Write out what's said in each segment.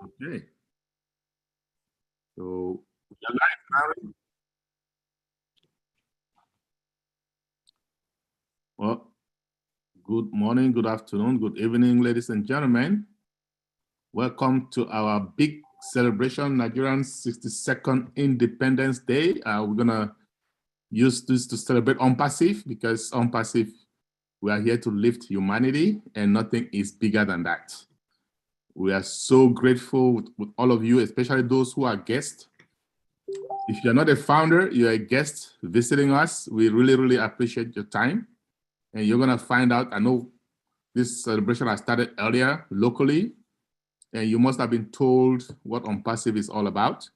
Okay. So, you're live, Larry. Well, good morning, good afternoon, good evening, ladies and gentlemen. Welcome to our big celebration, Nigerian 62nd Independence Day. We're gonna use this to celebrate ONPASSIVE because ONPASSIVE, we are here to lift humanity and nothing is bigger than that. We are so grateful with all of you, especially those who are guests. If you're not a founder, you're a guest visiting us. We really, really appreciate your time. And you're gonna find out, I know this celebration has started earlier locally, and you must have been told what ONPASSIVE is all about.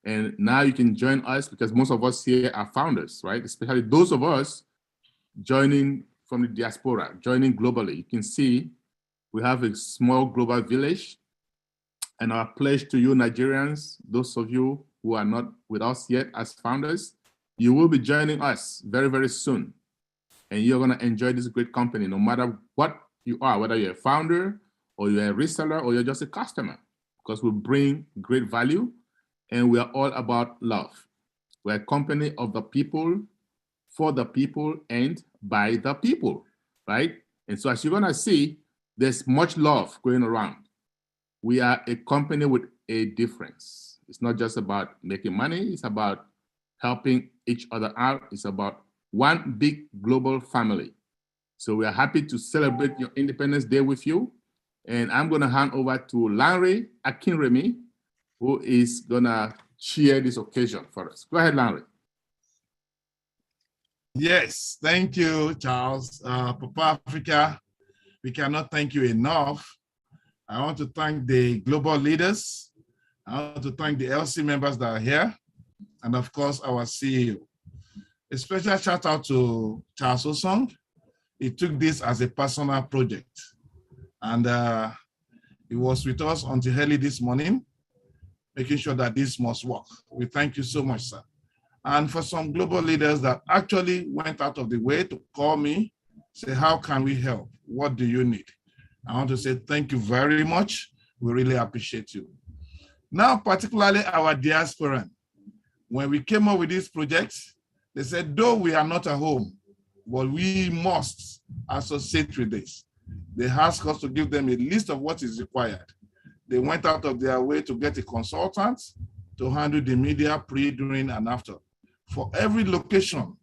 And now you can join us because most of us here are founders, right? Especially those of us joining from the diaspora, joining globally. You can see we have a small global village. And our pledge to you Nigerians, those of you who are not with us yet as founders, you will be joining us very, very soon. And you're gonna enjoy this great company no matter what you are, whether you're a founder or you're a reseller or you're just a customer, because we bring great value and we are all about love. We're a company of the people, for the people, and by the people, right? And so as you're gonna see, there's much love going around. We are a company with a difference. It's not just about making money, it's about helping each other out. It's about one big global family. So we are happy to celebrate your Independence Day with you. And I'm gonna hand over to Lanre Akinremi, who is gonna cheer this occasion for us. Go ahead, Lanre. Yes, thank you, Charles. Papa Africa, we cannot thank you enough. I want to thank the global leaders. I want to thank the LC members that are here, and of course, our CEO. A special shout out to Charles Osong. He took this as a personal project, and he was with us until early this morning, making sure that this must work. We thank you so much, sir. And for some global leaders that actually went out of the way to call me, say, how can we help? What do you need? I want to say thank you very much. We really appreciate you. Now, particularly our diaspora, when we came up with this project, they said, though we are not at home, but we must associate with this. They asked us to give them a list of what is required. They went out of their way to get a consultant to handle the media pre, during, and after. For every location,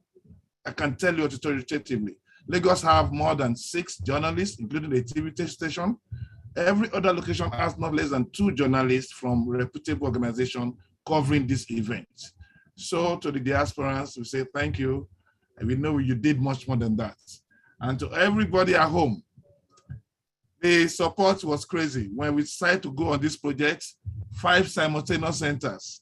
I can tell you authoritatively, Lagos have more than 6 journalists, including the TV station. Every other location has not less than 2 journalists from reputable organizations covering this event. So to the diasporans, we say thank you. And we know you did much more than that. And to everybody at home, the support was crazy. When we decided to go on this project, 5 simultaneous centers.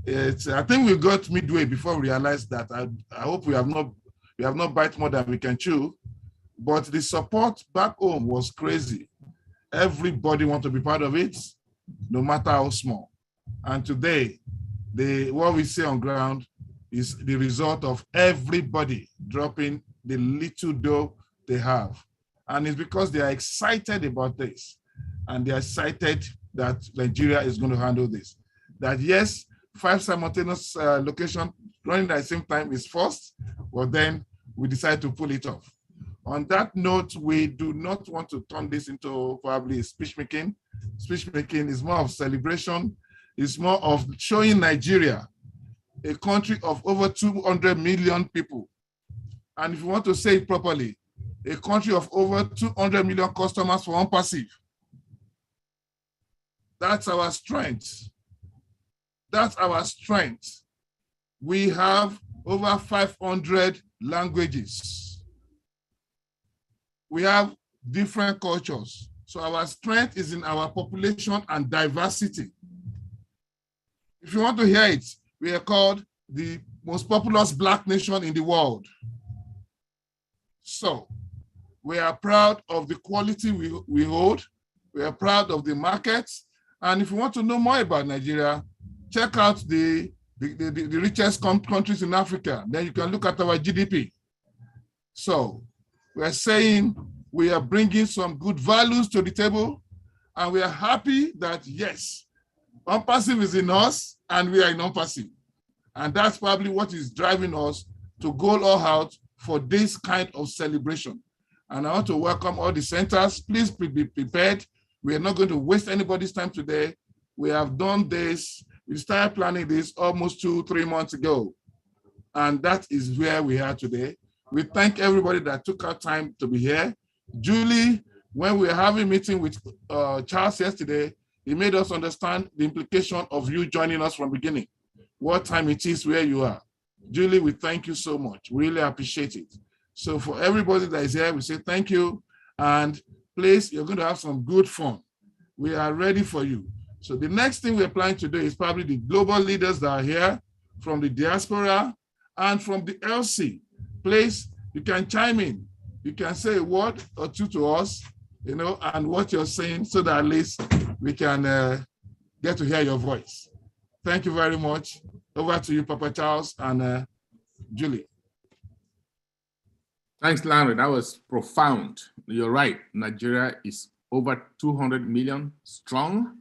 I think we got midway before we realized that. I hope we have not bite more than we can chew, but the support back home was crazy. Everybody wants to be part of it, no matter how small. And today, what we see on ground is the result of everybody dropping the little dough they have. And it's because they are excited about this. And they are excited that Nigeria is going to handle this. That yes, 5 simultaneous locations running at the same time is first, but then we decide to pull it off. On that note, we do not want to turn this into probably speech making. Speech making is more of celebration. It's more of showing Nigeria, a country of over 200 million people. And if you want to say it properly, a country of over 200 million customers for ONPASSIVE. That's our strength. That's our strength. We have over 500 languages. We have different cultures. So our strength is in our population and diversity. If you want to hear it, we are called the most populous Black nation in the world. So we are proud of the quality we hold. We are proud of the markets. And if you want to know more about Nigeria, check out the richest countries in Africa. Then you can look at our GDP. So we're saying we are bringing some good values to the table, And we are happy that, yes, UNPASSIVE is in us and we are in UNPASSIVE. And that's probably what is driving us to go all out for this kind of celebration. And I want to welcome all the centers. Please be prepared. We are not going to waste anybody's time today. We have done this. We started planning this almost 2-3 months ago. And that is where we are today. We thank everybody that took our time to be here. Julie, when we were having a meeting with Charles yesterday, he made us understand the implication of you joining us from the beginning, what time it is, where you are. Julie, we thank you so much. We really appreciate it. So for everybody that is here, we say thank you. And please, you're going to have some good fun. We are ready for you. So the next thing we're planning to do is probably the global leaders that are here from the diaspora and from the LC. Please, you can chime in. You can say a word or two to us, you know, and what you're saying so that at least we can get to hear your voice. Thank you very much. Over to you, Papa Charles and Julie. Thanks, Larry. That was profound. You're right. Nigeria is over 200 million strong,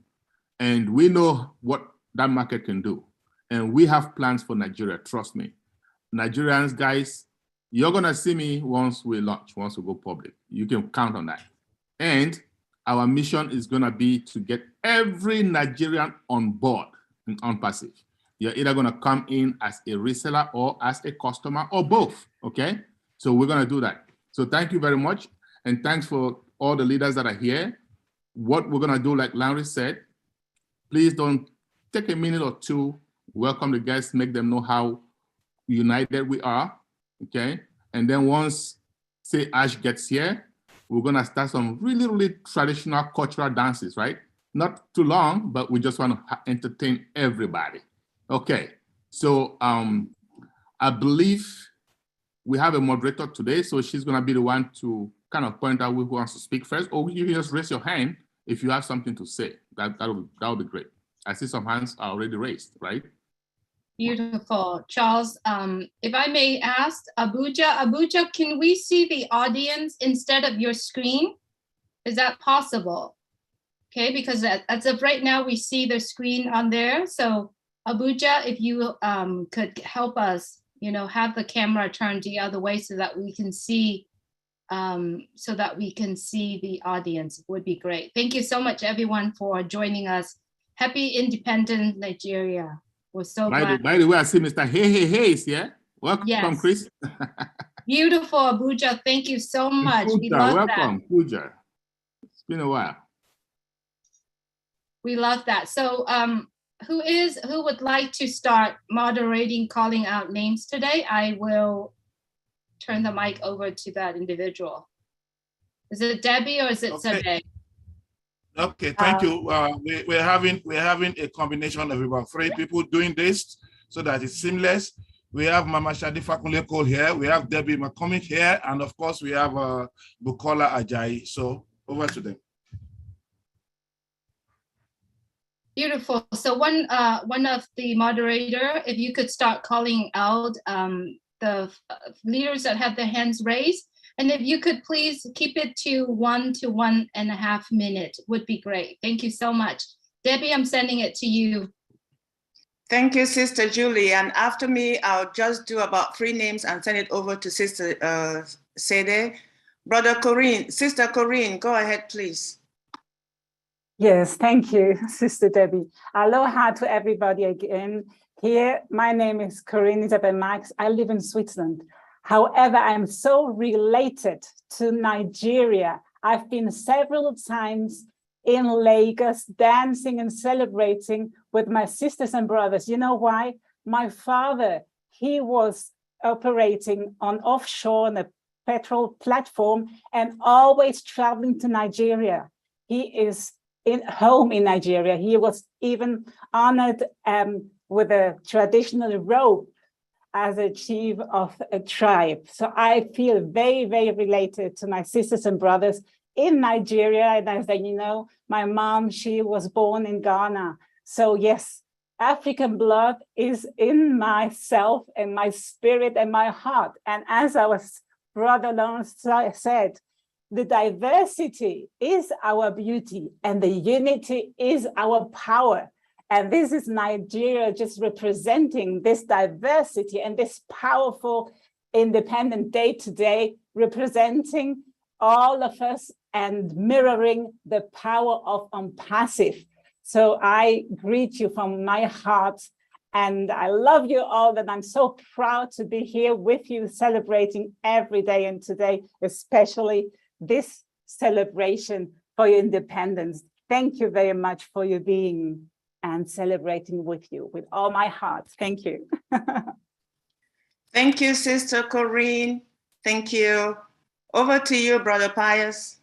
and we know what that market can do. And we have plans for Nigeria, trust me. Nigerians, guys, you're going to see me once we launch, once we go public. You can count on that. And our mission is going to be to get every Nigerian on board in UNPASSIVE. You're either going to come in as a reseller or as a customer or both, okay? So we're going to do that. So thank you very much. And thanks for all the leaders that are here. What we're going to do, like Larry said, please don't take a minute or two, welcome the guests, make them know how united we are, okay? And then once, say, Ash gets here, we're going to start some really, really traditional cultural dances, right? Not too long, but we just want to entertain everybody. Okay, so I believe we have a moderator today, so she's going to be the one to kind of point out who wants to speak first, or you can just raise your hand if you have something to say. That would be great. I see some hands are already raised, right? Beautiful. Charles, if I may ask, Abuja, can we see the audience instead of your screen? Is that possible? Okay, because as of right now, we see the screen on there. So Abuja, if you could help us, you know, have the camera turned the other way so that we can see the audience, would be great. Thank you so much, everyone, for joining us. Happy Independent Nigeria. We're so glad. By the way, I see Mr. Hayes, yeah? Welcome, yes. Chris. Beautiful, Abuja. Thank you so much. We love welcome, that. Abuja. It's been a while. We love that. So who would like to start moderating, calling out names today? I will turn the mic over to that individual. Is it Debbie or is it Sade? Okay, thank you. We're having a combination of about 3 people doing this so that it's seamless. We have Mama Shadi Fakunle Cole here. We have Debbie McCormick here, and of course we have Bukola Ajayi. So over to them. Beautiful. So one of the moderator, if you could start calling out the leaders that have their hands raised. And if you could please keep it to 1 to 1.5 minutes would be great. Thank you so much. Debbie, I'm sending it to you. Thank you, Sister Julie. And after me, I'll just do about 3 names and send it over to Sister Sede. Brother Corinne, Sister Corinne, go ahead, please. Yes, thank you, Sister Debbie. Aloha to everybody again. Here, my name is Corinne Isabel Max. I live in Switzerland. However, I'm so related to Nigeria. I've been several times in Lagos dancing and celebrating with my sisters and brothers. You know why? My father, he was operating on offshore on a petrol platform and always traveling to Nigeria. He is home in Nigeria. He was even honored with a traditional robe as a chief of a tribe. So I feel very, very related to my sisters and brothers in Nigeria. And as you know, my mom, she was born in Ghana. So yes, African blood is in myself and my spirit and my heart. And as our brother Lawrence said, the diversity is our beauty and the unity is our power. And this is Nigeria just representing this diversity and this powerful Independent Day today, representing all of us and mirroring the power of ONPASSIVE. So I greet you from my heart, and I love you all, and I'm so proud to be here with you celebrating every day, and today, especially this celebration for your independence. Thank you very much for your being and celebrating with you with all my heart. Thank you. Thank you, Sister Corinne. Thank you. Over to you, Brother Pius.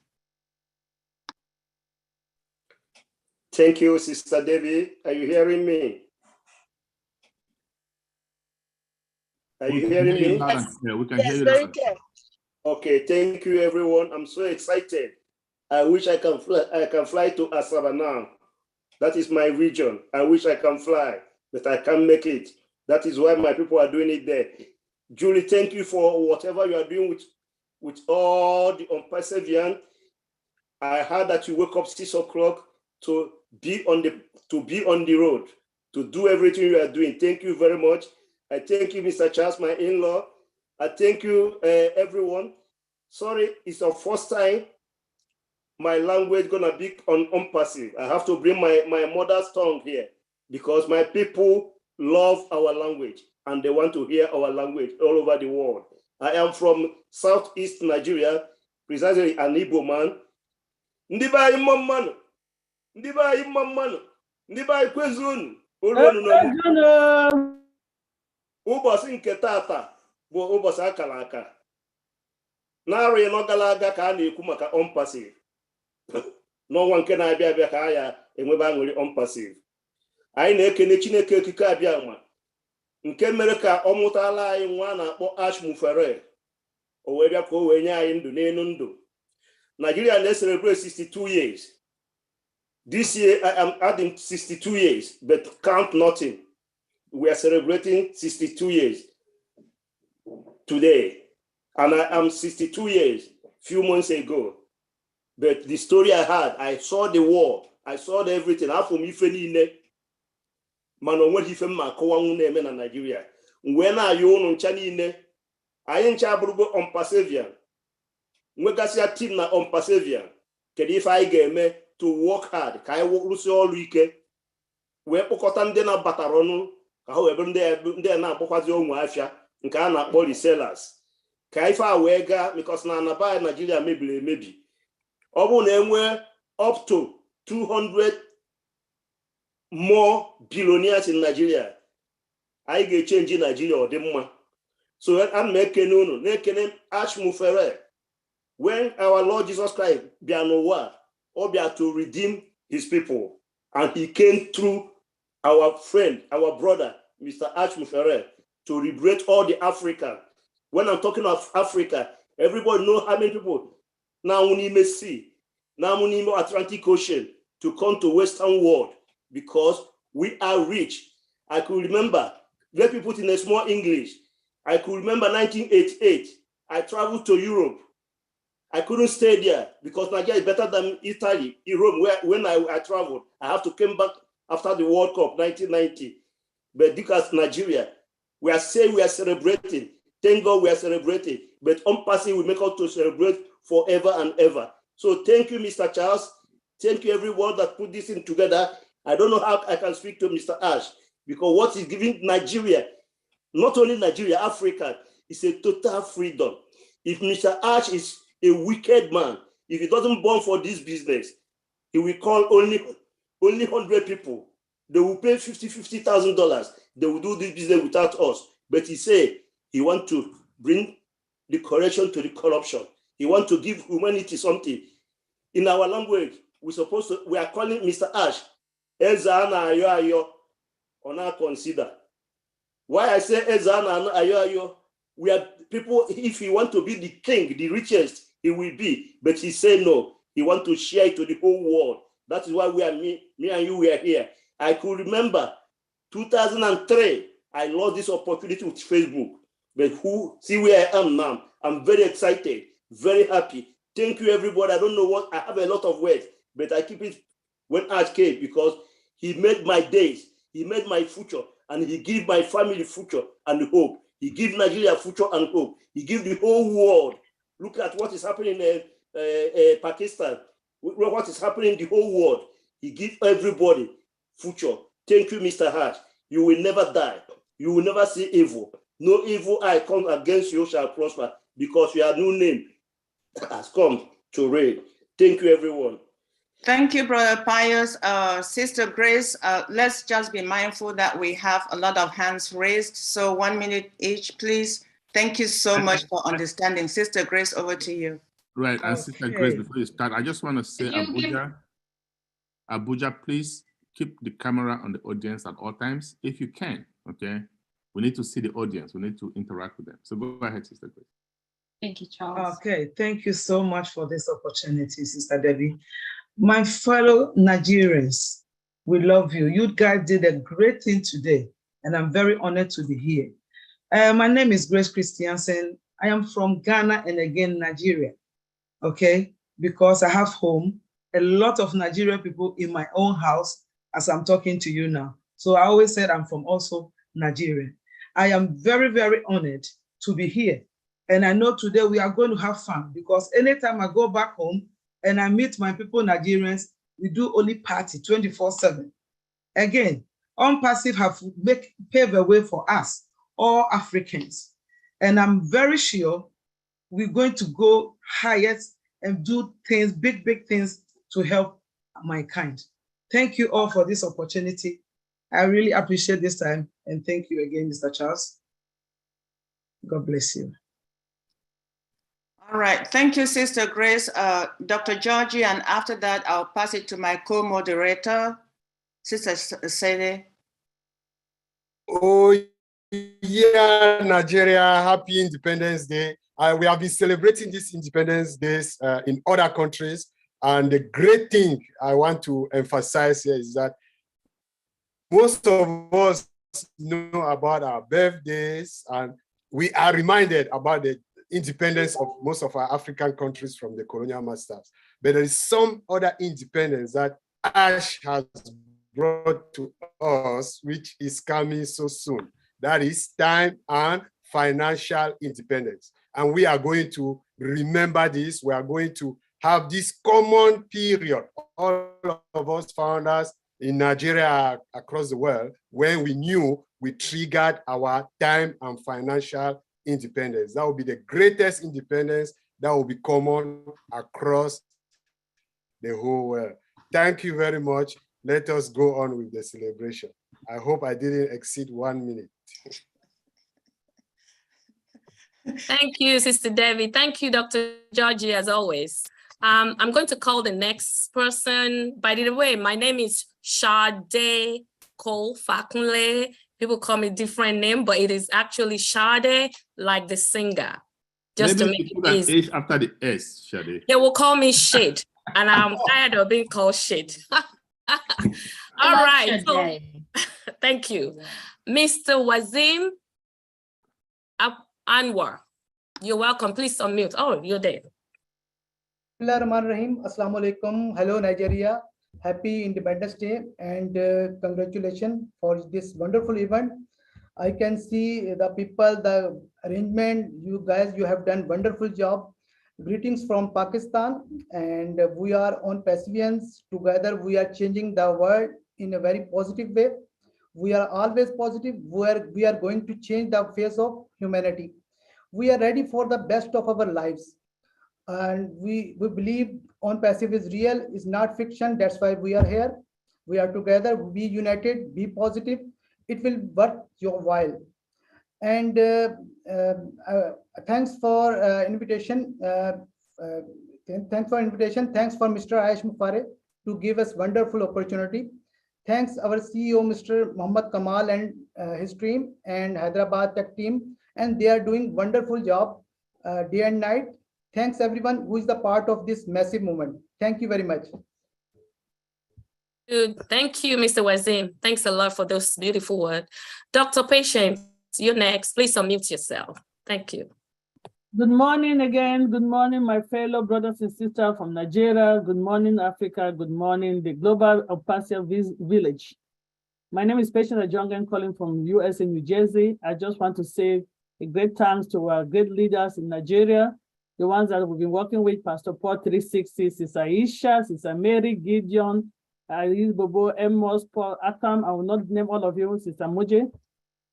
Thank you, Sister Debbie. Are you hearing me? Are you hearing me? Yes. Yeah, we can hear you. Very clear. Okay, thank you, everyone. I'm so excited. I wish I can fly to Asaba now. That is my region. I wish I can fly, but I can't make it. That is why my people are doing it there. Julie, thank you for whatever you are doing with all the ONPASSIVians. I heard that you wake up 6 o'clock to be on the road, to do everything you are doing. Thank you very much. I thank you, Mr. Charles, my in-law. I thank you, everyone. Sorry, it's the first time my language gonna be on ONPASSIVE. I have to bring my mother's tongue here because my people love our language and they want to hear our language all over the world. I am from Southeast Nigeria, precisely an Igbo man. Ndiba imamman, ndiba imamman, ndiba ikwezun, ụbọchị nke tata bụ ụbọchị akara aka. Narị ịnọ gara aga ka a na-ekwu maka ONPASSIVE. N'ọnwa nke na-abịa abịa ka ya enwebe aṅụrị ONPASSIVE. Anyị na-ekene Chineke okike abịa ma nke mere ka ọ mụtala anyị nwa na-akpọ Ash Mufere. O wee bịa ka o wee nye anyị ndụ n'elu ndụ. Nigeria na-celebrate 62 years. This year I am adding 62 years, but count nothing. We are celebrating 62 years today. And I am 62 years, few months ago. But the story I had, I saw the war, I saw everything. After me, man, on what if I'm na Nigeria. When I own on Chanine, I ain't chabubo ONPASSIVian. Mwekasia team na ONPASSIVian. If I get me to work hard, I work lucy all weekend. We pokota nde na bataronu, however, nde na pokwazi onwe afia, nka na akpọ resellers. Ka ife a wee gaa because na anaba Nigeria maybe. Ọ bụ na enwe up to 200 more billionaires in Nigeria. Anyị ga-echange Nigeria ọ dị mma. So I'm making unu na-ekene Ash Mufere. When our Lord Jesus Christ bịa n'ụwa, ọ bịa to redeem his people, and he came through our friend, our brother, Mr. Ash Mufere, to liberate all the Africans. When I'm talking of Africa, everybody knows how many people now we may see, now we need Atlantic Ocean to come to Western world because we are rich. I could remember, let me put in a small English. I could remember 1988. I traveled to Europe. I couldn't stay there because Nigeria is better than Italy, Europe, where when I traveled. I have to come back after the World Cup, 1990. But because Nigeria, we are saying we are celebrating. Thank God we are celebrating. But ONPASSIVE will make us to celebrate forever and ever. So thank you, Mr. Charles. Thank you, everyone that put this in together. I don't know how I can speak to Mr. Ash because what he's giving Nigeria, not only Nigeria, Africa, is a total freedom. If Mr. Ash is a wicked man, if he doesn't born for this business, he will call only 100 people. They will pay $50,000. They will do this business without us. But he said he wants to bring the correction to the corruption. He wants to give humanity something. In our language, we are calling Mr. Ash, Ezana ayo ayo, ona consider. Why I say Ezana ayo ayo, we are people, if he want to be the king, the richest, he will be. But he said no, he want to share it to the whole world. That is why we are me and you, we are here. I could remember 2003, I lost this opportunity with Facebook. But see where I am now. I'm very excited, very happy. Thank you, everybody. I don't know what, I have a lot of words, but I keep it when Ash came because he made my days, he made my future, and he gave my family future and hope. He gave Nigeria future and hope. He gave the whole world. Look at what is happening in Pakistan. What is happening in the whole world. He gives everybody future. Thank you, Mr. Ash. You will never die. You will never see evil. No evil eye comes against you shall prosper because your new name has come to reign. Thank you, everyone. Thank you, Brother Pius. Sister Grace, let's just be mindful that we have a lot of hands raised. So 1 minute each, please. Thank you so much for understanding. Sister Grace, over to you. Right, and Sister Grace, before you start, I just want to say, Abuja, please keep the camera on the audience at all times, if you can, okay? We need to see the audience. We need to interact with them. So go ahead, Sister Grace. Thank you, Charles. Okay, thank you so much for this opportunity, Sister Debbie. My fellow Nigerians, we love you. You guys did a great thing today, and I'm very honored to be here. My name is Grace Christiansen. I am from Ghana and again, Nigeria, okay? Because I have home, a lot of Nigerian people in my own house as I'm talking to you now. So I always said I'm from also Nigeria. I am very, very honored to be here. And I know today we are going to have fun because anytime I go back home and I meet my people, Nigerians, we do only party 24/7. Again, UNPASSIVE have paved the way for us, all Africans. And I'm very sure we're going to go highest and do things, big, big things to help mankind. Thank you all for this opportunity. I really appreciate this time. And thank you again, Mr. Charles. God bless you. All right, thank you, Sister Grace. Dr. Georgie, and after that, I'll pass it to my co-moderator, Sister Sede. Oh, yeah, Nigeria, happy Independence Day. We have been celebrating this Independence Days in other countries. And the great thing I want to emphasize here is that most of us know about our birthdays, and we are reminded about the independence of most of our African countries from the colonial masters. But there is some other independence that Ash has brought to us, which is coming so soon. That is time and financial independence. And we are going to remember this. We are going to have this common period, all of us founders in Nigeria, across the world, when we knew we triggered our time and financial independence. That will be the greatest independence that will be common across the whole world. Thank you very much. Let us go on with the celebration. I hope I didn't exceed 1 minute. Thank you, Sister Debbie. Thank you, Dr. Georgie, as always. I'm going to call the next person. By the way, my name is Sade Cole Fakunle. People call me different name, but it is actually Sade, like the singer. Just Maybe to make put it an easy. H after the S, Sade. They will call me Shade, and I'm tired of being called Shade. All right. So, thank you. Mr. Wazim Anwar, you're welcome. Please unmute. Oh, you're there. Bismillahirrahmanirrahim. Assalamu alaikum. Hello, Nigeria. Happy Independence Day and congratulations for this wonderful event. I can see the people, the arrangement, you guys, you have done wonderful job. Greetings from Pakistan, and we are on Pacifians. Together we are changing the world in a very positive way. We are always positive. We are going to change the face of humanity. We are ready for the best of our lives. And we believe UNPASSIVE is real, is not fiction. That's why we are here. We are together, be united, be positive. It will worth your while. And thanks for invitation. Thanks for invitation. Thanks for Mr. Aish Mufare to give us wonderful opportunity. Thanks our CEO, Mr. Muhammad Kamal, and his team, and Hyderabad Tech team. And they are doing wonderful job day and night. Thanks everyone who is the part of this massive movement. Thank you very much. Good. Thank you, Mr. Wazim. Thanks a lot for those beautiful words. Dr. Patience, you're next. Please unmute yourself. Thank you. Good morning again. Good morning, my fellow brothers and sisters from Nigeria. Good morning, Africa. Good morning, the global Opasia village. My name is Patience Ajongen, calling from USA, New Jersey. I just want to say a great thanks to our great leaders in Nigeria, the ones that we've been working with, Pastor Paul 360, Sister Aisha, Sister Mary, Gideon, Alice Bobo, Amos, Paul, Akam. I will not name all of you, Sister Moje.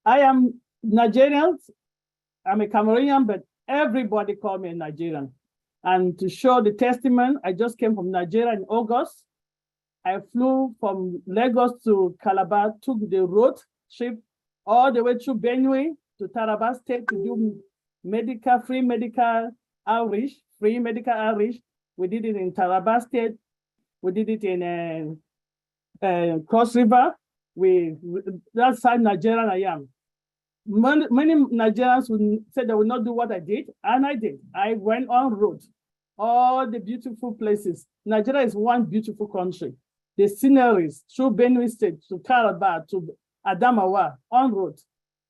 I am Nigerian. I'm a Cameroonian, but everybody call me a Nigerian. And to show the testament, I just came from Nigeria in August. I flew from Lagos to Calabar, took the road trip all the way through Benue to Taraba State to do free medical outreach. We did it in Taraba State. We did it in Cross River. That's how Nigerian I am. Many Nigerians would say they will not do what I did, and I did. I went on road, all the beautiful places. Nigeria is one beautiful country. The sceneries through Benue State to Calabar to Adamawa on road.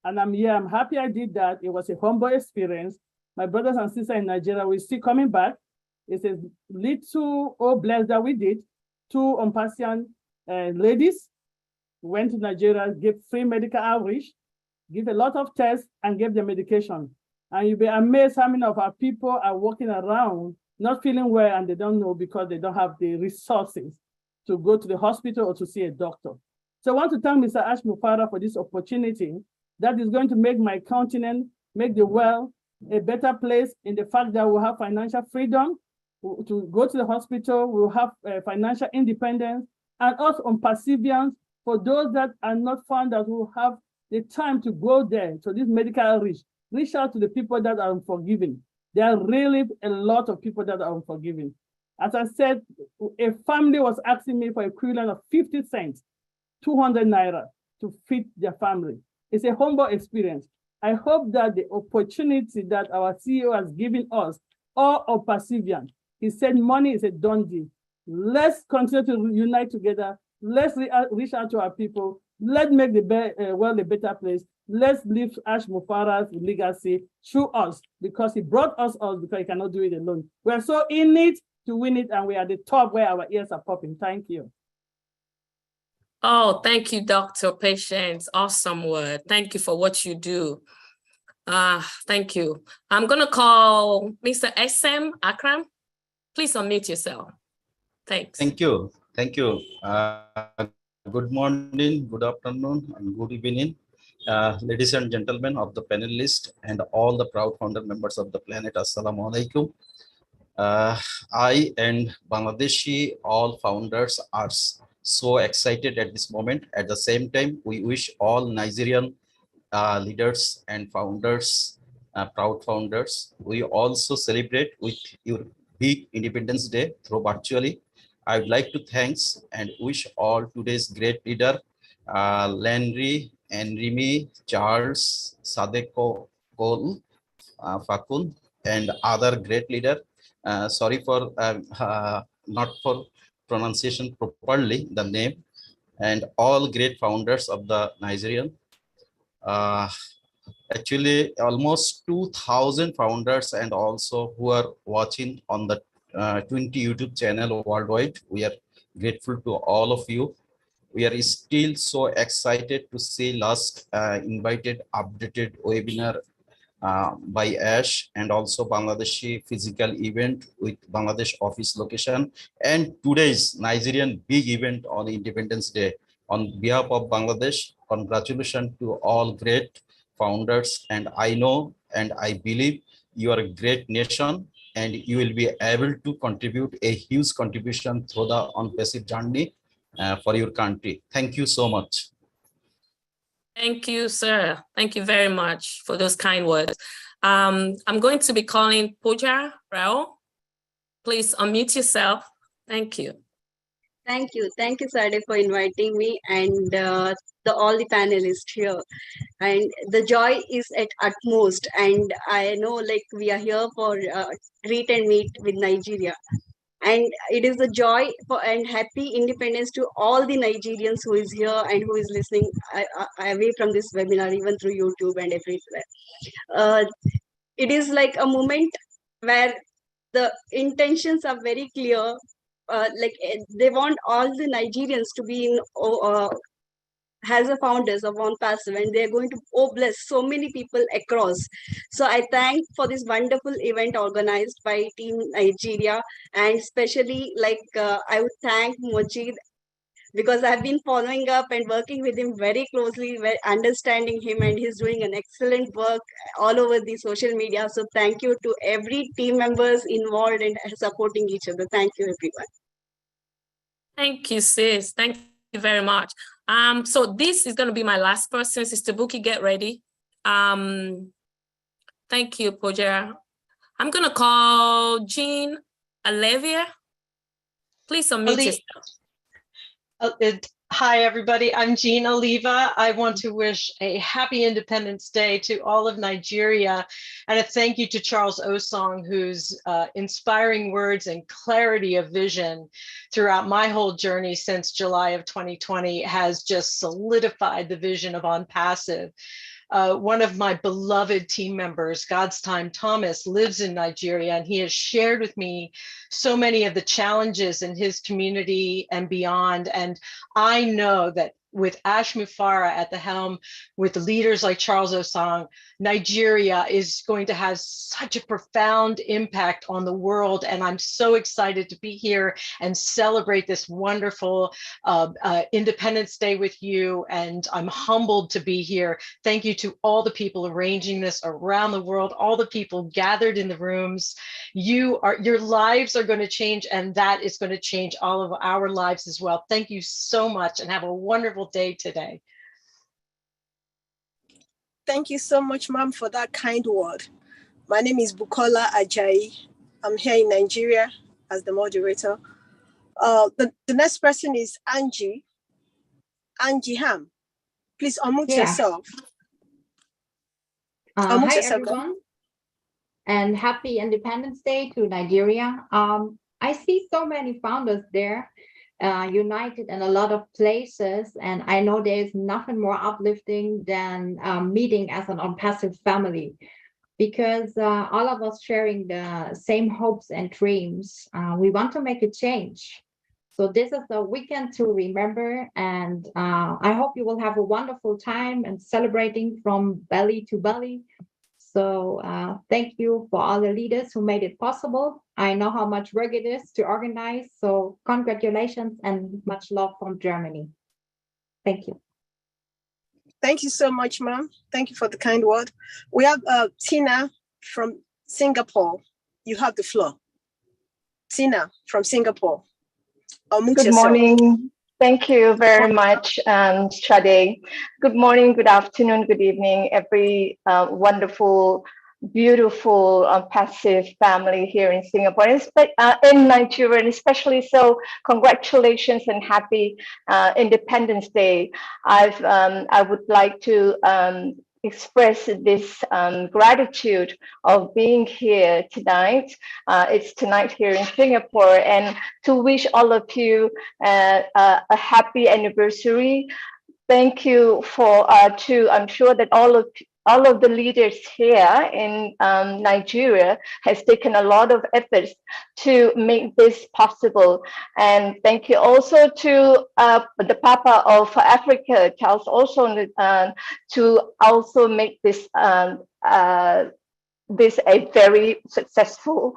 And I'm here, I'm happy I did that. It was a humble experience. My brothers and sisters in Nigeria will still coming back. It's a little blessed that we did. 2 Ompasian ladies went to Nigeria, gave free medical outreach, give a lot of tests, and gave them medication. And you'll be amazed how many of our people are walking around not feeling well, and they don't know because they don't have the resources to go to the hospital or to see a doctor. So I want to thank Mr. Ash Mufara for this opportunity that is going to make my continent, make the world a better place in the fact that we'll have financial freedom to go to the hospital, we'll have financial independence, and also on perseverance for those that are not found that will have the time to go there. So this medical outreach, reach out to the people that are unforgiving. There are really a lot of people that are unforgiving. As I said, a family was asking me for equivalent of 50 cents, 200 naira to feed their family. It's a humble experience. I hope that the opportunity that our CEO has given us, all of perseverance, he said money is a done deal. Let's continue to unite together. Let's reach out to our people. Let's make the world a better place. Let's live Ash Mufara's legacy through us, because he brought us because he cannot do it alone. We're so in it to win it, and we are at the top where our ears are popping. Thank you. Oh, thank you, Dr. Patience. Awesome word. Thank you for what you do. Thank you. I'm going to call Mr. SM Akram. Please unmute yourself. Thanks. Thank you. Thank you. Good morning, good afternoon, and good evening, ladies and gentlemen of the panelists and all the proud founder members of the planet. Assalamu alaikum. I and Bangladeshi, all founders are so excited at this moment. At the same time, we wish all Nigerian leaders and founders, proud founders. We also celebrate with your big Independence Day through virtually. I would like to thanks and wish all today's great leader, Landry, Enrimi, Charles, Sadeko Cole, Fakun, and other great leader. Sorry for not for pronunciation properly the name, and all great founders of the Nigerian. Actually, almost 2,000 founders and also who are watching on the 20 YouTube channel worldwide. We are grateful to all of you. We are still so excited to see last invited updated webinar by Ash, and also Bangladeshi physical event with Bangladesh office location, and today's Nigerian big event on Independence Day. On behalf of Bangladesh, congratulations to all great founders, and I know and I believe you are a great nation, and you will be able to contribute a huge contribution through the unpassive journey for your country. Thank you so much. Thank you, sir. Thank you very much for those kind words. I'm going to be calling Pooja Rao. Please unmute yourself. Thank you. Thank you, Sade, for inviting me and all the panelists here. And the joy is at utmost. And I know, like, we are here for greet and meet with Nigeria. And it is a joy and happy independence to all the Nigerians who is here and who is listening away from this webinar, even through YouTube and everywhere. it is like a moment where the intentions are very clear. They want all the Nigerians to be in as a founders of OnPassive, and they're going to bless so many people across. So I thank for this wonderful event organized by Team Nigeria, and especially I would thank Mojid, because I've been following up and working with him very closely, understanding him, and he's doing an excellent work all over the social media. So thank you to every team members involved and supporting each other. Thank you, everyone. Thank you, sis. Thank you very much. So this is going to be my last person. Sister Buki, get ready. Thank you, Pojera. I'm going to call Jean Olivia. Please unmute yourself. Hi, everybody. I'm Jean Oliva. I want to wish a happy Independence Day to all of Nigeria, and a thank you to Charles Osong, whose inspiring words and clarity of vision throughout my whole journey since July of 2020 has just solidified the vision of OnPassive. One of my beloved team members, God's Time Thomas, lives in Nigeria, and he has shared with me so many of the challenges in his community and beyond. And I know that with Ash Mufara at the helm, with leaders like Charles Osong, Nigeria is going to have such a profound impact on the world. And I'm so excited to be here and celebrate this wonderful Independence Day with you. And I'm humbled to be here. Thank you to all the people arranging this around the world, all the people gathered in the rooms. Your lives are going to change, and that is going to change all of our lives as well. Thank you so much, and have a wonderful day today. Thank you so much, ma'am, for that kind word. My name is Bukola Ajayi. I'm here in Nigeria as the moderator. The next person is Angie Ham. Please unmute yourself. Hi, everyone, and happy Independence Day to Nigeria. I see so many founders there, united in a lot of places, and I know there's nothing more uplifting than meeting as an OnPassive family, because all of us sharing the same hopes and dreams. We want to make a change. So this is a weekend to remember, and I hope you will have a wonderful time and celebrating from belly to belly. So thank you for all the leaders who made it possible. I know how much work it is to organize. So congratulations and much love from Germany. Thank you. Thank you so much, ma'am. Thank you for the kind word. We have Tina from Singapore. You have the floor. Tina from Singapore. Good morning. Thank you very much, Sade. Good morning, good afternoon, good evening, every wonderful, beautiful, passive family here in Singapore, in Nigeria, and especially so. Congratulations and happy Independence Day. I would like to express this gratitude of being here tonight. It's tonight here in Singapore, and to wish all of you a happy anniversary. Thank you for I'm sure that all of the leaders here in Nigeria has taken a lot of efforts to make this possible. And thank you also to the Papa of Africa, Charles Osong, to also make this a very successful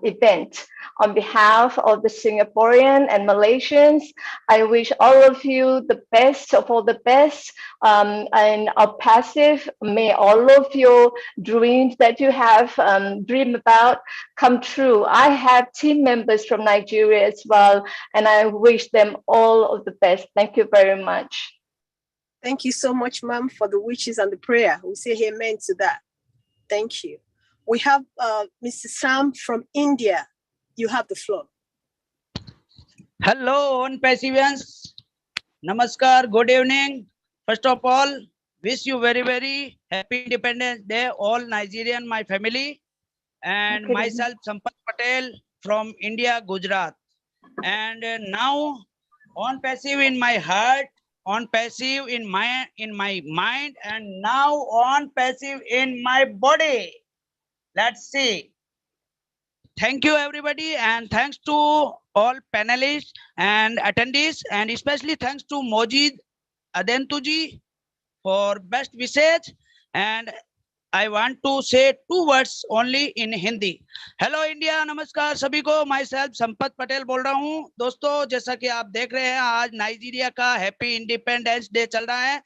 event. On behalf of the Singaporean and Malaysians, I wish all of you the best of all the best, and OnPassive. May all of your dreams that you have dream about come true. I have team members from Nigeria as well, and I wish them all of the best. Thank you very much. Thank you so much, ma'am, for the wishes and the prayer. We say amen to that. Thank you. We have Mr. Sam from India. You have the floor. Hello, OnPassivians. Namaskar, good evening. First of all, wish you very, very happy Independence Day, all Nigerian, my family, and myself, Sampat Patel from India, Gujarat. And now, OnPassive in my heart, OnPassive in my mind, and now OnPassive in my body. Let's see. Thank you, everybody, and thanks to all panelists and attendees, and especially thanks to Mojid Adentuji for best wishes. And I want to say 2 words only in Hindi. Hello India, नमस्कार सभी को. Myself Sampat Patel बोल रहा हूँ. दोस्तों, जैसा कि आप देख रहे हैं, आज नाइजीरिया का हैप्पी इंडिपेंडेंस डे चल रहा है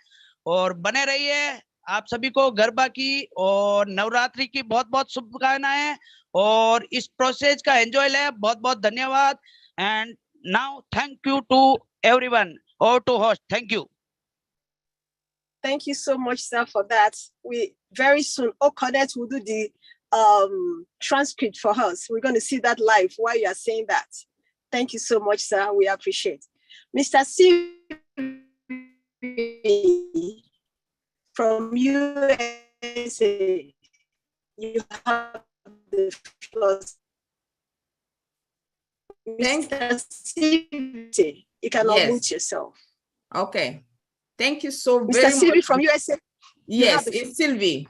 और बने रहिए. आप सभी को गरबा की और नवरात्रि की बहुत बहुत शुभकामनाएं और इस प्रोसेस का एंजॉय लें. बहुत बहुत धन्यवाद. And now thank you to everyone और to host. Thank you. Thank you so much, sir, for that. We very soon, Okonet will do the transcript for us. We're going to see that live while you are saying that. Thank you so much, sir. We appreciate. Mr. C from USA, you have the floor. Mr. C, you can unmute yourself. Okay. Thank you so Mr. very much. Mr. Sylvie from USA. Yes, it's Sylvie.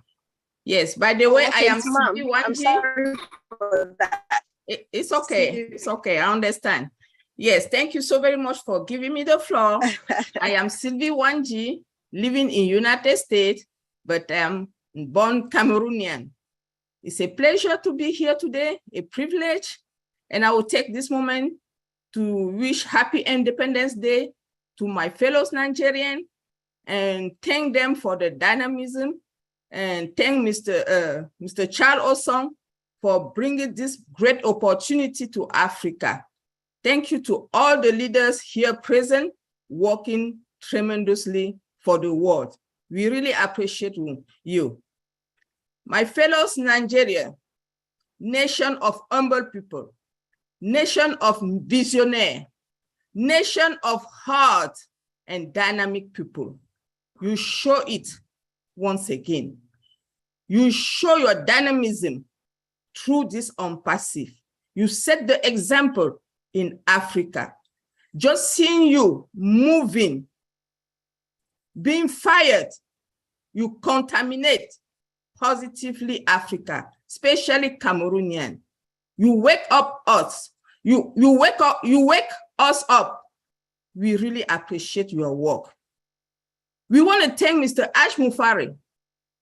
Yes, by the way, I am Sylvie Wanji. I'm sorry for that. It's okay. It's okay. I understand. Yes, thank you so very much for giving me the floor. I am Sylvie Wanji, living in United States, but I am born Cameroonian. It's a pleasure to be here today, a privilege, and I will take this moment to wish Happy Independence Day to my fellow Nigerians and thank them for the dynamism and thank Mr. Charles Osong for bringing this great opportunity to Africa. Thank you to all the leaders here present, working tremendously for the world. We really appreciate you. My fellows Nigeria, nation of humble people, nation of visionary, nation of heart and dynamic people. You show it once again. You show your dynamism through this unpassive. You set the example in Africa. Just seeing you moving, being fired, you contaminate positively Africa, especially Cameroonian. You wake up us. You wake us up. We really appreciate your work. We want to thank Mr. Ash Mufari,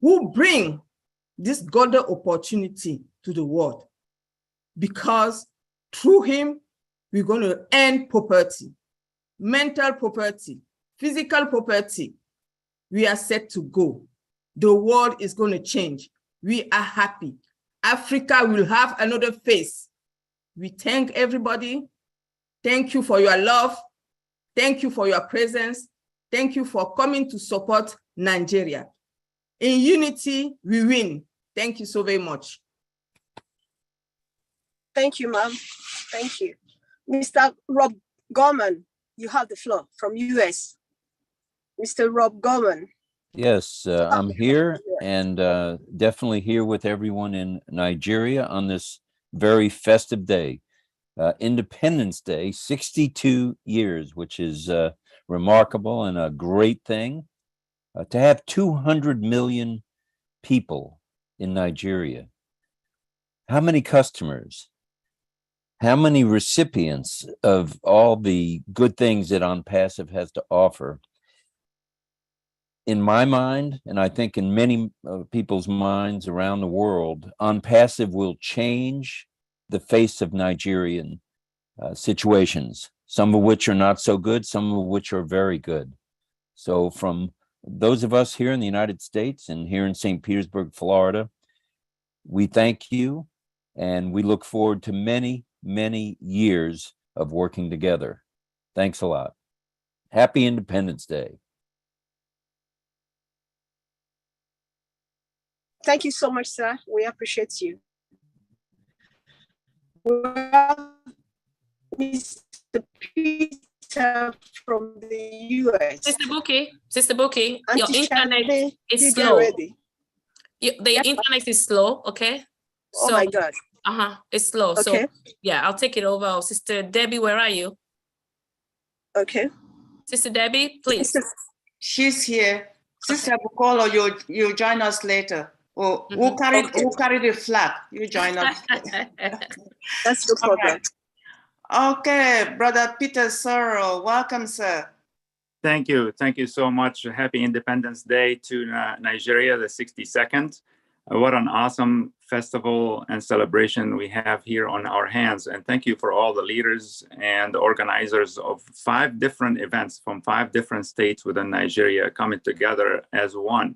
who bring this golden opportunity to the world, because through him, we're going to end poverty, mental poverty, physical poverty. We are set to go. The world is going to change. We are happy. Africa will have another face. We thank everybody. Thank you for your love. Thank you for your presence. Thank you for coming to support Nigeria. In unity, we win. Thank you so very much. Thank you, ma'am. Thank you. Mr. Rob Gorman, you have the floor from US. Mr. Rob Gorman. Yes, I'm here and definitely here with everyone in Nigeria on this very festive day. Independence Day, 62 years, which is remarkable and a great thing. To have 200 million people in Nigeria. How many customers? How many recipients of all the good things that OnPassive has to offer? In my mind, and I think in many people's minds around the world, OnPassive will change the face of Nigerian situations, some of which are not so good, some of which are very good. So from those of us here in the United States and here in St. Petersburg, Florida, we thank you and we look forward to many, many years of working together. Thanks a lot. Happy Independence Day. Thank you so much, sir. We appreciate you. Well, Mr. Peter from the US. Sister Buki, your internet is slow. The internet is slow, okay? Oh my God. It's slow. Okay. So yeah, I'll take it over. Sister Debbie, where are you? Okay. Sister Debbie, please. She's here. Sister Bukola, you'll join us later. Oh, who carried the flag? You join us. That's the problem. Okay, Brother Peter Sorrow, welcome, sir. Thank you. Thank you so much. Happy Independence Day to Nigeria, the 62nd. What an awesome festival and celebration we have here on our hands. And thank you for all the leaders and organizers of 5 different events from 5 different states within Nigeria coming together as one.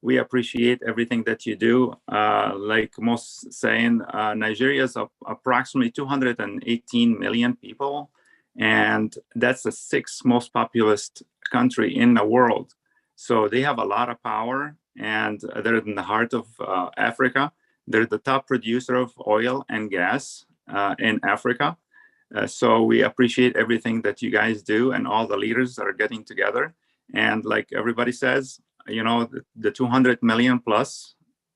We appreciate everything that you do. Like most saying, Nigeria is approximately 218 million people, and that's the 6th most populous country in the world. So they have a lot of power, and they're in the heart of Africa. They're the top producer of oil and gas in Africa. So we appreciate everything that you guys do and all the leaders that are getting together. And like everybody says, you know, the 200 million plus,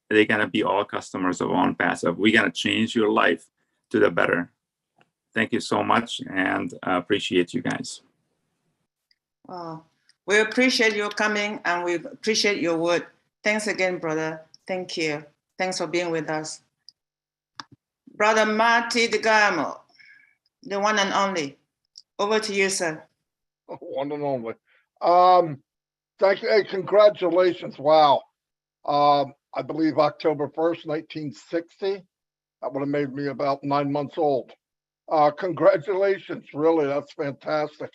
they're gonna be all customers of OnPassive. We're gonna change your life to the better. Thank you so much, and appreciate you guys. Wow. We appreciate your coming, and we appreciate your word. Thanks again, brother. Thank you. Thanks for being with us. Brother Marty DeGamo, the one and only. Over to you, sir. One and only. Thank you. Hey, congratulations. Wow. I believe October 1st, 1960. That would have made me about 9 months old. Congratulations. Really, that's fantastic.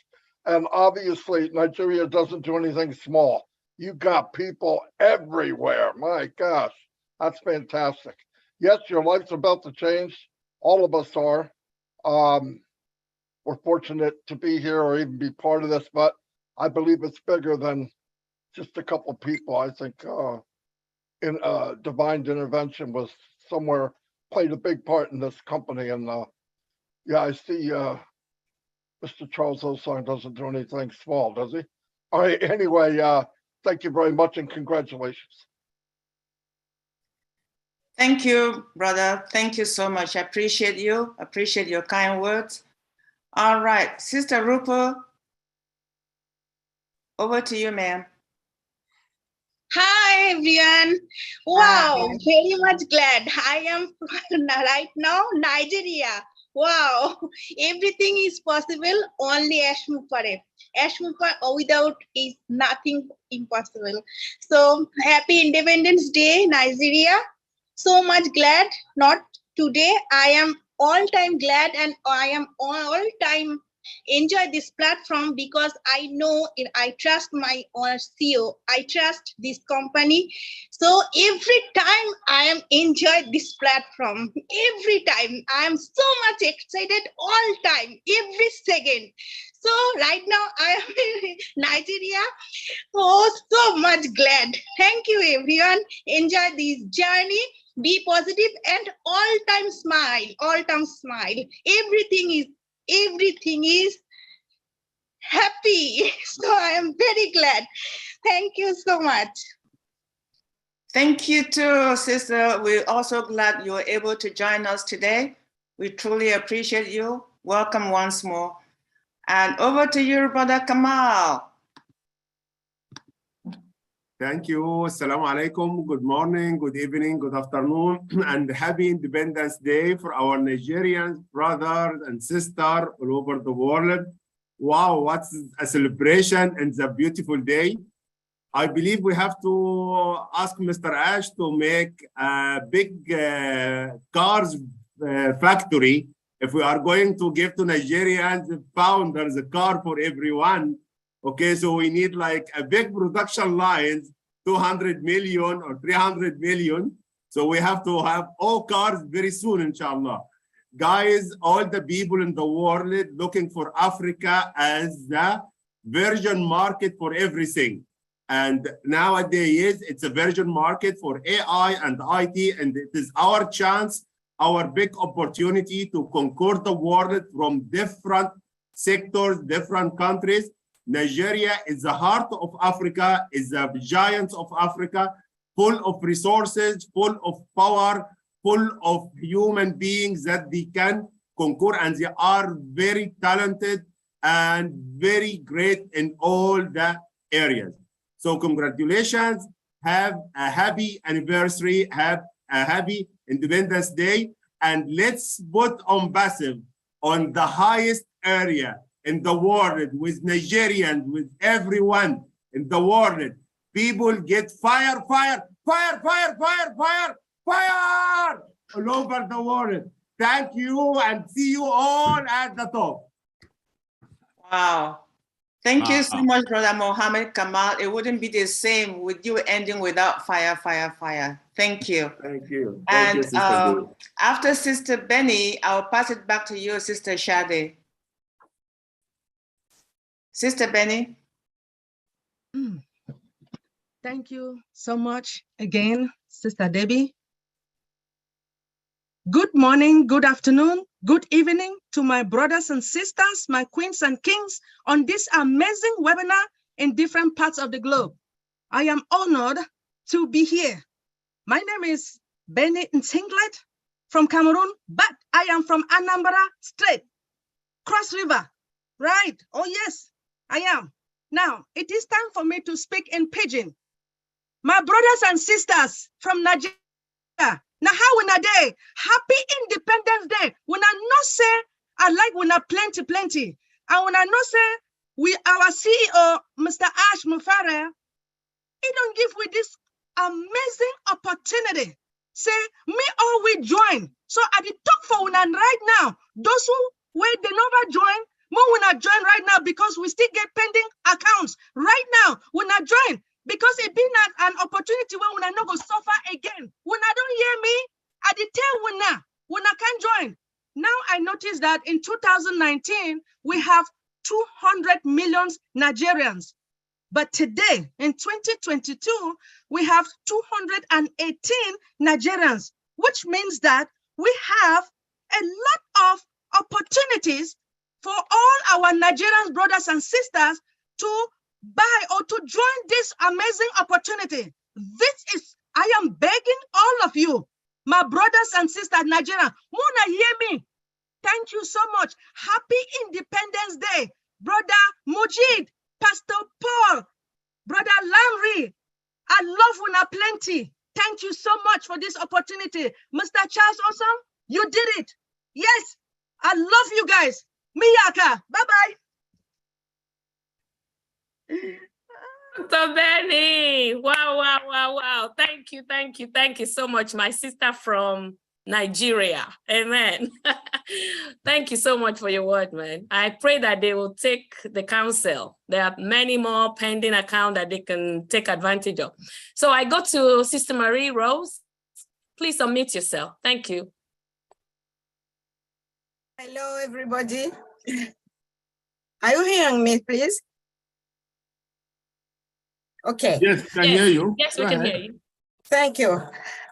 And obviously, Nigeria doesn't do anything small. You got people everywhere. My gosh, that's fantastic. Yes, your life's about to change. All of us are. We're fortunate to be here or even be part of this, but I believe it's bigger than just a couple of people. I think divine intervention was somewhere, played a big part in this company. And yeah, I see Mr. Charles Osong doesn't do anything small, does he? All right, anyway, thank you very much and congratulations. Thank you, brother. Thank you so much. I appreciate you. Appreciate your kind words. All right, Sister Rupert, over to you, ma'am. Hi, everyone. Wow, very much glad. I am right now Nigeria. Wow, everything is possible, only Ashmupare. Ashmupare without is nothing impossible. So happy Independence Day, Nigeria. So much glad, not today. I am all-time glad, and I am all-time enjoy this platform because I know I trust my CEO. I trust this company. So every time I am enjoy this platform, every time I am so much excited all time, every second. So right now I am in Nigeria. Oh, so much glad. Thank you, everyone. Enjoy this journey. Be positive and all-time smile. All-time smile. Everything is happy. So I am very glad. Thank you so much. Thank you too, sister. We're also glad you were able to join us today. We truly appreciate you. Welcome once more. And over to you, Brother Kamal. Thank you. Assalamu alaikum. Good morning, good evening, good afternoon, and happy Independence Day for our Nigerian brothers and sisters all over the world. Wow, what a celebration and a beautiful day. I believe we have to ask Mr. Ash to make a big cars factory. If we are going to give to Nigerians founders a car for everyone, okay, so we need like a big production lines, 200 million or 300 million. So we have to have all cars very soon, inshallah. Guys, all the people in the world looking for Africa as the virgin market for everything. And nowadays, it's a virgin market for AI and IT, and it is our chance, our big opportunity to conquer the world from different sectors, different countries. Nigeria is the heart of Africa, is the giant of Africa, full of resources, full of power, full of human beings that they can conquer, and they are very talented and very great in all the areas. So congratulations, have a happy anniversary, have a happy Independence Day, and let's put ONPASSIVE on the highest area in the world with Nigerians, with everyone in the world. People get fire all over the world. Thank you and see you all at the top. Wow. Thank you so much, Brother Mohammed Kamal. It wouldn't be the same with you ending without fire. Thank you. Thank you. And Thank you, Sister Dee. after Sister Benny, I'll pass it back to you, Sister Shade. Sister Benny. Thank you so much again, Sister Debbie. Good morning, good afternoon, good evening to my brothers and sisters, my queens and kings on this amazing webinar in different parts of the globe. I am honored to be here. My name is Benny Ntinglet from Cameroon, but I am from Anambra State, Cross River, right? Oh yes, I am. Now, it is time for me to speak in Pidgin. My brothers and sisters from Nigeria, now how when a day, happy Independence Day. When I not say, I like when I plenty. And when I not say, our CEO, Mr. Ash Mufare, he don't give with this amazing opportunity. Say, me all we join. So I did talk for when right now, those who wait, they never join, more when I join right now because we still get pending accounts right now when I join. Because it been an opportunity when I not go suffer again. When I don't hear me, I did tell when I can't join. Now I noticed that in 2019, we have 200 million Nigerians. But today, in 2022, we have 218 Nigerians, which means that we have a lot of opportunities for all our Nigerian brothers and sisters to buy or to join this amazing opportunity. I am begging all of you, my brothers and sisters, Nigeria, wanna hear me? Thank you so much. Happy Independence Day, Brother Mujid, Pastor Paul, Brother Lamri. I love Una plenty. Thank you so much for this opportunity. Mr. Charles Awesome, you did it. Yes, I love you guys. Miyaka, bye-bye. Dr. Benny, wow. Thank you so much, my sister from Nigeria. Amen. Thank you so much for your word, man. I pray that they will take the counsel. There are many more pending accounts that they can take advantage of. So I go to Sister Marie Rose. Please unmute yourself. Thank you. Hello, everybody. Are you hearing me, please? Okay. Yes, can hear you. Yes, we can hear you. Thank you.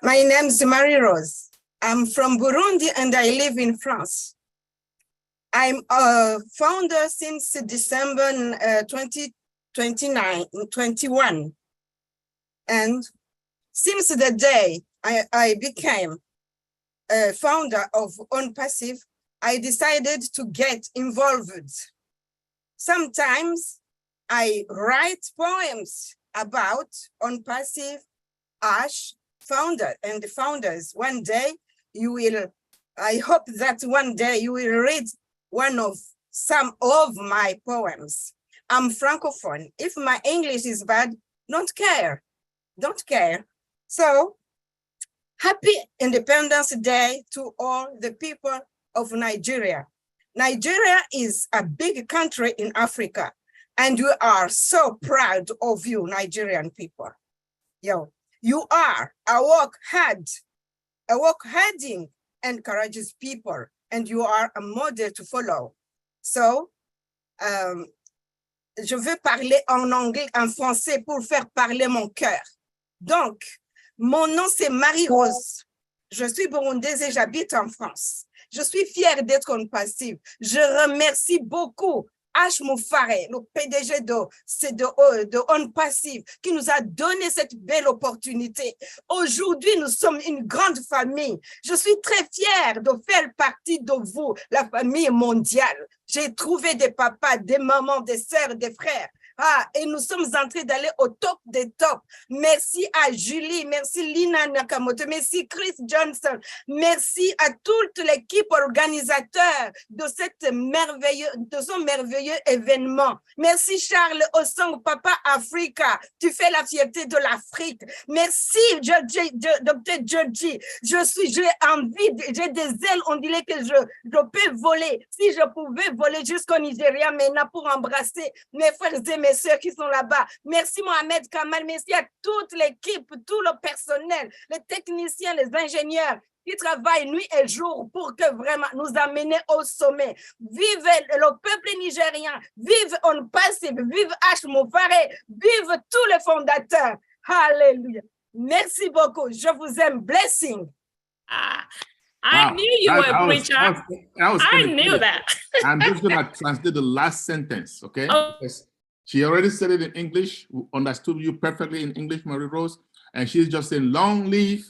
My name is Marie Rose. I'm from Burundi and I live in France. I'm a founder since December 2021. And since the day I became a founder of ONPASSIVE, I decided to get involved. Sometimes I write poems about ONPASSIVE, Ash, founder and the founders. One day you will, I hope that one day you will read some of my poems. I'm Francophone. If my English is bad, don't care. So happy Independence Day to all the people of Nigeria. Nigeria is a big country in Africa, and we are so proud of you, Nigerian people. You are a work-harding and courageous people, and you are a model to follow. So, je veux parler en anglais, en français pour faire parler mon cœur. Donc, mon nom c'est Marie-Rose. Je suis burundaise et j'habite en France. Je suis fière d'être ONPASSIVE. Je remercie beaucoup Ash Mufare, le PDG de ONPASSIVE, qui nous a donné cette belle opportunité. Aujourd'hui, nous sommes une grande famille. Je suis très fière de faire partie de vous, la famille mondiale. J'ai trouvé des papas, des mamans, des sœurs, des frères. Ah, et nous sommes en train d'aller au top des tops. Merci à Julie, merci Lina Nakamoto, merci Chris Johnson, merci à toute l'équipe organisateur de ce merveilleux événement. Merci Charles Osong, Papa Africa, tu fais la fierté de l'Afrique. Merci Dr. Georgie, j'ai envie, j'ai des ailes, on dirait que je peux voler. Si je pouvais voler jusqu'au Nigeria maintenant pour embrasser mes frères et mes sœurs qui sont là-bas. Merci Mohamed Kamal, merci à toute l'équipe, tout le personnel, les techniciens, les ingénieurs qui travaillent nuit et jour pour que vraiment nous amener au sommet. Vive le peuple nigérien, vive On Passive, vive H. Moufaré, vive tous les fondateurs. Alléluia. Merci beaucoup. Je vous aime. Blessing. I knew you were a preacher. I knew that. I'm just going to translate the last sentence, okay? Oh. Because she already said it in English, understood you perfectly in English, Marie Rose, and she's just saying, long live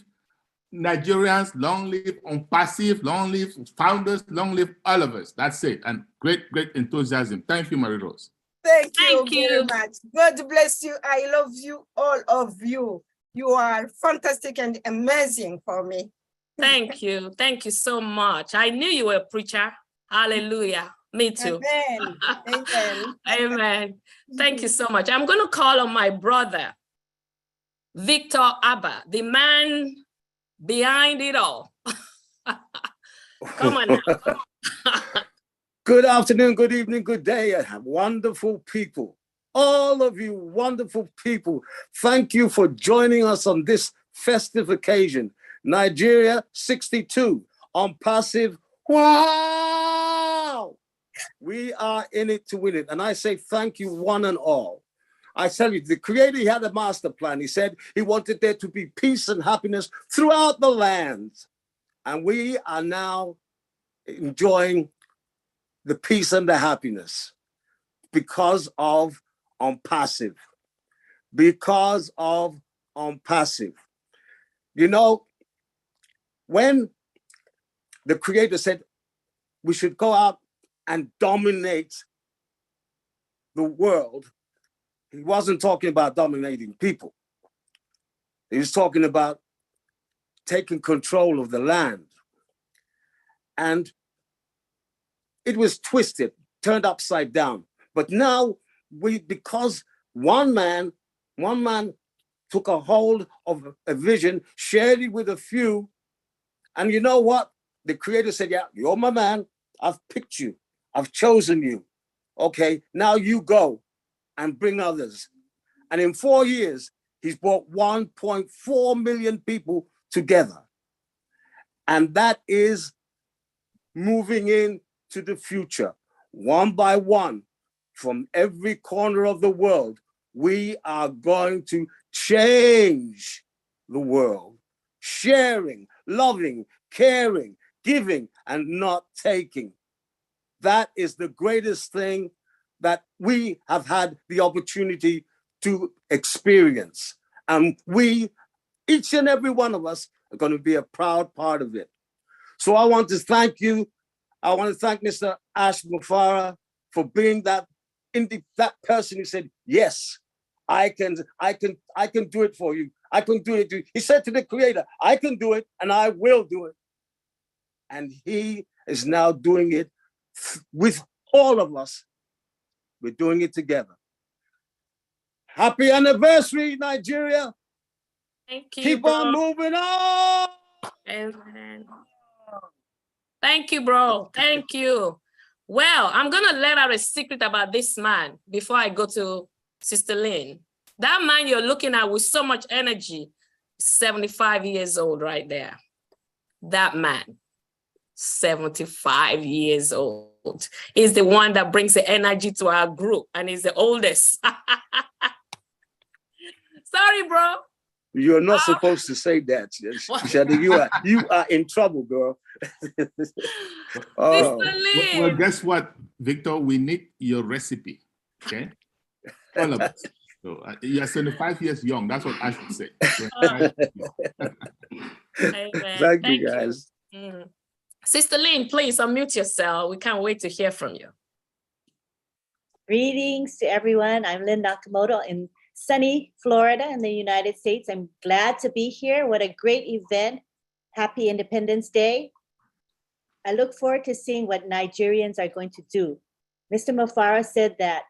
Nigerians, long live On Passive, long live founders, long live all of us. That's it. And great, great enthusiasm. Thank you, Marie Rose. Thank you very much. God bless you. I love you, all of you. You are fantastic and amazing for me. Thank you. Thank you so much. I knew you were a preacher. Hallelujah. Me too. Amen. Amen. Amen. Thank you so much. I'm going to call on my brother, Victor Abba, the man behind it all. Come on now. Good afternoon, good evening, good day, wonderful people. All of you wonderful people, thank you for joining us on this festive occasion. Nigeria 62 On Passive. Wow! We are in it to win it. And I say thank you one and all. I tell you, the Creator, he had a master plan. He said he wanted there to be peace and happiness throughout the land. And we are now enjoying the peace and the happiness because of On Passive. Because of On Passive. You know, when the Creator said we should go out and dominate the world, he wasn't talking about dominating people. He was talking about taking control of the land. And it was twisted, turned upside down. But now, because one man took a hold of a vision, shared it with a few, and you know what? The Creator said, yeah, you're my man. I've picked you. I've chosen you. Okay, now you go and bring others. And in 4 years, he's brought 1.4 million people together. And that is moving into the future, one by one, from every corner of the world. We are going to change the world, sharing, loving, caring, giving, and not taking. That is the greatest thing that we have had the opportunity to experience. And we, each and every one of us, are going to be a proud part of it. So I want to thank you. I want to thank Mr. Ash Mufara for being that person who said, yes, I can do it for you. I can do it. He said to the Creator, I can do it and I will do it. And he is now doing it with all of us. We're doing it together. Happy anniversary, Nigeria. Thank you. Keep on moving on. Amen. Thank you, bro. Thank you. Well, I'm going to let out a secret about this man before I go to Sister Lynn. That man you're looking at with so much energy, 75 years old right there. That man, 75 years old, is the one that brings the energy to our group and is the oldest. Sorry, bro. You're not supposed to say that, Shadi. You are in trouble, girl. Oh. Well, guess what, Victor? We need your recipe, okay? All of us. So you're 75 years young. That's what I should say. Thank you, guys. Sister Lynn, please unmute yourself. We can't wait to hear from you. Greetings to everyone. I'm Lynn Nakamoto in sunny Florida in the United States. I'm glad to be here. What a great event. Happy Independence Day. I look forward to seeing what Nigerians are going to do. Mr. Mufara said that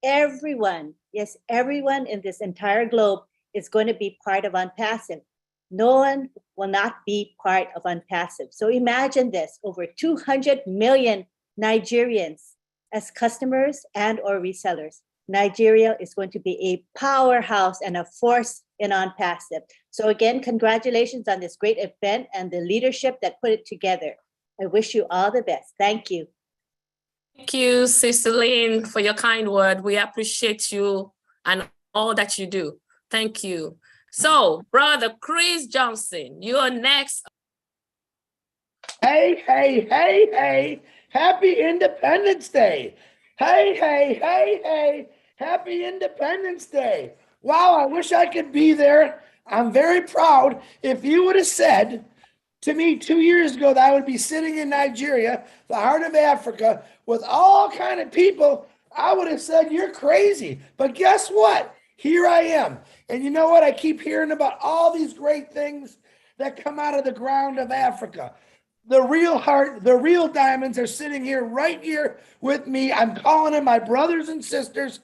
everyone, yes, everyone in this entire globe is going to be part of UnPassive. No one will not be part of UnPassive. So imagine this, over 200 million Nigerians as customers and or resellers. Nigeria is going to be a powerhouse and a force in UnPassive. So again, congratulations on this great event and the leadership that put it together. I wish you all the best. Thank you. Thank you, Sister Lynn, for your kind word. We appreciate you and all that you do. Thank you. So, Brother Chris Johnson, you're next. Hey, hey, hey, hey, happy Independence Day. Hey, hey, hey, hey, happy Independence Day. Wow, I wish I could be there. I'm very proud. If you would have said to me 2 years ago that I would be sitting in Nigeria, the heart of Africa, with all kind of people, I would have said, you're crazy. But guess what? Here I am. And you know what? I keep hearing about all these great things that come out of the ground of Africa. The real heart, the real diamonds are sitting here, right here with me. I'm calling them my brothers and sisters.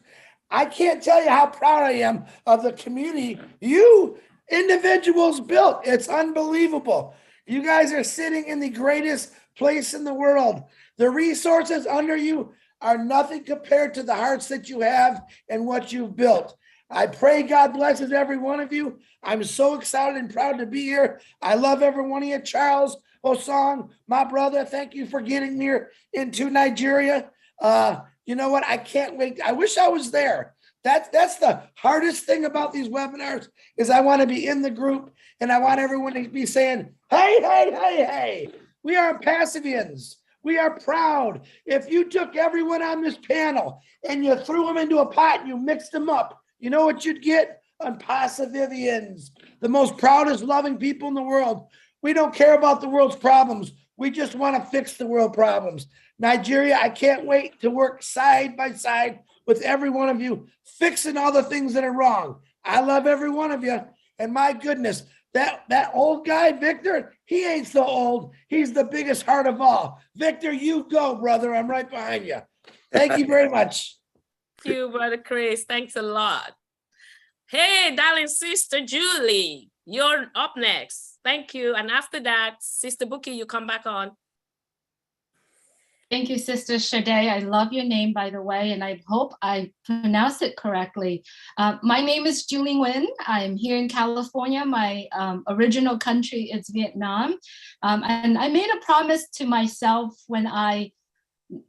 I can't tell you how proud I am of the community you individuals built. It's unbelievable. You guys are sitting in the greatest place in the world. The resources under you are nothing compared to the hearts that you have and what you've built. I pray God blesses every one of you. I'm so excited and proud to be here. I love every one of you. Charles Osong, my brother, thank you for getting me into Nigeria. You know what? I can't wait. I wish I was there. That's the hardest thing about these webinars is I want to be in the group and I want everyone to be saying, hey, hey, hey, hey, we are Passivians. We are proud. If you took everyone on this panel and you threw them into a pot and you mixed them up, you know what you'd get? UnPassivians, the most proudest, loving people in the world. We don't care about the world's problems. We just want to fix the world problems. Nigeria, I can't wait to work side by side with every one of you, fixing all the things that are wrong. I love every one of you. And my goodness, that old guy, Victor, he ain't so old. He's the biggest heart of all. Victor, you go, brother. I'm right behind you. Thank you very much. Thank you, Brother Chris. Thanks a lot. Hey, darling Sister Julie, you're up next. Thank you. And after that, Sister Buki, you come back on. Thank you, Sister Sade. I love your name, by the way, and I hope I pronounce it correctly. My name is Julie Nguyen. I'm here in California. My original country is Vietnam. And I made a promise to myself when I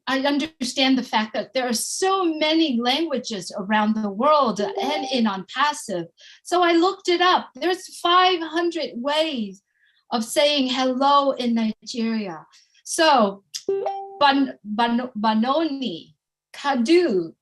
understand the fact that there are so many languages around the world and in UnPassive. So I looked it up. There's 500 ways of saying hello in Nigeria. So Banoni, Kadu,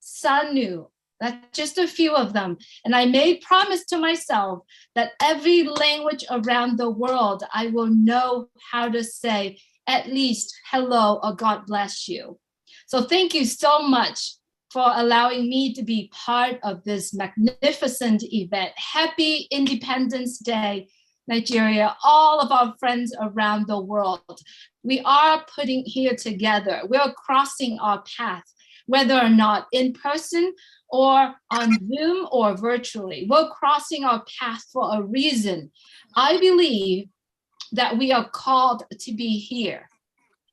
Sanu, that's just a few of them. And I made promise to myself that every language around the world, I will know how to say at least hello or God bless you. So thank you so much for allowing me to be part of this magnificent event. Happy Independence Day, Nigeria, all of our friends around the world. We are putting here together. We're crossing our path, whether or not in person or on Zoom or virtually. We're crossing our path for a reason. I believe that we are called to be here.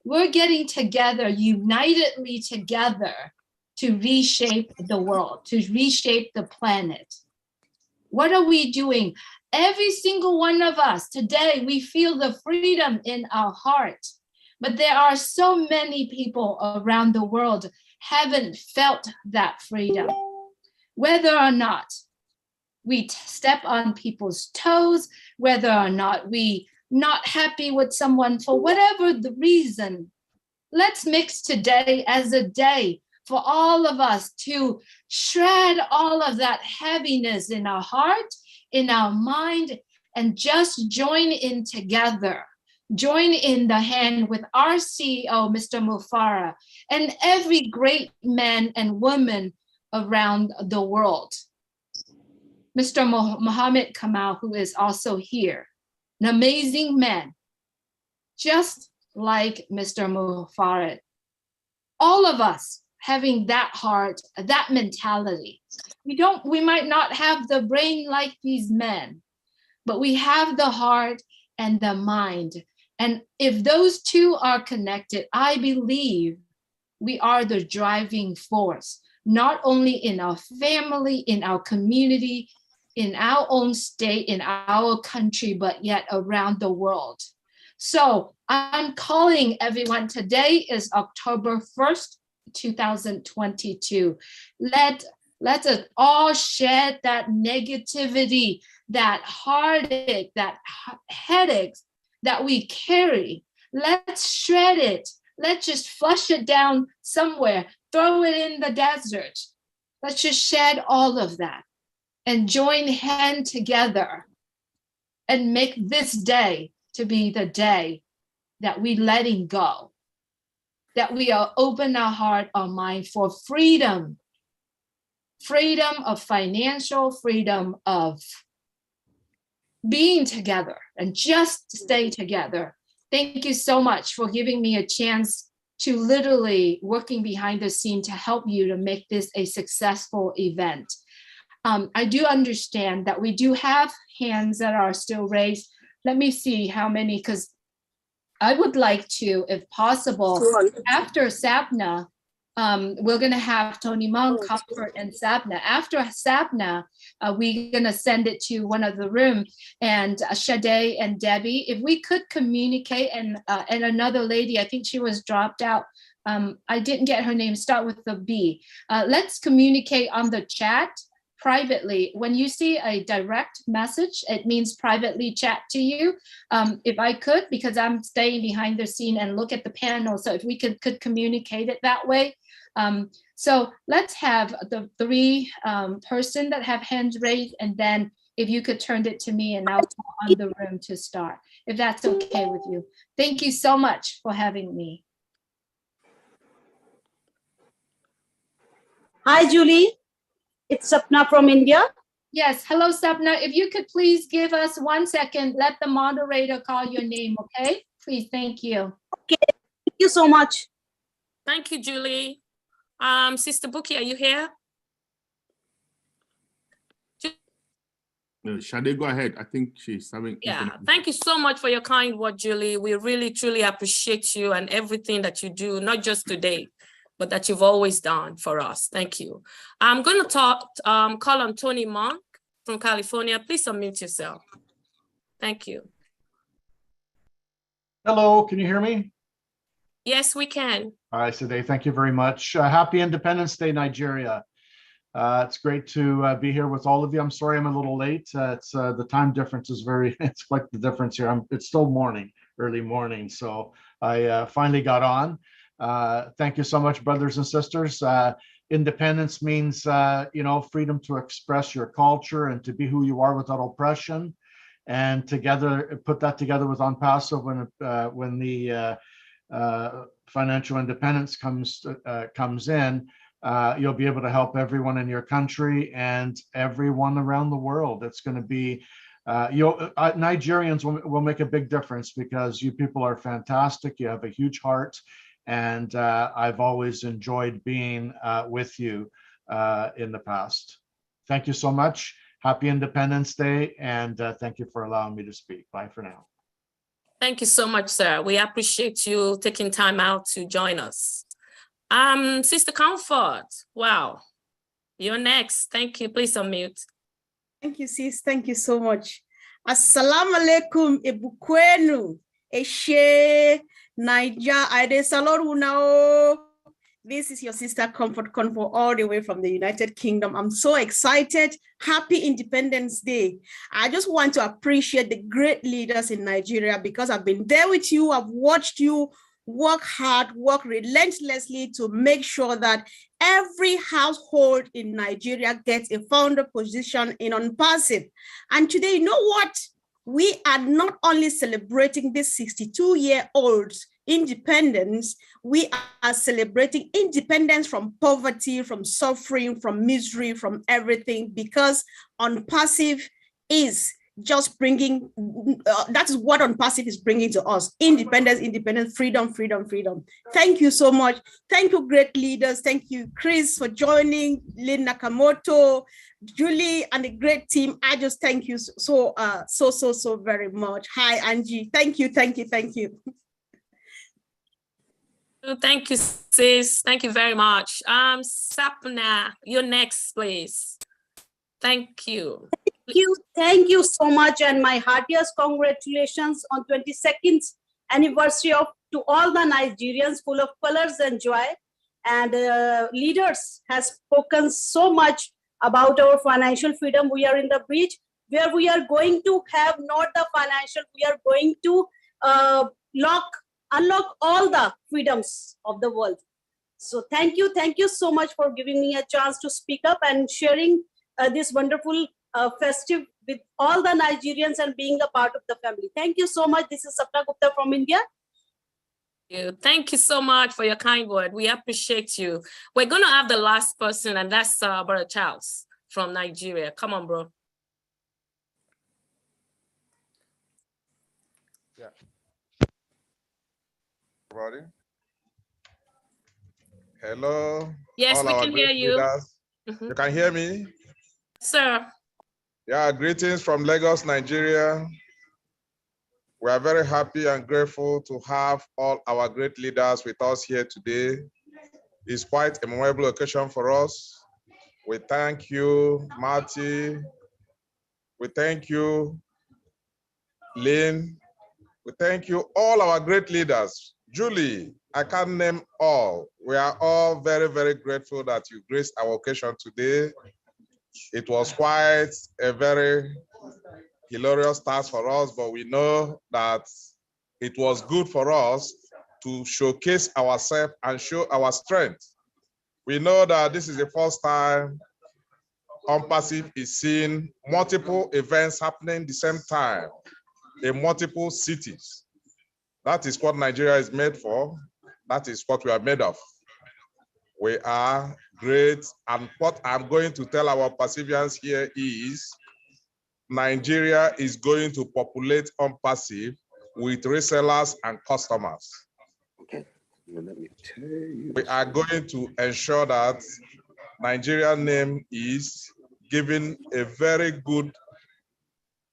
We're getting together, unitedly together, to reshape the world, to reshape the planet. What are we doing? Every single one of us today, we feel the freedom in our heart, but there are so many people around the world haven't felt that freedom. Whether or not we step on people's toes, whether or not we not happy with someone for whatever the reason, let's mix today as a day for all of us to shred all of that heaviness in our heart, in our mind, and just join in together. join in the hand with our CEO, Mr. Mufara, and every great man and woman around the world. Mr. Mohammed Kamal, who is also here, an amazing man, just like Mr. Mufara. All of us having that heart, that mentality. We might not have the brain like these men, but we have the heart and the mind. And if those two are connected, I believe we are the driving force, not only in our family, in our community, in our own state, in our country, but yet around the world. So I'm calling everyone. Today is October 1st, 2022. Let us all shed that negativity, that heartache, that headaches that we carry. Let's shred it. Let's just flush it down somewhere, throw it in the desert. Let's just shed all of that and join hands together and make this day to be the day that we letting go, that we are open our heart, our mind for freedom, freedom of financial, freedom of being together and just stay together. Thank you so much for giving me a chance to literally working behind the scene to help you to make this a successful event. I do understand that we do have hands that are still raised. Let me see how many, because I would like to, if possible, after Sapna, we're going to have Tony Monk, Comfort, and Sapna. After Sapna, we're going to send it to one of the room, and Sade and Debbie, if we could communicate, and another lady, I think she was dropped out. I didn't get her name, start with the B. Let's communicate on the chat privately. When you see a direct message, it means privately chat to you. If I could, because I'm staying behind the scene and look at the panel, so if we could communicate it that way. So let's have the three person that have hands raised, and then if you could turn it to me and I'll call on the room to start, if that's okay with you. Thank you so much for having me. Hi, Julie. It's Sapna from India. Yes, hello, Sapna. If you could please give us 1 second, let the moderator call your name, okay? Please, thank you. Okay, thank you so much. Thank you, Julie. Sister Buki, are you here? Sade, go ahead. I think she's having. Yeah, thank you so much for your kind word, Julie. We really, truly appreciate you and everything that you do, not just today, but that you've always done for us. Thank you. I'm going to call on Tony Monk from California. Please unmute yourself. Thank you. Hello, can you hear me? Yes, we can. All right, Sade, thank you very much. Happy Independence Day, Nigeria. It's great to be here with all of you. I'm sorry I'm a little late. It's the time difference is it's quite the difference here. It's still morning, early morning. So I finally got on. Thank you so much, brothers and sisters. Independence means, freedom to express your culture and to be who you are without oppression. And together, put that together with ONPASO when the financial independence comes in, you'll be able to help everyone in your country and everyone around the world. It's going to be, Nigerians will make a big difference because you people are fantastic. You have a huge heart. And I've always enjoyed being with you in the past. Thank you so much. Happy Independence Day, and thank you for allowing me to speak. Bye for now. Thank you so much, sir. We appreciate you taking time out to join us. Sister Comfort, wow, you're next. Thank you. Please unmute. Thank you, sis. Thank you so much. Assalamu alaikum, ebukwenu, eshe. Naija, Ide Salorunao. This is your sister Comfort all the way from the United Kingdom. I'm so excited. Happy Independence Day. I just want to appreciate the great leaders in Nigeria because I've been there with you. I've watched you work hard, work relentlessly to make sure that every household in Nigeria gets a founder position in ONPASIP. And today, you know what? we are not only celebrating this 62-year-old independence, we are celebrating independence from poverty, from suffering, from misery, from everything, because OnPassive is just bringing, that is what OnPassive is bringing to us: independence, independence, freedom, freedom, freedom. Thank you so much. Thank you, great leaders. Thank you, Chris, for joining, Lynn Nakamoto, Julie, and the great team. I just thank you so very much. Hi, Angie. Thank you, thank you, thank you. Thank you, sis. Thank you very much. Sapna, you're next, please. Thank you. Thank you so much, and my heartiest congratulations on 22nd anniversary to all the Nigerians, full of colors and joy. And leaders has spoken so much about our financial freedom. We are in the bridge where we are going to have not the financial, we are going to unlock all the freedoms of the world. So thank you so much for giving me a chance to speak up and sharing this wonderful festive with all the Nigerians and being a part of the family. Thank you so much. This is Sapna Gupta from India. Thank you so much for your kind word. We appreciate you. We're going to have the last person, and that's Brother Charles from Nigeria. Come on, bro. Yeah. Everybody. Hello. Yes, all we our can hear great you. leaders. You can hear me? Sir. Yeah, greetings from Lagos, Nigeria. We are very happy and grateful to have all our great leaders with us here today. It's quite a memorable occasion for us. We thank you, Marty. We thank you, Lynn. We thank you, all our great leaders. Julie, I can't name all. We are all very, very grateful that you graced our occasion today. It was quite a very hilarious task for us, but we know that it was good for us to showcase ourselves and show our strength. We know that this is the first time OnPassive is seeing multiple events happening at the same time in multiple cities. That is what Nigeria is made for. That is what we are made of. We are great. And what I'm going to tell our Passivians here is Nigeria is going to populate OnPassive with resellers and customers. Okay, well, let me tell you. We are going to ensure that Nigerian name is given a very good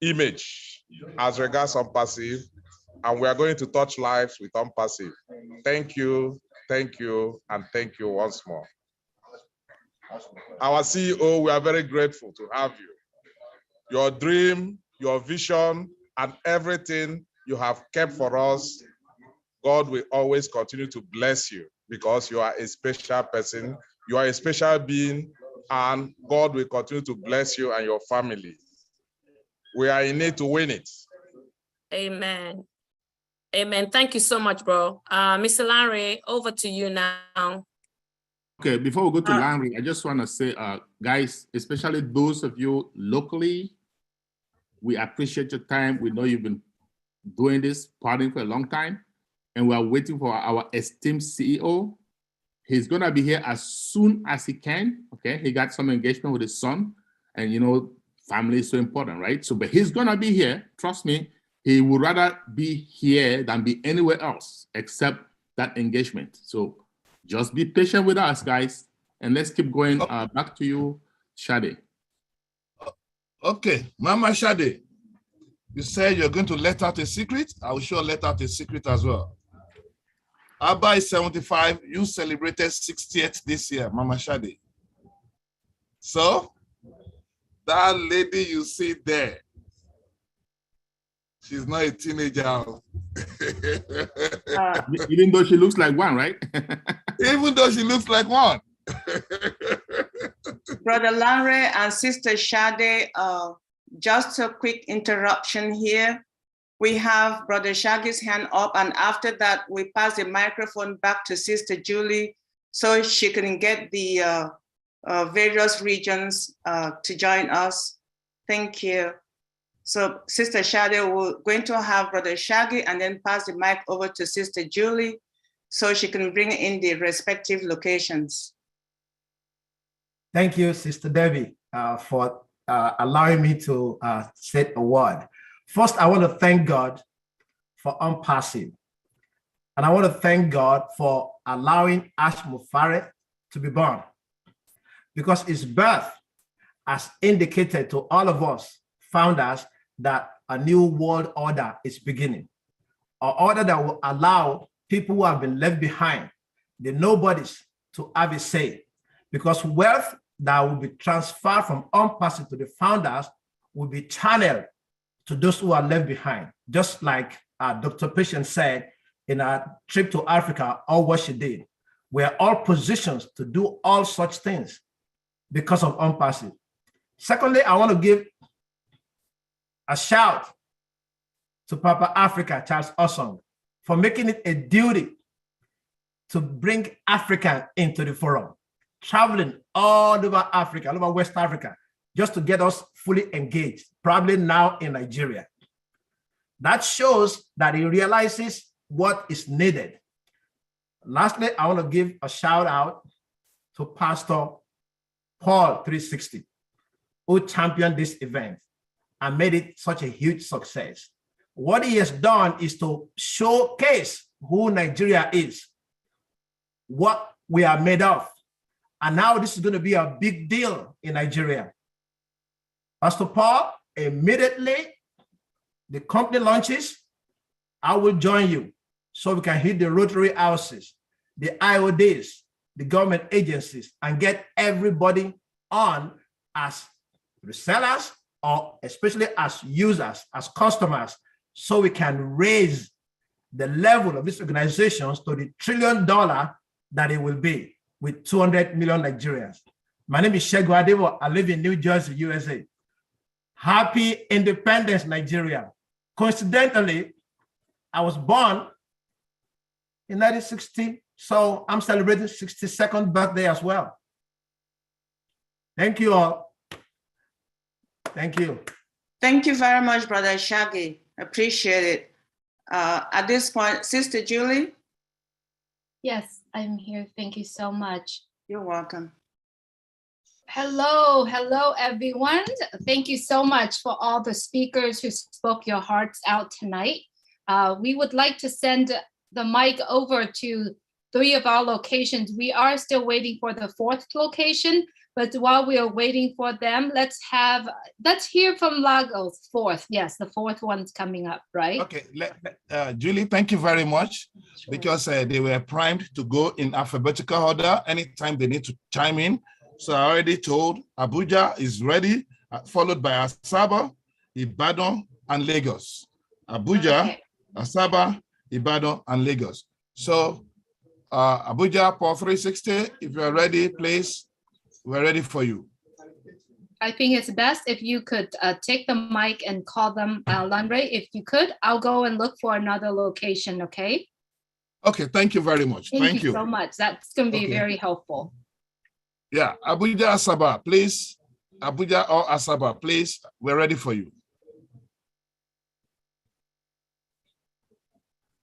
image as regards OnPassive, and we are going to touch lives with OnPassive. Thank you, and thank you once more. Our CEO, we are very grateful to have you. Your dream, your vision, and everything you have kept for us, God will always continue to bless you because you are a special person, you are a special being, and God will continue to bless you and your family. We are in it to win it. Amen. Amen. Thank you so much, bro. Mr. Larry, over to you now. Okay, before we go to Larry, I just want to say, guys, especially those of you locally, we appreciate your time. We know you've been doing this, partying for a long time, and we are waiting for our esteemed CEO. He's going to be here as soon as he can, okay? He got some engagement with his son, and you know, family is so important, right? So, but he's going to be here. Trust me, he would rather be here than be anywhere else except that engagement. So just be patient with us, guys, and let's keep going. Back to you, Shade. Okay, Mama Shade, you said you're going to let out a secret. I will sure let out a secret as well. Abba is 75. You celebrated 60th this year, Mama Shade. So that lady you see there, she's not a teenager. Even though she looks like one, right? Even though she looks like one. Brother Larry and Sister Shade, just a quick interruption here. We have Brother Shaggy's hand up, and after that, we pass the microphone back to Sister Julie so she can get the various regions to join us. Thank you. So Sister Shade, we're going to have Brother Shaggy and then pass the mic over to Sister Julie so she can bring in the respective locations. Thank you, Sister Debbie, for allowing me to say a word. First, I want to thank God for unpassing. And I want to thank God for allowing Ash Mufare to be born, because his birth has indicated to all of us founders that a new world order is beginning, an order that will allow people who have been left behind, the nobodies, to have a say, because wealth that will be transferred from unpassing to the founders will be channeled to those who are left behind, just like Dr. Patient said in our trip to Africa, all what she did. We're all positioned to do all such things because of unpassing. Secondly, I want to give a shout to Papa Africa, Charles Osong, for making it a duty to bring Africa into the forum, traveling all over Africa, all over West Africa, just to get us fully engaged, probably now in Nigeria. That shows that he realizes what is needed. Lastly, I want to give a shout out to Pastor Paul 360, who championed this event and made it such a huge success. What he has done is to showcase who Nigeria is, what we are made of. And now this is going to be a big deal in Nigeria. Pastor Paul, immediately the company launches, I will join you so we can hit the Rotary houses, the IODs, the government agencies, and get everybody on as resellers or especially as users, as customers, so we can raise the level of these organizations to the $1 trillion that it will be with 200 million Nigerians. My name is Segun Adebo. I live in New Jersey, USA. Happy Independence, Nigeria. Coincidentally, I was born in 1960, so I'm celebrating 62nd birthday as well. Thank you all. Thank you. Thank you very much, Brother Shaggy. Appreciate it. At this point, Sister Julie. Yes, I'm here. Thank you so much. You're welcome. Hello, everyone. Thank you so much for all the speakers who spoke your hearts out tonight. We would like to send the mic over to 3 of our locations. We are still waiting for the 4th location, but while we are waiting for them, let's hear from Lagos, 4th. Yes, the 4th one's coming up, right? Okay, Julie, thank you very much, because they were primed to go in alphabetical order anytime they need to chime in. So I already told Abuja is ready, followed by Asaba, Ibadan, and Lagos. Abuja, okay. Asaba, Ibadan, and Lagos. So Abuja, Paul 360, if you're ready, please, we're ready for you. I think it's best if you could take the mic and call them, Lanre. If you could, I'll go and look for another location, okay? Okay, thank you very much. Thank you so much. That's going to be very helpful. Yeah, Abuja, Asaba, please. Abuja or Asaba, please. We're ready for you.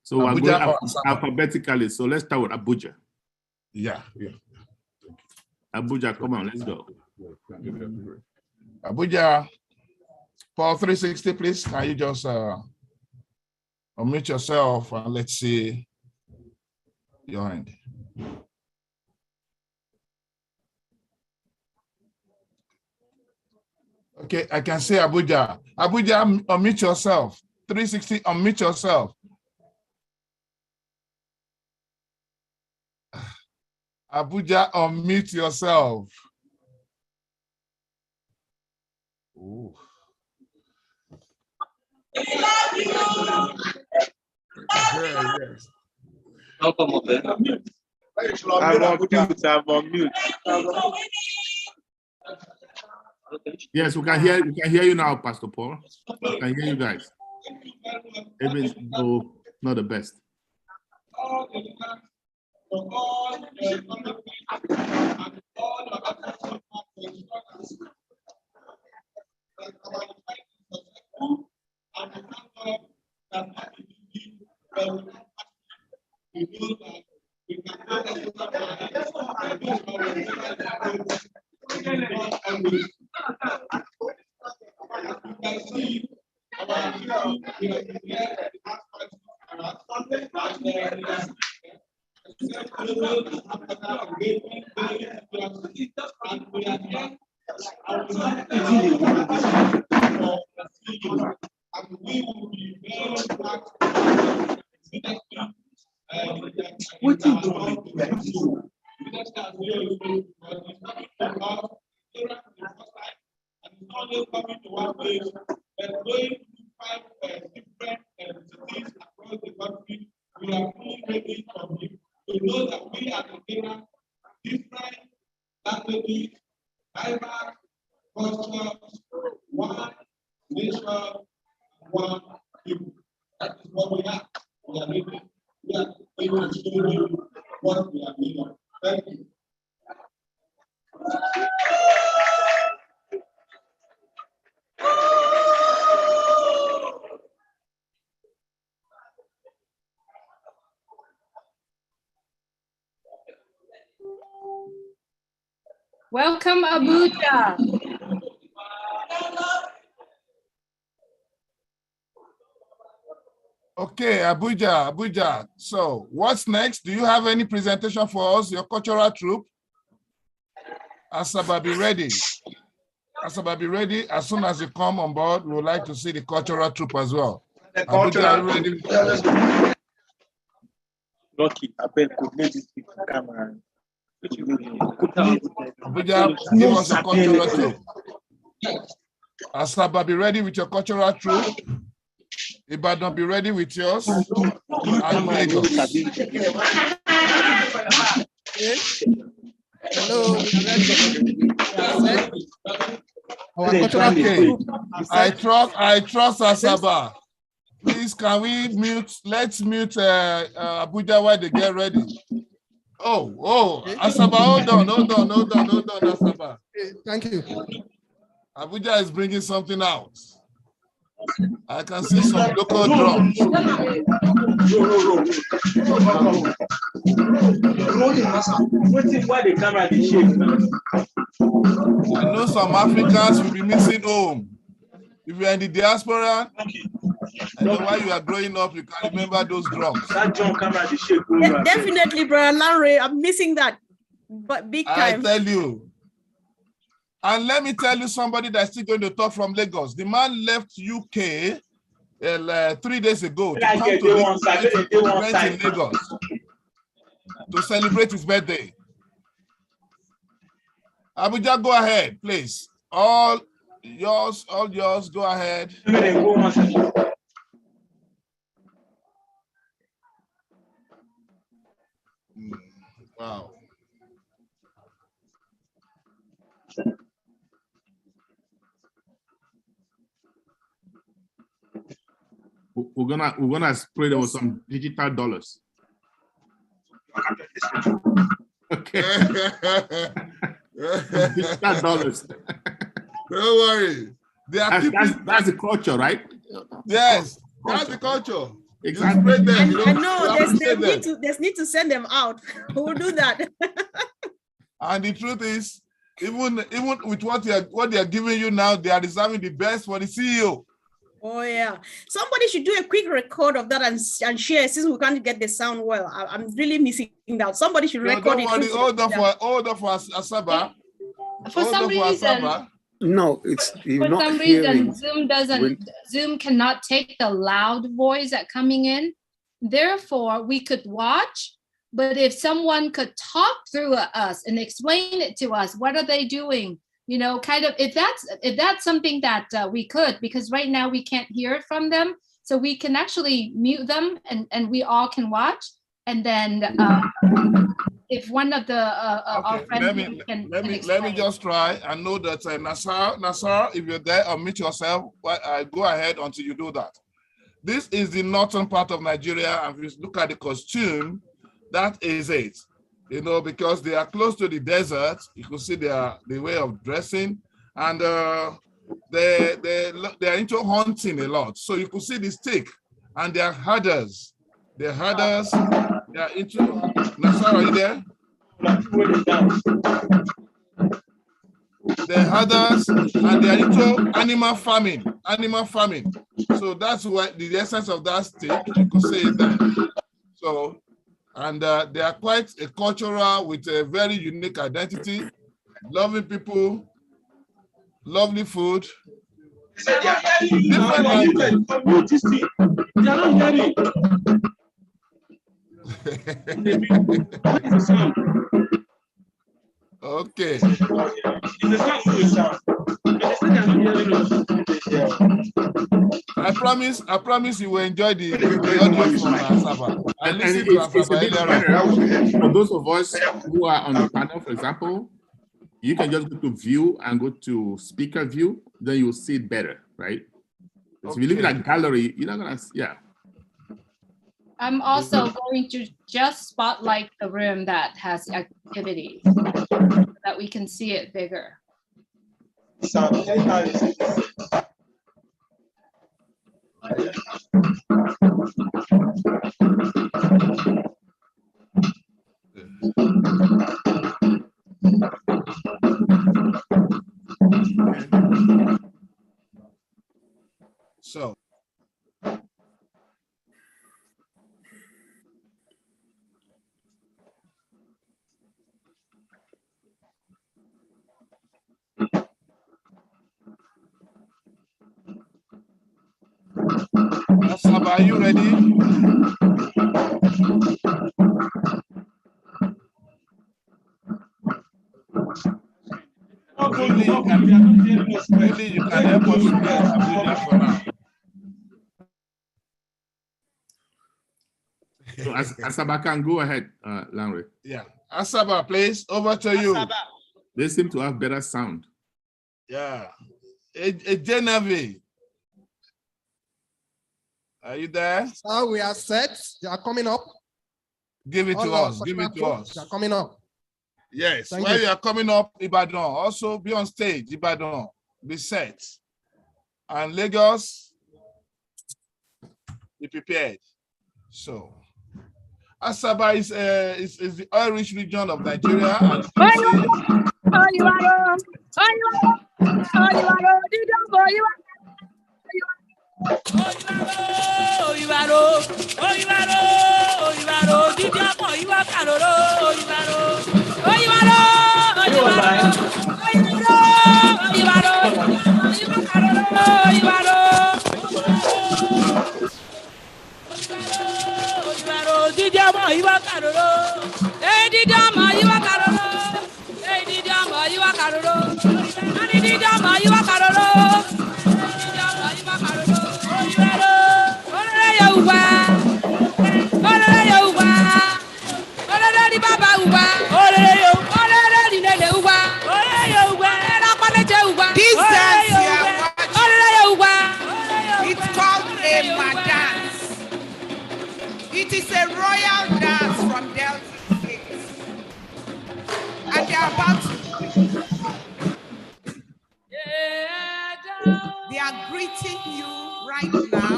So we're going alphabetically. So let's start with Abuja. Yeah. Abuja, come on, let's go. Abuja, Paul 360, please. Can you just unmute yourself and let's see your hand. Okay, I can say Abuja. Abuja, unmute yourself. 360, unmute yourself. Abuja, unmute yourself. Ooh. Yes. I'm on mute. Yes, we can hear you now, Pastor Paul. We can hear you guys. Even though not the best. Welcome, Abuja. Okay, Abuja. So what's next? Do you have any presentation for us, your cultural troupe? Asaba, be ready. Asaba, be ready. As soon as you come on board, we would like to see the cultural troupe as well. Abuja, are you ready? Lucky, I bet could maybe speak to camera. Abuja, give us a cultural troupe. Asaba, be ready with your cultural troupe. Ibadan, be ready with yours. And Lagos. Hello. Okay. I trust Asaba. Please, can we mute? Let's mute Abuja while they get ready. Oh, Asaba, hold on, Asaba. Thank you. Abuja is bringing something out. I can see some local drums. I know some Africans will be missing home. If you're in the diaspora, I know why you are growing up, you can remember those drums. Definitely, brother Larry, I'm missing that, but big time. I tell you. And let me tell you somebody that's still going to talk from Lagos. The man left UK 3 days ago to come to Lagos to celebrate his birthday. Abuja, go ahead, please. All yours, go ahead. Wow. We're gonna spray them with some digital dollars. Okay. Digital dollars. Don't worry. That's the culture, right? Yes, that's the culture. Exactly. I know there's need to send them out. We'll do that. And the truth is, even with what they are giving you now, they are reserving the best for the CEO. Oh yeah, somebody should do a quick record of that and share, since we can't get the sound well. I'm really missing that. Somebody should record it. Hold on for Asaba. For some reason, no, it's for some reason Zoom cannot take the loud voice that coming in. Therefore, we could watch, but if someone could talk through us and explain it to us, what are they doing? You know, kind of, if that's something that we could, because right now we can't hear it from them, so we can actually mute them and we all can watch. And then if one of the our friends let me just try. I know that Nassar, if you're there, unmute yourself. Go ahead until you do that. This is the northern part of Nigeria, and if you look at the costume, that is it. You know, because they are close to the desert, you can see the way of dressing, and they are into hunting a lot. So you can see the stick, and they are herders. They're herders. They are into. Nassar, are you there? the others, and they are into animal farming. So that's what the essence of that state, you could say that. So, and they are quite a cultural with a very unique identity, loving people, lovely food. Different language. Okay. I promise you will enjoy the audio from Asaba. I listened to Asaba earlier. For those of us who are on the panel, for example, you can just go to view and go to speaker view, then you'll see it better, right? So if you look at gallery, you're not gonna, yeah. I'm also going to just spotlight the room that has activities so that we can see it bigger. So. Asaba, are you ready? Really, you can help us to get Abuja for now. So Asaba can go ahead, Lanre. Yeah, Asaba, please, over to you. Asaba. They seem to have better sound. Yeah, Genevieve. Are you there? So we are set. They are coming up. Give it to us. Give it to us. They are coming up. Yes. Thank While you. you are coming up, Ibadan, also be on stage. Ibadan, be set. And Lagos, be prepared. So, Asaba is the oil-rich region of Nigeria. And It's called a dance. It is a royal dance from Delta State. And they're about to. They are greeting you right now.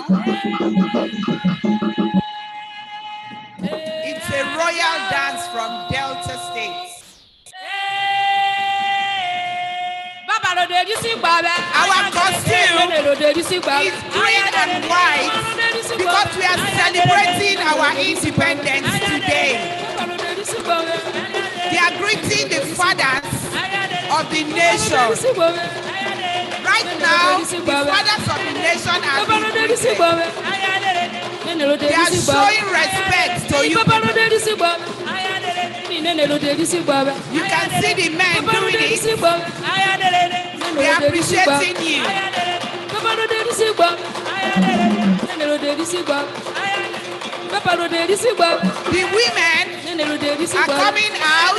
It's a royal dance from Delta State. Our costume is green and white because we are celebrating our independence today. They are greeting the fathers of the nation. Right now, the fathers of the nation are being greeted. They are showing respect to you. You can see the men doing it. They are appreciating you. The women are coming out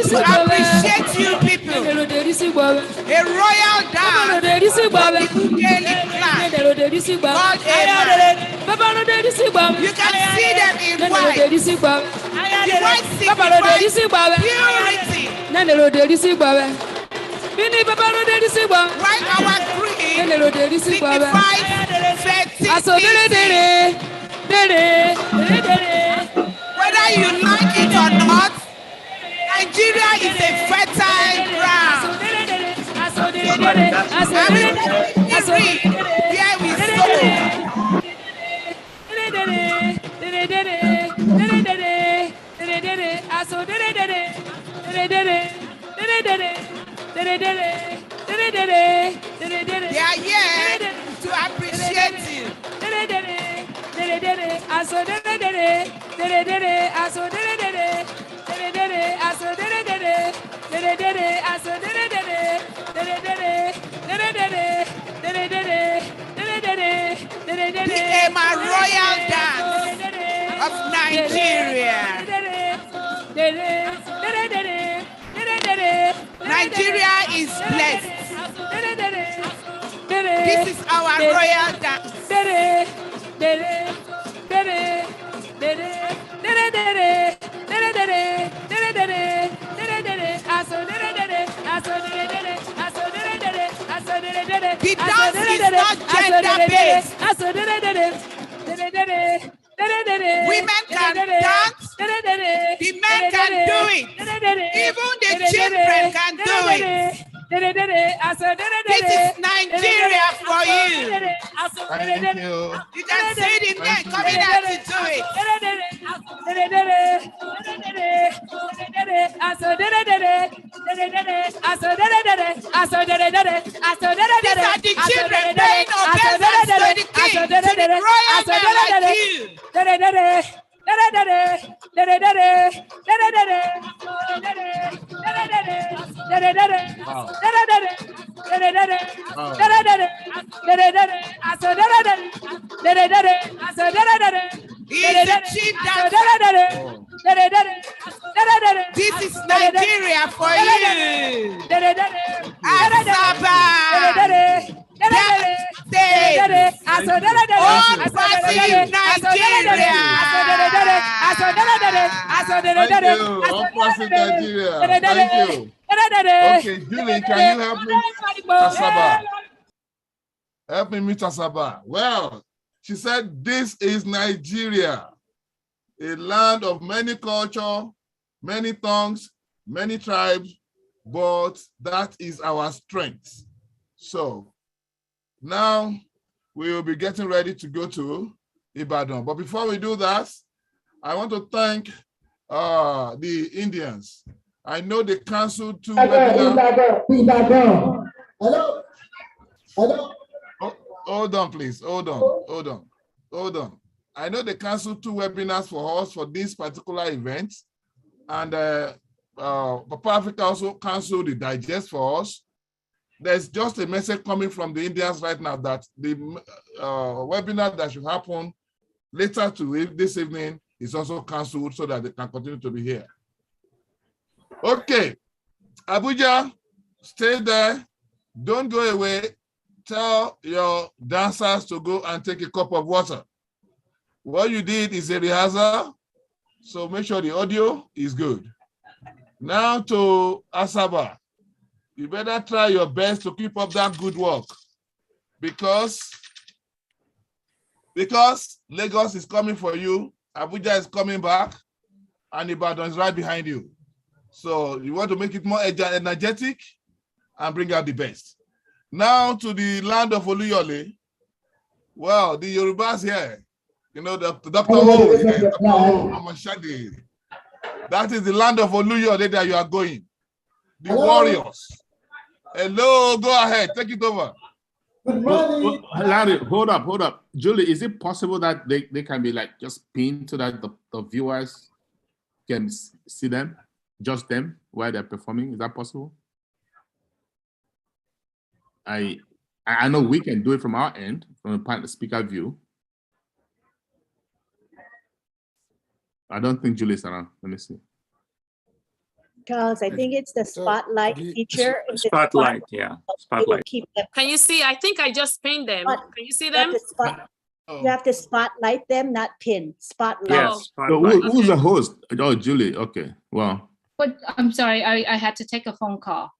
to appreciate you people. A royal dance of the Daily clan called Ema. You can see them in white. The white signifies purity. While our green signifies fertility. Whether you like it or not, Nigeria is a fertile ground. They are here to appreciate you. Became a royal dance of Nigeria. Nigeria is blessed. This is our royal dance. The dance is not gender-based. Women can dance, the men can do it, even the children can do it. This is Nigeria for you. Thank you. You can see the men coming out to do it. These are the children paying obeisance to the king, to the royal men like you. He's the chief dancer. This is Nigeria for you. Asaba. Nigeria. Thank you. Okay, Julie, can you help me? Asaba. Help me meet Asaba. Well, she said, this is Nigeria, a land of many cultures, many tongues, many tribes, but that is our strength. So now we will be getting ready to go to Ibadan. But before we do that, I want to thank the Indians. I know they canceled 2 webinars. Hello? Hello? Hold on, please. Hold on. I know they canceled 2 webinars for us for this particular event. And Papa Africa also canceled the digest for us. There's just a message coming from the Indians right now that the webinar that should happen later this evening is also canceled so that they can continue to be here. Okay, Abuja, stay there. Don't go away. Tell your dancers to go and take a cup of water. What you did is a rehearsal, so make sure the audio is good. Now to Asaba. You better try your best to keep up that good work because Lagos is coming for you, Abuja is coming back, and Ibadan is right behind you. So you want to make it more energetic and bring out the best. Now to the land of Oluyole. Well, the Yorubas here, you know, the Dr. O is here, Dr. O Amashadi. That is the land of Oluyole that you are going. The warriors. Hello, go ahead, take it over. Good morning. Larry, hold up. Julie, is it possible that they can be like just pinned so that the viewers can see them, just them, while they're performing? Is that possible? I know we can do it from our end, from the speaker view. I don't think Julie's around. Let me see. Charles, I think it's the spotlight feature. Spotlight, yeah. Spotlight. Keep them. Can you see? I think I just pinned them. Can you see them? You have to spotlight them, not pin. Spotlight. Yes. So who's the host? Oh, Julie. Okay. Well. But I'm sorry, I had to take a phone call.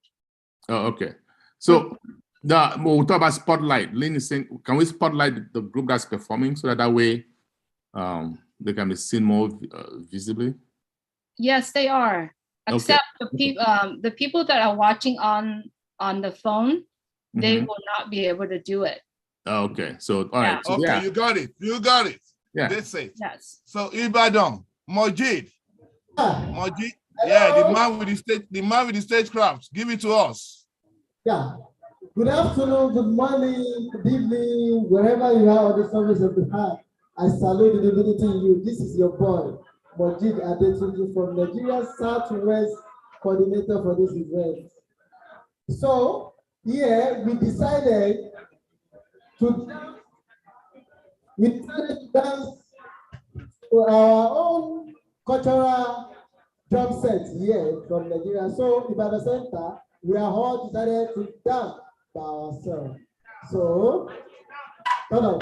Oh, okay. So we'll talk about spotlight. Lynn is saying, can we spotlight the group that's performing so that way they can be seen more visibly? Yes, they are. Except the people that are watching on the phone, they Mhm. will not be able to do it. Okay, so all right. So, Okay, yeah. you got it. You got it. Yeah. That's it. Yes. So Ibadan, Mojid. Mojid. Yeah, the man with the stagecraft. Give it to us. Yeah. Good afternoon, good morning, good evening, wherever you are on the service of the heart. I salute the divinity in you. This is your boy, Mojid Adetunji from Nigeria Southwest coordinator for this event. So here we decided to dance to our own cultural drum set here from Nigeria. So Ibadan Center, we are all decided to dance by ourselves. So, turn up.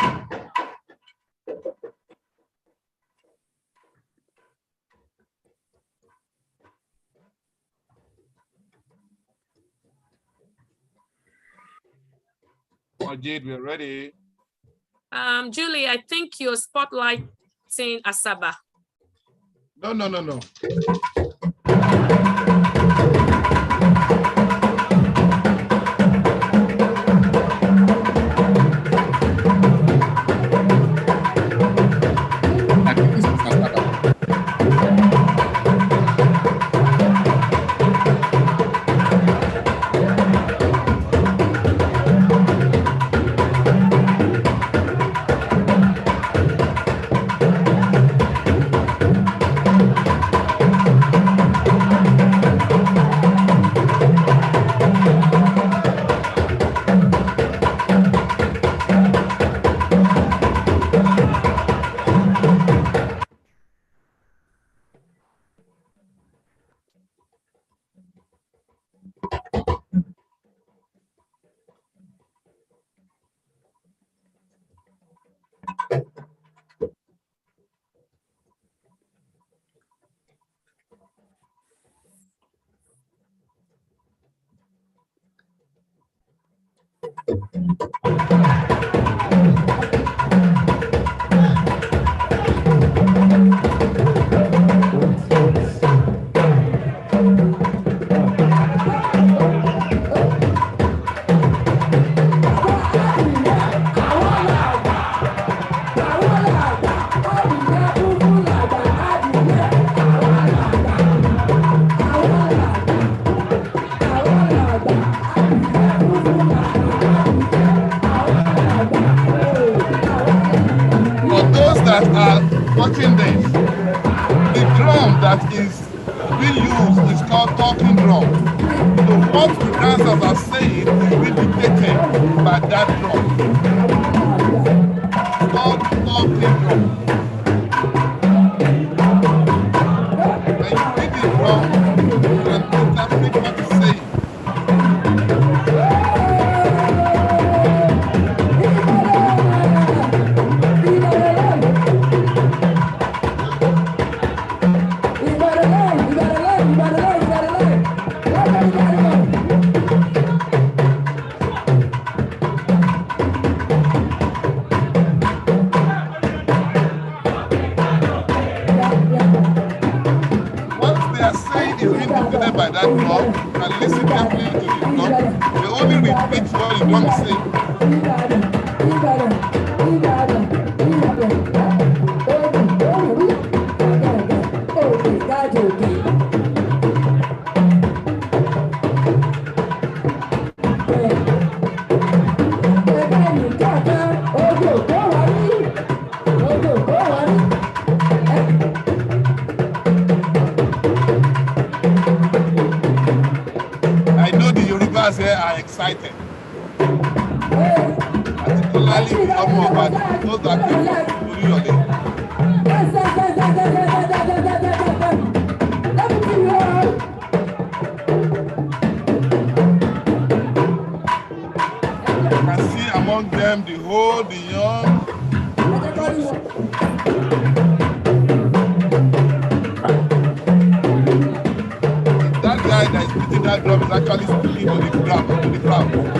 Mojid, we're ready. Julie, I think you're spotlighting Asaba. No. That are watching this, the drum that is being used is called talking drum. So what the dancers are saying is being dictated by that drum. It's called talking drum. When you beat the drum, you can interpret what it's saying. By that drum, and listen carefully to the drum. They only repeat what the drum is saying. Here are excited. Particularly the Omo Obadi, those that came from Oluyole. You can see among them the old, the young. That guy that is beating that drum is actually speaking to the crowd.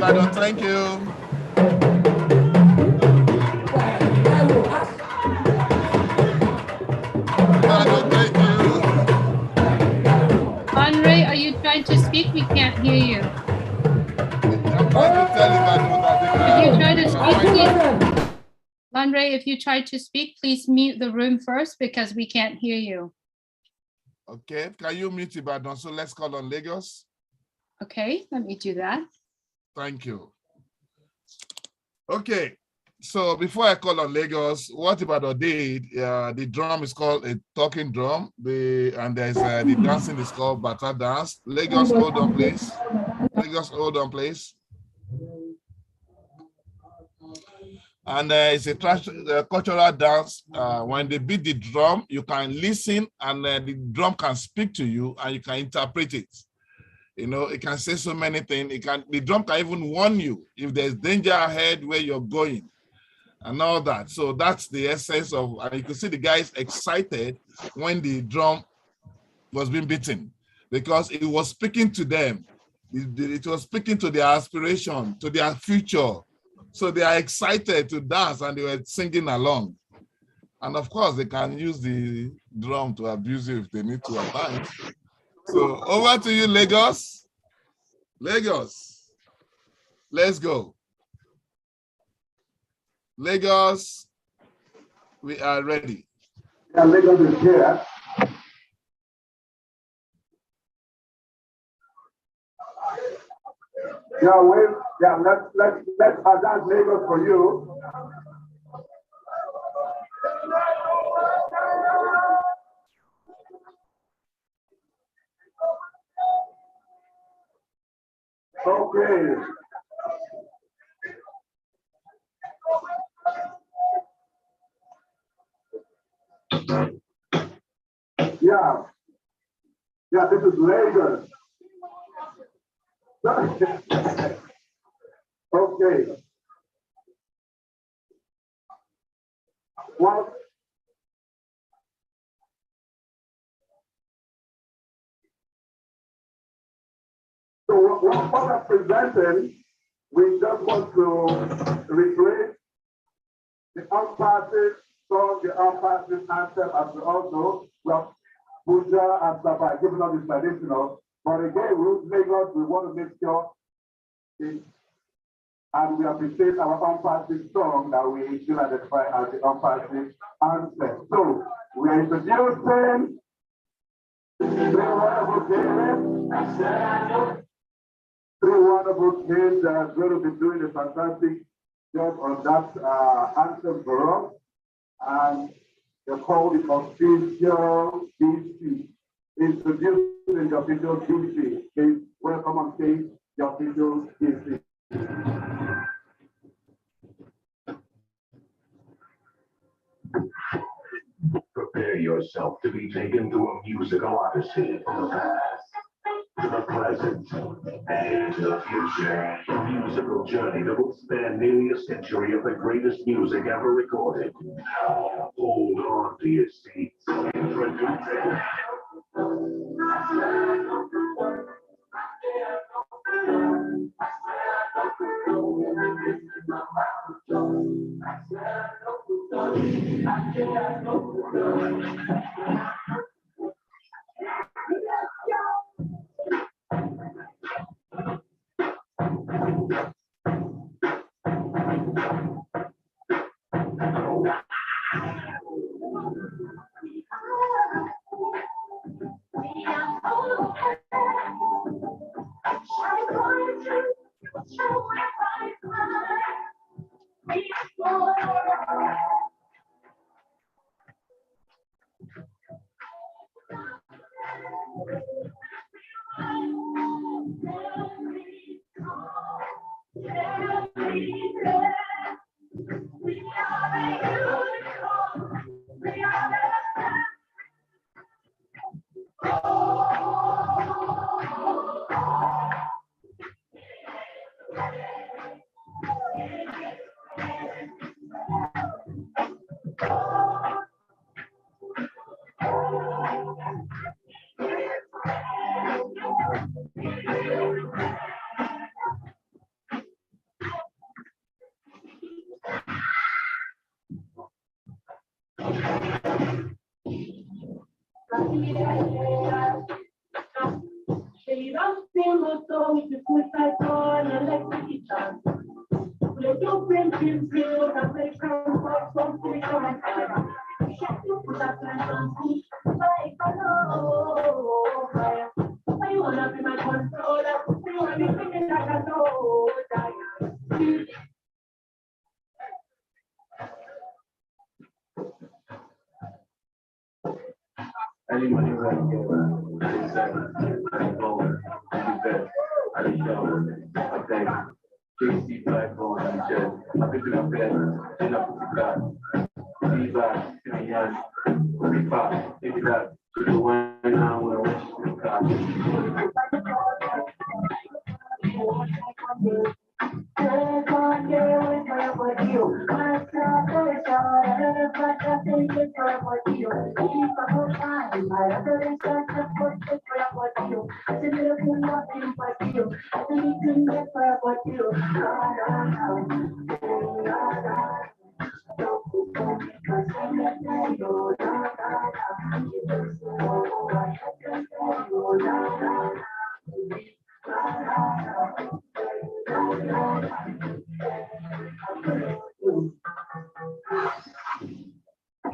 Ibadan. Thank you. Andre, are you trying to speak? We can't hear you. I'm trying to tell Ibadan that If you try to speak, please. Andre, if you try to speak, please mute the room first because we can't hear you. Okay, can you mute Ibadan? So let's call on Lagos. Okay, let me do that. Thank you. Okay, so before I call on Lagos, what Ibadan did, the drum is called a talking drum, and there's the dancing is called Bata dance. Lagos, hold on, please. Lagos, hold on, please. And it's a cultural dance. When they beat the drum, you can listen, and the drum can speak to you, and you can interpret it. You know, it can say so many things. The drum can even warn you if there's danger ahead where you're going, and all that. So that's the essence of. And you can see the guys excited when the drum was being beaten, because it was speaking to them. It was speaking to their aspiration, to their future. So they are excited to dance, and they were singing along. And of course, they can use the drum to abuse you if they need to at times. So over to you, Lagos. Lagos, let's go. Lagos, we are ready. Yeah, Lagos is here. Yeah, wait. Yeah, let's dance Lagos for you. Okay. Yeah. Yeah, this is Lagos. Okay. Well, so what I'm presenting, we just want to replace the unpassive song, the unpassive anthem, as we all know. Well, Puja and Sabah giving us the traditional. But again, Lagos, we want to make sure and we appreciate our unpassive song that we still identify as the unpassive anthem. So we are introducing three wonderful kids that are going to be doing a fantastic job on that anthem for us. And they're called the official DC. Introducing the official DC. Please welcome on stage the official DC. Prepare yourself to be taken through a musical odyssey from the past to the present and to the future. A musical journey that will span nearly a century of the greatest music ever recorded. Now, hold on to your seats. Introducing.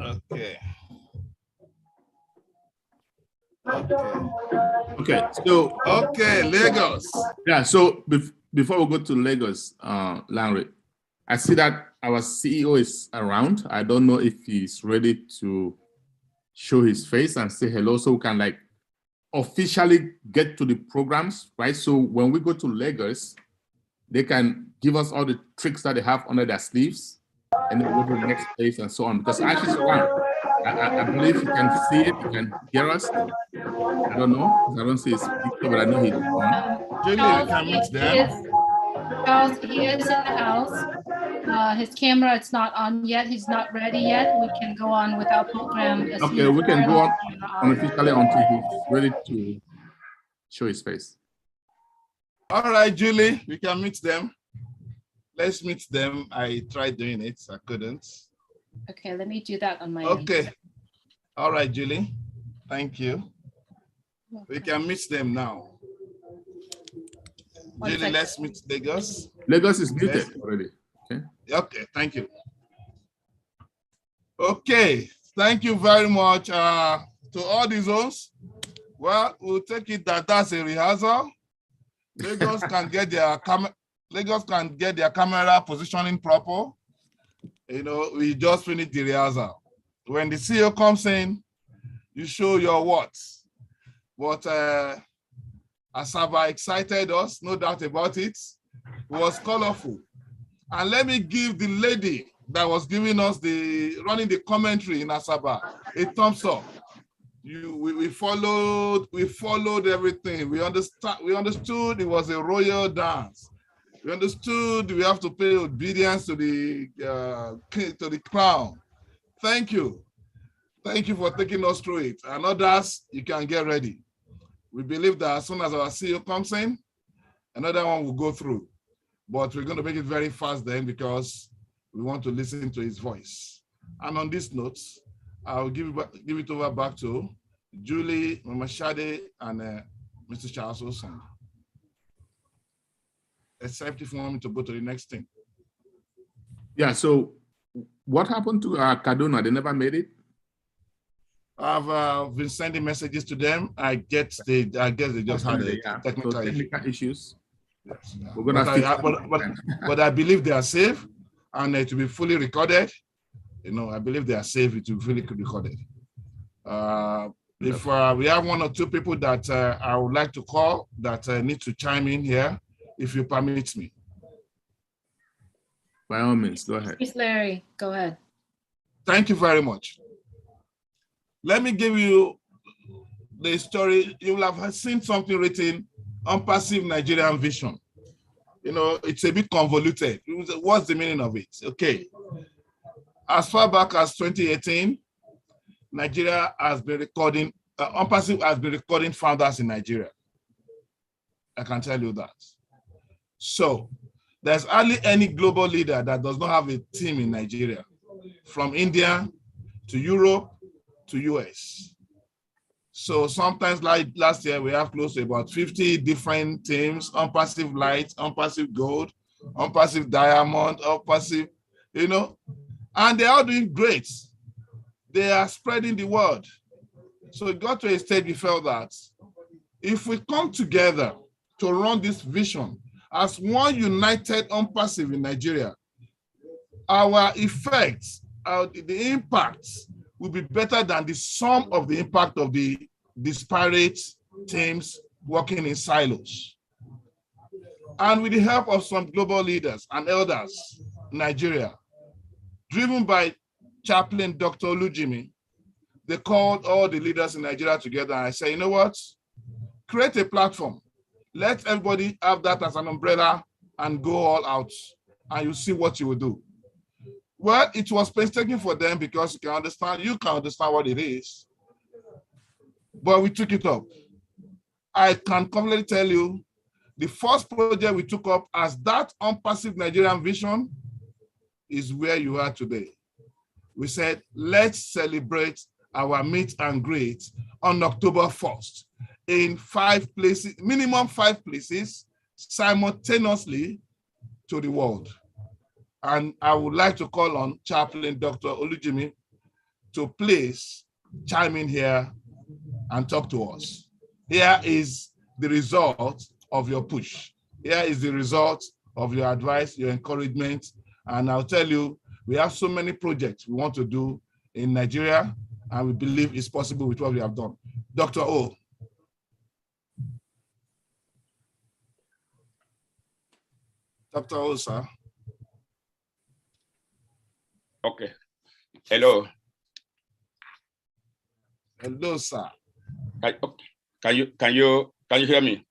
Okay. Okay, so Lagos. Yeah, so before we go to Lagos, Larry, I see that our CEO is around. I don't know if he's ready to show his face and say hello, so we can like officially get to the programs, right? So when we go to Lagos, they can give us all the tricks that they have under their sleeves, and then we'll go to the next place and so on. Because Ashley's around. I believe he can see it, he can hear us. I don't know, I don't see his picture, but I know he's on. Charles, he is in the house. His camera, it's not on yet. He's not ready yet. We can go on with our program. Okay, we can go on unofficially until he's ready to show his face. All right, Julie, we can meet them. Let's meet them. I tried doing it, I couldn't. Okay, let me do that on my end. Okay. All right, Julie. Thank you. We can meet them now. Julie, let's meet Lagos. Lagos is muted already. Okay. Okay, thank you. Okay, thank you very much to all the zones. Well, we'll take it that that's a rehearsal. Lagos can get their camera positioning proper. You know, we just finished the rehearsal. When the CEO comes in, you show your words. But Asaba excited us, no doubt about it. It was colorful. And let me give the lady that was giving us running the commentary in Asaba a thumbs up. We followed everything. We understood it was a royal dance. We understood we have to pay obedience to the crown. Thank you. Thank you for taking us through it. And others, you can get ready. We believe that as soon as our CEO comes in, another one will go through. But we're going to make it very fast then because we want to listen to his voice. And on this note, I'll give it over back to Julie, Mama Shade, and Mr. Charles Olson. Except if you want me to go to the next thing. Yeah, so what happened to Kaduna? They never made it? I've been sending messages to them. I guess they just had technical issues. Yes. We're gonna but I believe they are safe and it will be fully recorded. You know, I believe they are safe, it will be fully recorded. If we have one or two people that I would like to call that need to chime in here, if you permit me. By all means, go ahead. Please, Larry, go ahead. Thank you very much. Let me give you the story. You will have seen something written on Passive Nigerian Vision. You know, it's a bit convoluted. What's the meaning of it? Okay. As far back as 2018, Nigeria has been recording, Passive has been recording founders in Nigeria. I can tell you that. So there's hardly any global leader that does not have a team in Nigeria, from India to Europe to US. So sometimes like last year, we have close to about 50 different teams, unpassive light, unpassive gold, unpassive diamond, unpassive, you know, and they're all doing great. They are spreading the word. So it got to a stage we felt that if we come together to run this vision as one united unpassive in Nigeria, our effects, the impacts will be better than the sum of the impact of the disparate teams working in silos. And with the help of some global leaders and elders in Nigeria, driven by Chaplain Dr. Olujimi, they called all the leaders in Nigeria together and I said, you know what? Create a platform. Let everybody have that as an umbrella and go all out, and you see what you will do. Well, it was painstaking for them because you can understand what it is. But we took it up. I can confidently tell you, the first project we took up as that unpassive Nigerian vision is where you are today. We said, let's celebrate our meet and greet on October 1st in 5 places, minimum 5 places, simultaneously to the world. And I would like to call on Chaplain Dr. Olujimi to please chime in here and talk to us. Here is the result of your push. Here is the result of your advice, your encouragement. And I'll tell you, we have so many projects we want to do in Nigeria, and we believe it's possible with what we have done. Dr. O. Dr. O, sir. Okay. Hello. Hello, sir. Can you hear me?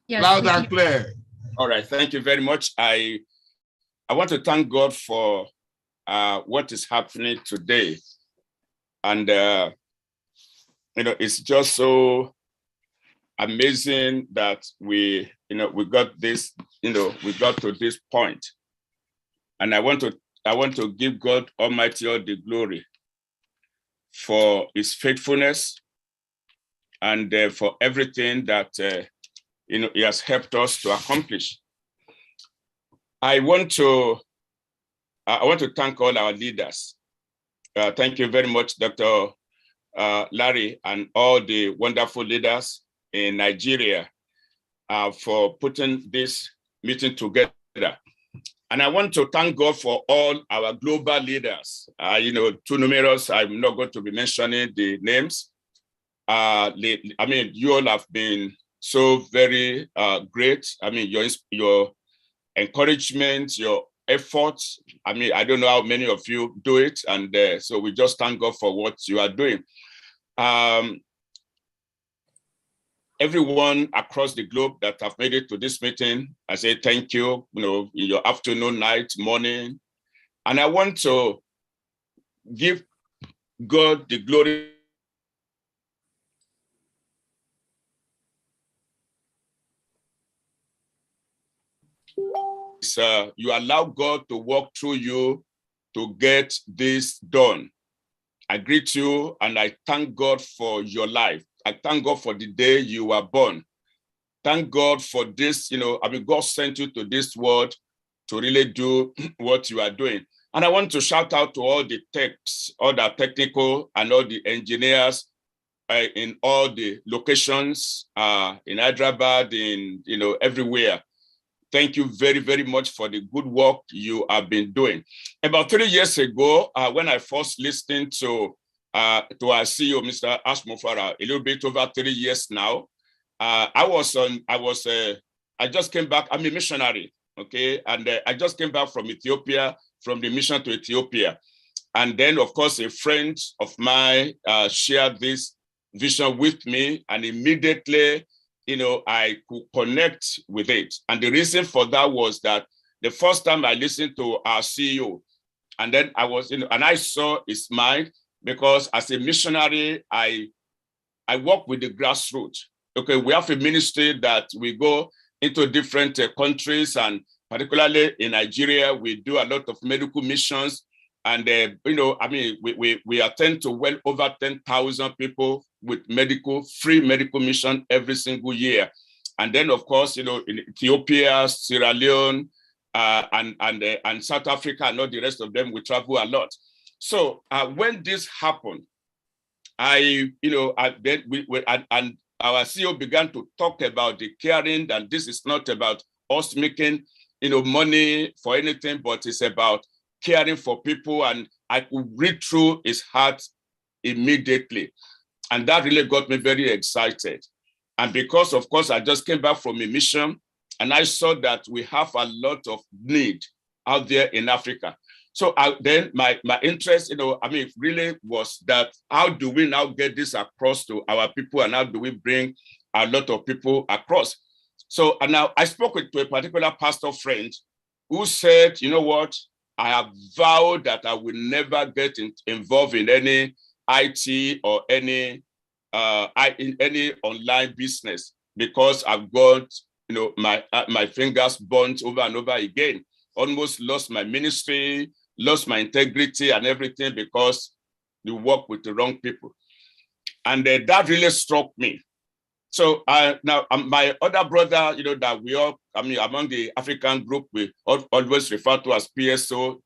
Yes, loud and clear. All right. Thank you very much. I want to thank God for what is happening today, and it's just so amazing that we got this. We got to this point, and I want to give God Almighty all the glory for His faithfulness and for everything that He has helped us to accomplish. I want to thank all our leaders. Thank you very much, Dr. Larry, and all the wonderful leaders in Nigeria for putting this meeting together. And I want to thank God for all our global leaders. Too numerous, I'm not going to be mentioning the names. You all have been so very great. Your encouragement, your efforts. I don't know how many of you do it. And so we just thank God for what you are doing. Everyone across the globe that have made it to this meeting, I say thank you, in your afternoon, night, morning. And I want to give God the glory. You allow God to walk through you to get this done. I greet you and I thank God for your life. I thank God for the day you were born. Thank God for this, God sent you to this world to really do what you are doing. And I want to shout out to all the techs, all the technical and all the engineers in all the locations, in Hyderabad, in, everywhere. Thank you very, very much for the good work you have been doing. About 3 years ago, when I first listened to our CEO, Mr. Ash Mufara, a little bit over 3 years now, I just came back. I'm a missionary, okay? And I just came back from Ethiopia, from the mission to Ethiopia. And then, of course, a friend of mine shared this vision with me, and immediately, I could connect with it. And the reason for that was that the first time I listened to our CEO, and then I was, and I saw his mind, because as a missionary, I work with the grassroots. Okay, we have a ministry that we go into different countries, and particularly in Nigeria, we do a lot of medical missions. And, we attend to well over 10,000 people with free medical mission every single year. And then, of course, in Ethiopia, Sierra Leone, and South Africa, and all the rest of them, we travel a lot. So when this happened, and our CEO began to talk about the caring, and this is not about us making, money for anything, but it's about caring for people. And I could read through his heart immediately. And that really got me very excited. And because, of course, I just came back from a mission, and I saw that we have a lot of need out there in Africa. So then my interest, really was that how do we now get this across to our people, and how do we bring a lot of people across? So, and now I spoke to a particular pastor friend who said, you know what, I have vowed that I will never get involved in any IT or in any online business, because I've got, my fingers burnt over and over again, almost lost my ministry, lost my integrity and everything because you work with the wrong people. And that really struck me. So now my other brother, that we all, among the African group, we always refer to as PSO,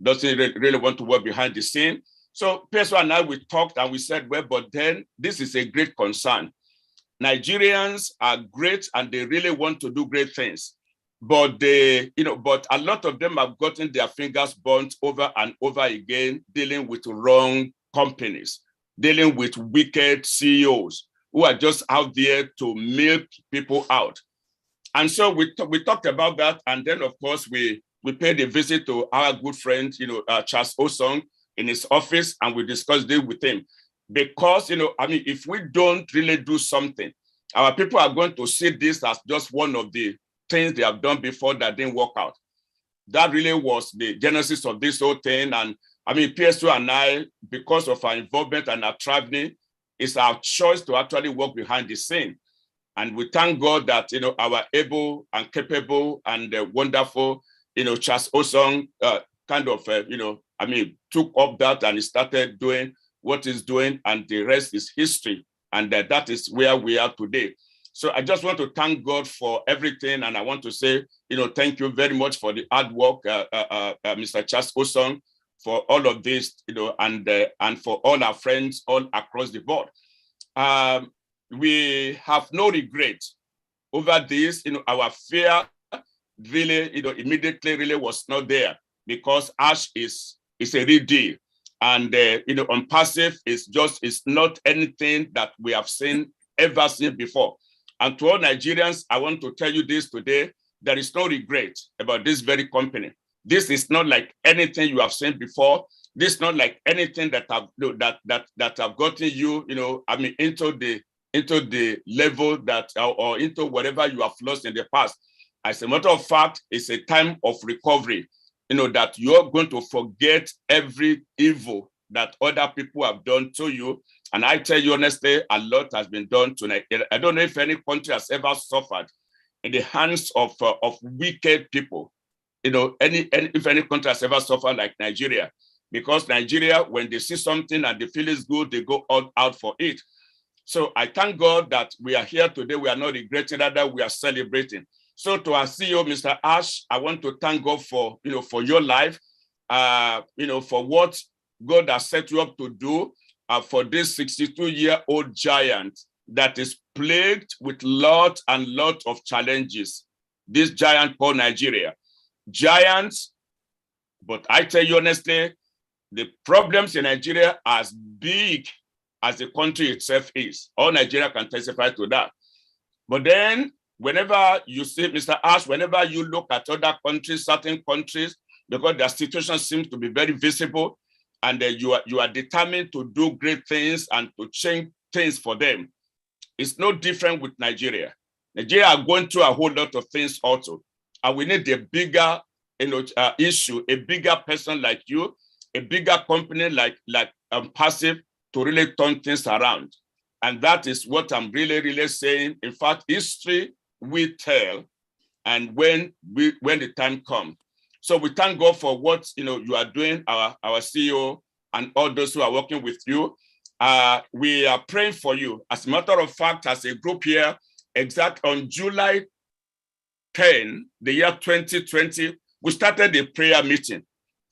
doesn't really want to work behind the scene. So PSO and I, we talked and we said, well, but then this is a great concern. Nigerians are great and they really want to do great things. But but a lot of them have gotten their fingers burnt over and over again, dealing with wrong companies, dealing with wicked CEOs who are just out there to milk people out. And so we talked about that. And then, of course, we paid a visit to our good friend, Charles Osong in his office, and we discussed it with him. Because, if we don't really do something, our people are going to see this as just one of the things they have done before that didn't work out. That really was the genesis of this whole thing. And PSO and I, because of our involvement and our traveling, it's our choice to actually work behind the scene. And we thank God that, our able and capable and wonderful, Charles Osong took up that and he started doing what he's doing, and the rest is history. And that is where we are today. So I just want to thank God for everything. And I want to say, thank you very much for the hard work, Mr. Charles Osong, for all of this, and for all our friends all across the board. We have no regret over this. Our fear really, immediately really was not there, because ASH is a real deal. And, on passive, it's not anything that we have ever seen before. And to all Nigerians, I want to tell you this today, there is no regret about this very company. This is not like anything you have seen before. This is not like anything that have gotten you, into the level that, or into whatever you have lost in the past. As a matter of fact, it's a time of recovery. That you're going to forget every evil that other people have done to you. And I tell you honestly, a lot has been done to Nigeria. I don't know if any country has ever suffered in the hands of wicked people. If any country has ever suffered like Nigeria. Because Nigeria, when they see something and they feel it's good, they go all out for it. So I thank God that we are here today. We are not regretting, rather we are celebrating. So to our CEO, Mr. Ash, I want to thank God for your life, for what God has set you up to do for this 62-year-old giant that is plagued with lot of challenges. This giant called Nigeria. Giants, but I tell you honestly, the problems in Nigeria are as big as the country itself is. All Nigeria can testify to that. But then, whenever you see, Mr. Ash, whenever you look at other countries, certain countries, because their situation seems to be very visible, and you are determined to do great things and to change things for them. It's no different with Nigeria. Nigeria are going through a whole lot of things also. And we need a bigger issue, a bigger person like you, a bigger company like Passive to really turn things around. And that is what I'm really saying. In fact, history we tell, and when the time comes. So we thank God for what you are doing, our CEO and all those who are working with you. We are praying for you. As a matter of fact, as a group here, exact on July 10, the year 2020, we started a prayer meeting.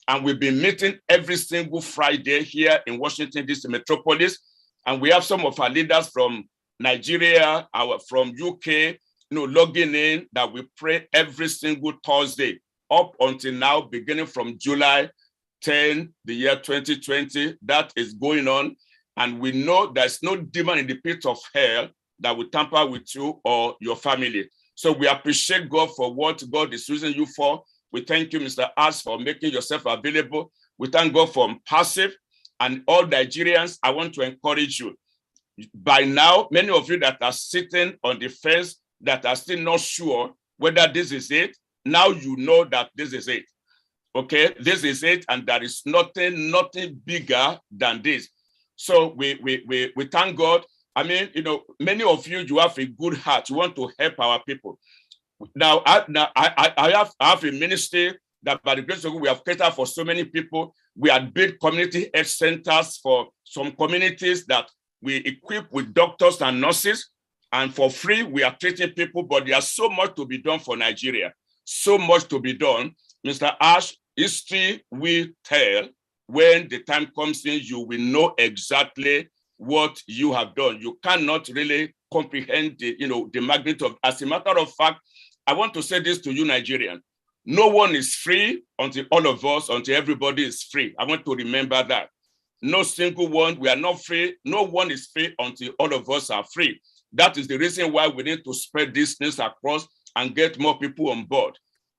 And we've been meeting every single Friday here in Washington, D.C. metropolis. And we have some of our leaders from Nigeria, from UK, logging in, that we pray every single Thursday up until now, beginning from July 10, the year 2020, that is going on. And we know there's no demon in the pit of hell that will tamper with you or your family. So we appreciate God for what God is using you for. We thank you, Mr. Ash, for making yourself available. We thank God for Passive, and all Nigerians. I want to encourage you. By now, many of you that are sitting on the fence, that are still not sure whether this is it, now you know that this is it. Okay, this is it, and there is nothing bigger than this. So we thank God. I mean, many of you, you have a good heart. You want to help our people. Now, I have a ministry that by the grace of God, we have catered for so many people. We have built community health centers for some communities that we equip with doctors and nurses. And for free, we are treating people, but there's so much to be done for Nigeria. So much to be done. Mr. Ash, history will tell. When the time comes in, you will know exactly what you have done. You cannot really comprehend the magnitude of. As a matter of fact, I want to say this to you, Nigerians. No one is free until all of us, until everybody is free. I want to remember that. No single one, we are not free. No one is free until all of us are free. That is the reason why we need to spread this news across and get more people on board.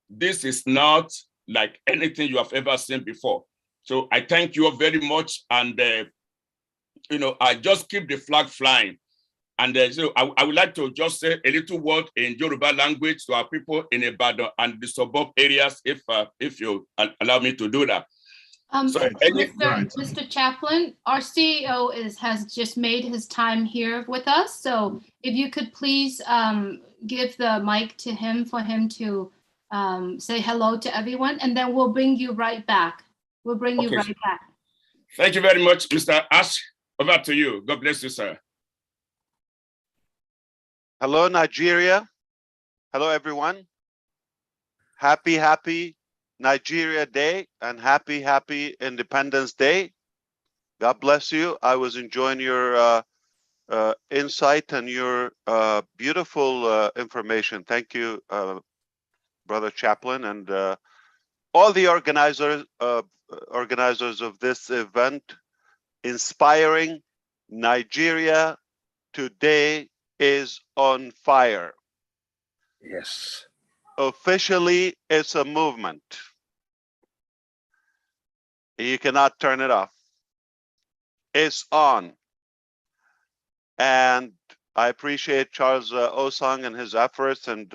This is not like anything you have ever seen before. So I thank you very much. And, I just keep the flag flying. And so I would like to just say a little word in Yoruba language to our people in Ibadan and the suburb areas, if you allow me to do that. Mr. Chaplain, our CEO has just made his time here with us. So if you could please give the mic to him for him to say hello to everyone, and then we'll bring you right back. We'll bring you right back. Thank you very much, Mr. Ash. Over to you. God bless you, sir. Hello, Nigeria. Hello, everyone. Happy Nigeria Day and happy Independence Day. God bless you. I was enjoying your insight and your beautiful information. Thank you, Brother Chaplain, and all the organizers of this event. Inspiring Nigeria today is on fire. Yes. Officially, it's a movement. You cannot turn it off. It's on. And I appreciate Charles Osang and his efforts, and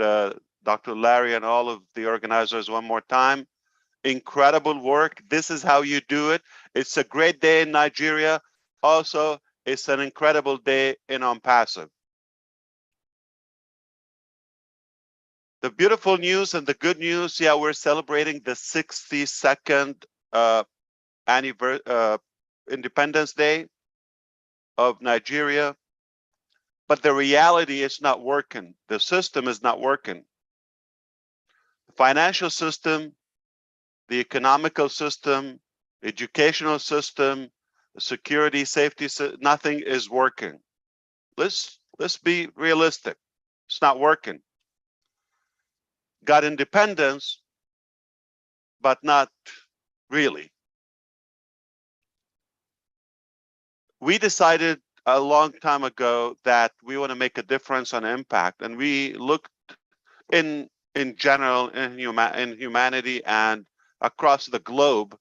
Dr. Larry and all of the organizers one more time. Incredible work. This is how you do it. It's a great day in Nigeria. Also, it's an incredible day in Passive. The beautiful news and the good news, yeah, we're celebrating the 62nd Independence Day of Nigeria. But the reality is not working. The system is not working. The financial system, the economical system, educational system, the security, safety, nothing is working. Let's be realistic. It's not working. Got independence, but not really. We decided a long time ago that we want to make a difference and impact, and we looked in general in humanity and across the globe,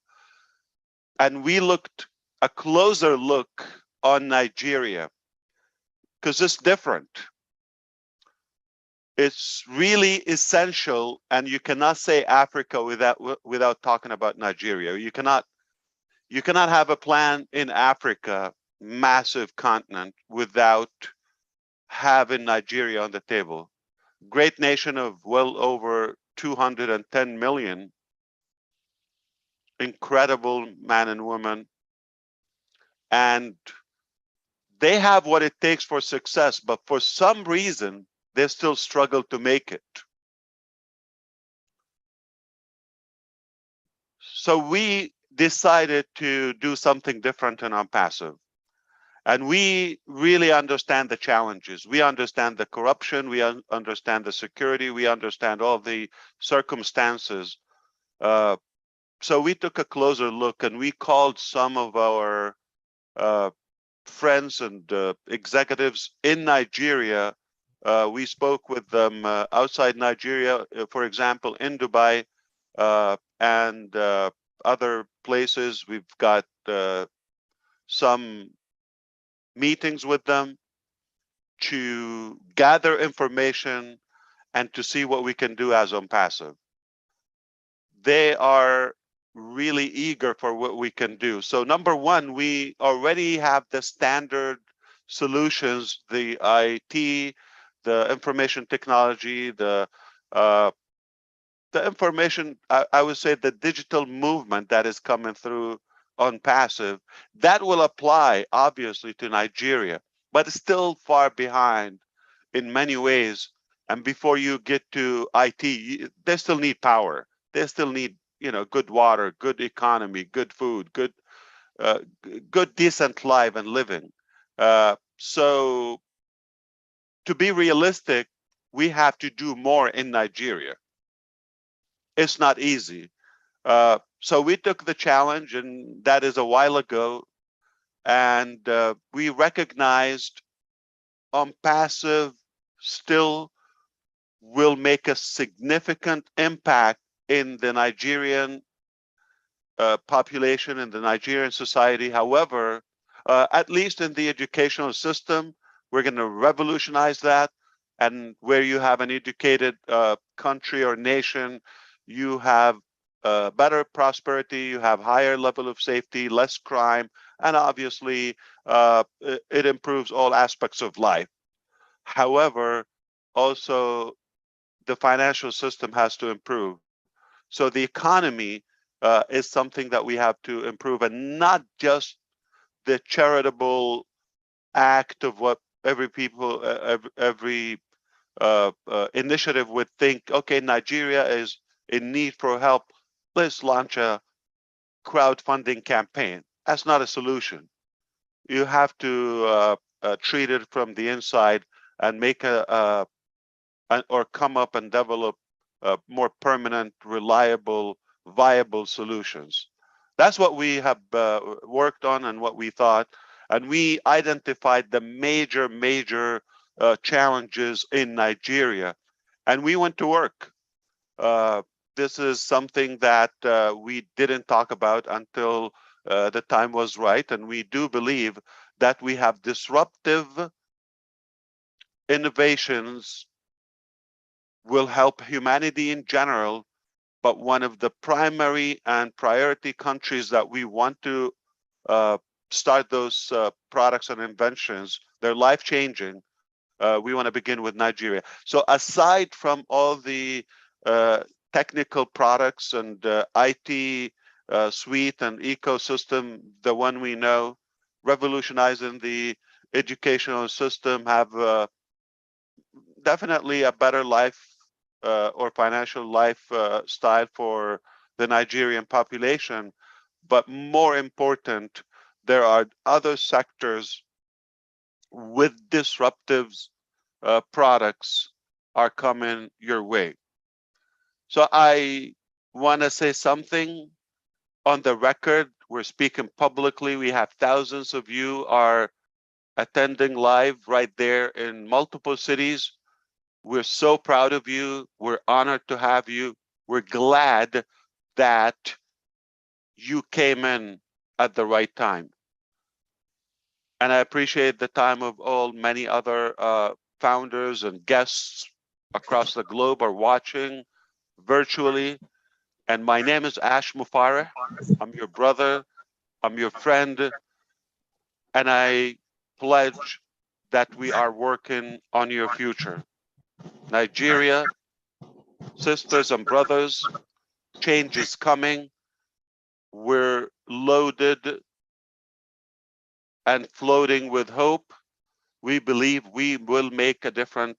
and we looked a closer look on Nigeria because it's different. It's really essential, and you cannot say Africa without talking about Nigeria. You cannot have a plan in Africa, massive continent, without having Nigeria on the table. Great nation of well over 210 million, incredible men and women, and they have what it takes for success, but for some reason, they still struggle to make it. So we decided to do something different in OnPassive. And we really understand the challenges. We understand the corruption. We understand the security. We understand all the circumstances. So we took a closer look and we called some of our friends and executives in Nigeria. We spoke with them outside Nigeria, for example, in Dubai and other places. We've got some meetings with them to gather information and to see what we can do as OnPassive. They are really eager for what we can do. So number one, we already have the standard solutions, the IT, the information technology, the information, I would say the digital movement that is coming through OnPassive, that will apply obviously to Nigeria, but it's still far behind in many ways. And before you get to IT, they still need power. They still need, good water, good economy, good food, good decent life and living. So to be realistic, we have to do more in Nigeria. It's not easy. So we took the challenge, and that is a while ago, and we recognized OnPassive still will make a significant impact in the Nigerian population, in the Nigerian society. However, at least in the educational system, we're going to revolutionize that. And where you have an educated country or nation, you have better prosperity, you have higher level of safety, less crime, and obviously it improves all aspects of life. However, also the financial system has to improve. So the economy is something that we have to improve, and not just the charitable act of what every initiative would think, okay, Nigeria is in need for help, let's launch a crowdfunding campaign. That's not a solution. You have to treat it from the inside and make or come up and develop more permanent, reliable, viable solutions. That's what we have worked on and what we thought. And we identified the major challenges in Nigeria. And we went to work. This is something that we didn't talk about until the time was right. And we do believe that we have disruptive innovations will help humanity in general, but one of the primary and priority countries that we want to start those products and inventions, they're life-changing. We want to begin with Nigeria. So aside from all the technical products and IT suite and ecosystem, the one we know, revolutionizing the educational system, have definitely a better life or financial lifestyle for the Nigerian population. But more important, there are other sectors with disruptive products are coming your way. So I want to say something on the record. We're speaking publicly. We have thousands of you are attending live right there in multiple cities. We're so proud of you. We're honored to have you. We're glad that you came in at the right time. And I appreciate the time of many other founders and guests across the globe are watching virtually. And my name is Ash Mufareh. I'm your brother. I'm your friend. And I pledge that we are working on your future. Nigeria, sisters and brothers, change is coming. We're loaded and floating with hope, we believe we will make a different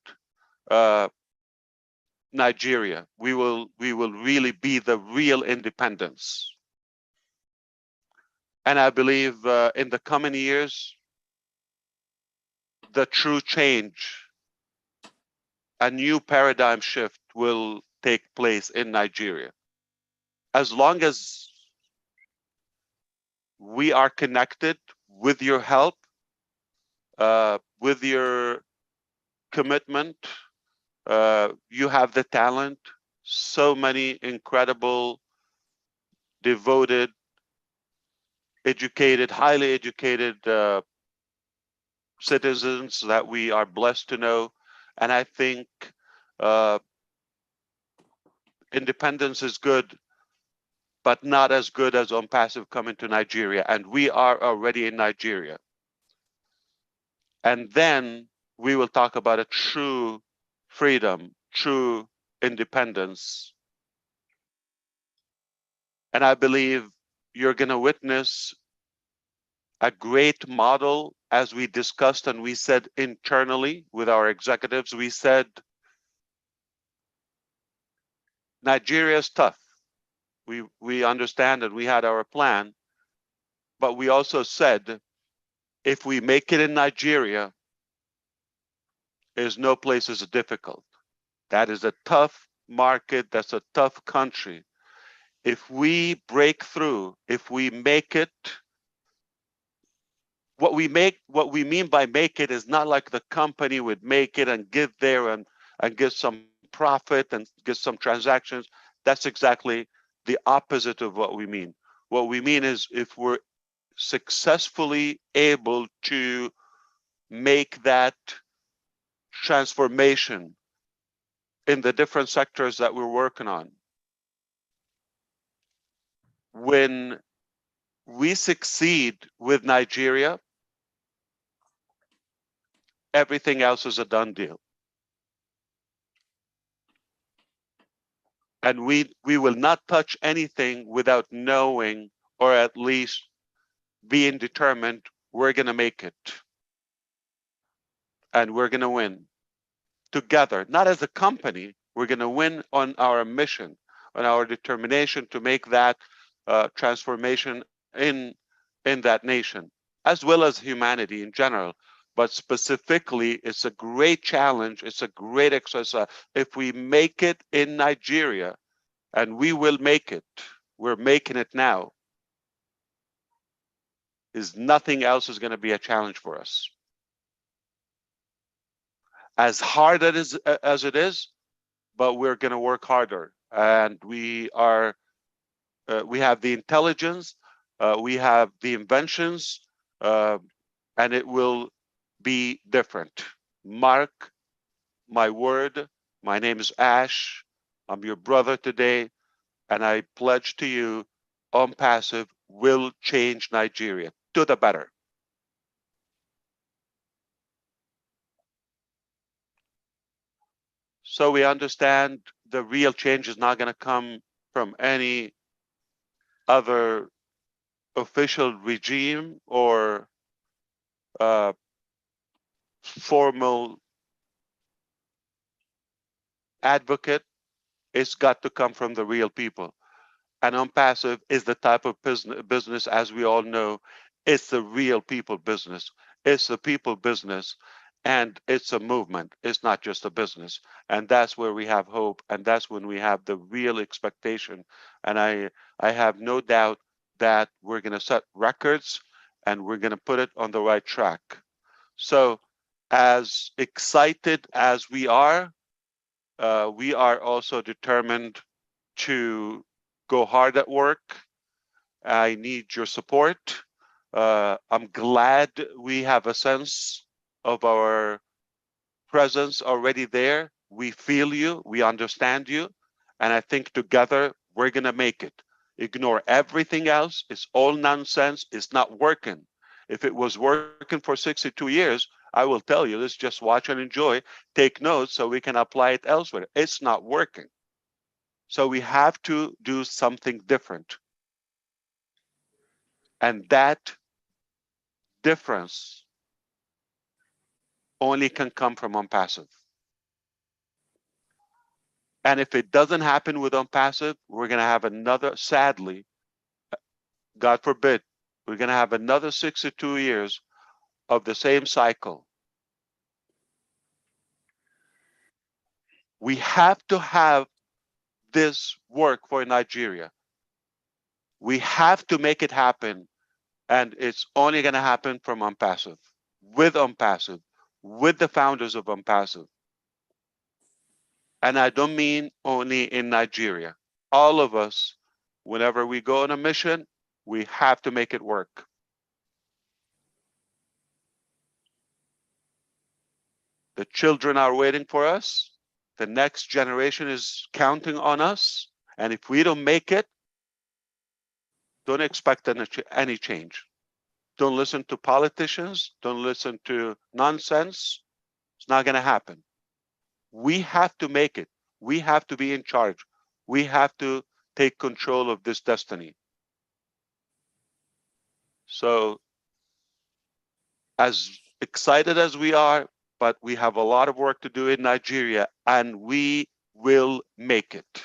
Nigeria. We will really be the real independence. And I believe in the coming years, the true change, a new paradigm shift will take place in Nigeria. As long as we are connected with your help, with your commitment, you have the talent, so many incredible, devoted, educated, highly educated citizens that we are blessed to know. And I think independence is good, but not as good as ONPASSIVE coming to Nigeria. And we are already in Nigeria. And then we will talk about a true freedom, true independence. And I believe you're going to witness a great model, as we discussed and we said internally with our executives. We said, Nigeria is tough. We understand and we had our plan, but we also said, if we make it in Nigeria, there's no place is difficult. That is a tough market. That's a tough country. If we break through, if we make it, what we mean by make it is not like the company would make it and give there and get some profit and get some transactions. That's exactly the opposite of what we mean. What we mean is if we're successfully able to make that transformation in the different sectors that we're working on, when we succeed with Nigeria, everything else is a done deal. And we will not touch anything without knowing, or at least being determined, we're going to make it. And we're going to win together, not as a company. We're going to win on our mission, on our determination to make that transformation in that nation, as well as humanity in general. But specifically, it's a great challenge. It's a great exercise. If we make it in Nigeria, and we will make it, we're making it now, is nothing else is going to be a challenge for us. As hard as it is, but we're going to work harder. And we have the intelligence, we have the inventions, and it will be different. Mark my word. My name is Ash. I'm your brother today, and I pledge to you, ONPASSIVE will change Nigeria to the better. So we understand the real change is not going to come from any other official regime or formal advocate. It's got to come from the real people. And ONPASSIVE is the type of business, as we all know, it's the real people business. It's the people business, and it's a movement. It's not just a business. And that's where we have hope, and that's when we have the real expectation. And I have no doubt that we're going to set records, and we're going to put it on the right track. So as excited as we are also determined to go hard at work. I need your support. I'm glad we have a sense of our presence already there. We feel you, we understand you, and I think together we're going to make it. Ignore everything else. It's all nonsense. It's not working. If it was working for 62 years, I will tell you, let's just watch and enjoy, take notes so we can apply it elsewhere. It's not working. So we have to do something different. And that difference only can come from UNPASSIVE. And if it doesn't happen with UNPASSIVE, we're going to have another, sadly, God forbid, we're going to have another 62 years of the same cycle. We have to have this work for Nigeria. We have to make it happen, and it's only going to happen from UNPASSIVE, with the founders of UNPASSIVE. And I don't mean only in Nigeria. All of us, whenever we go on a mission, we have to make it work. The children are waiting for us. The next generation is counting on us. And if we don't make it, don't expect any change. Don't listen to politicians. Don't listen to nonsense. It's not going to happen. We have to make it. We have to be in charge. We have to take control of this destiny. So, as excited as we are, but we have a lot of work to do in Nigeria, and we will make it.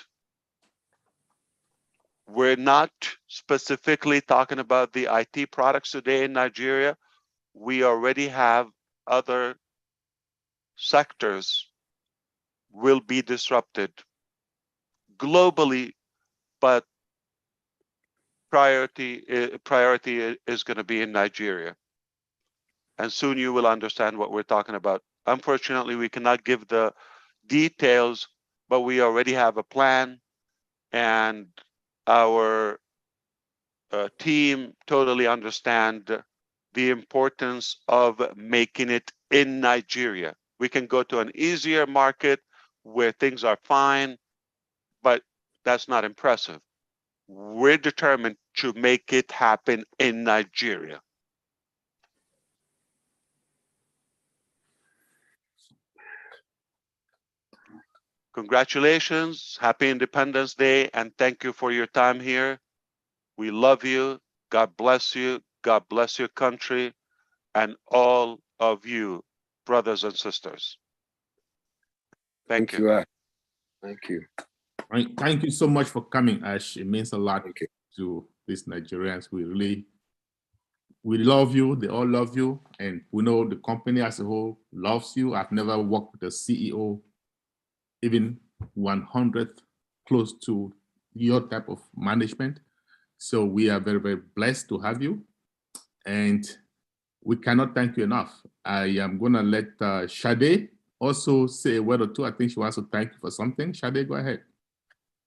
We're not specifically talking about the IT products today in Nigeria. We already have other sectors will be disrupted globally, but priority is going to be in Nigeria. And soon you will understand what we're talking about. Unfortunately, we cannot give the details, but we already have a plan, and our team totally understand the importance of making it in Nigeria. We can go to an easier market where things are fine, but that's not impressive. We're determined to make it happen in Nigeria. Congratulations, happy Independence Day, and thank you for your time here. We love you. God bless you. God bless your country and all of you, brothers and sisters. Thank you. Thank you. Thank you so much for coming, Ash. It means a lot to these Nigerians. We love you. They all love you. And we know the company as a whole loves you. I've never worked with a CEO, even 100th close to your type of management. So we are very, very blessed to have you. And we cannot thank you enough. I am going to let Sade also say a word or two. I think she wants to thank you for something. Sade, go ahead.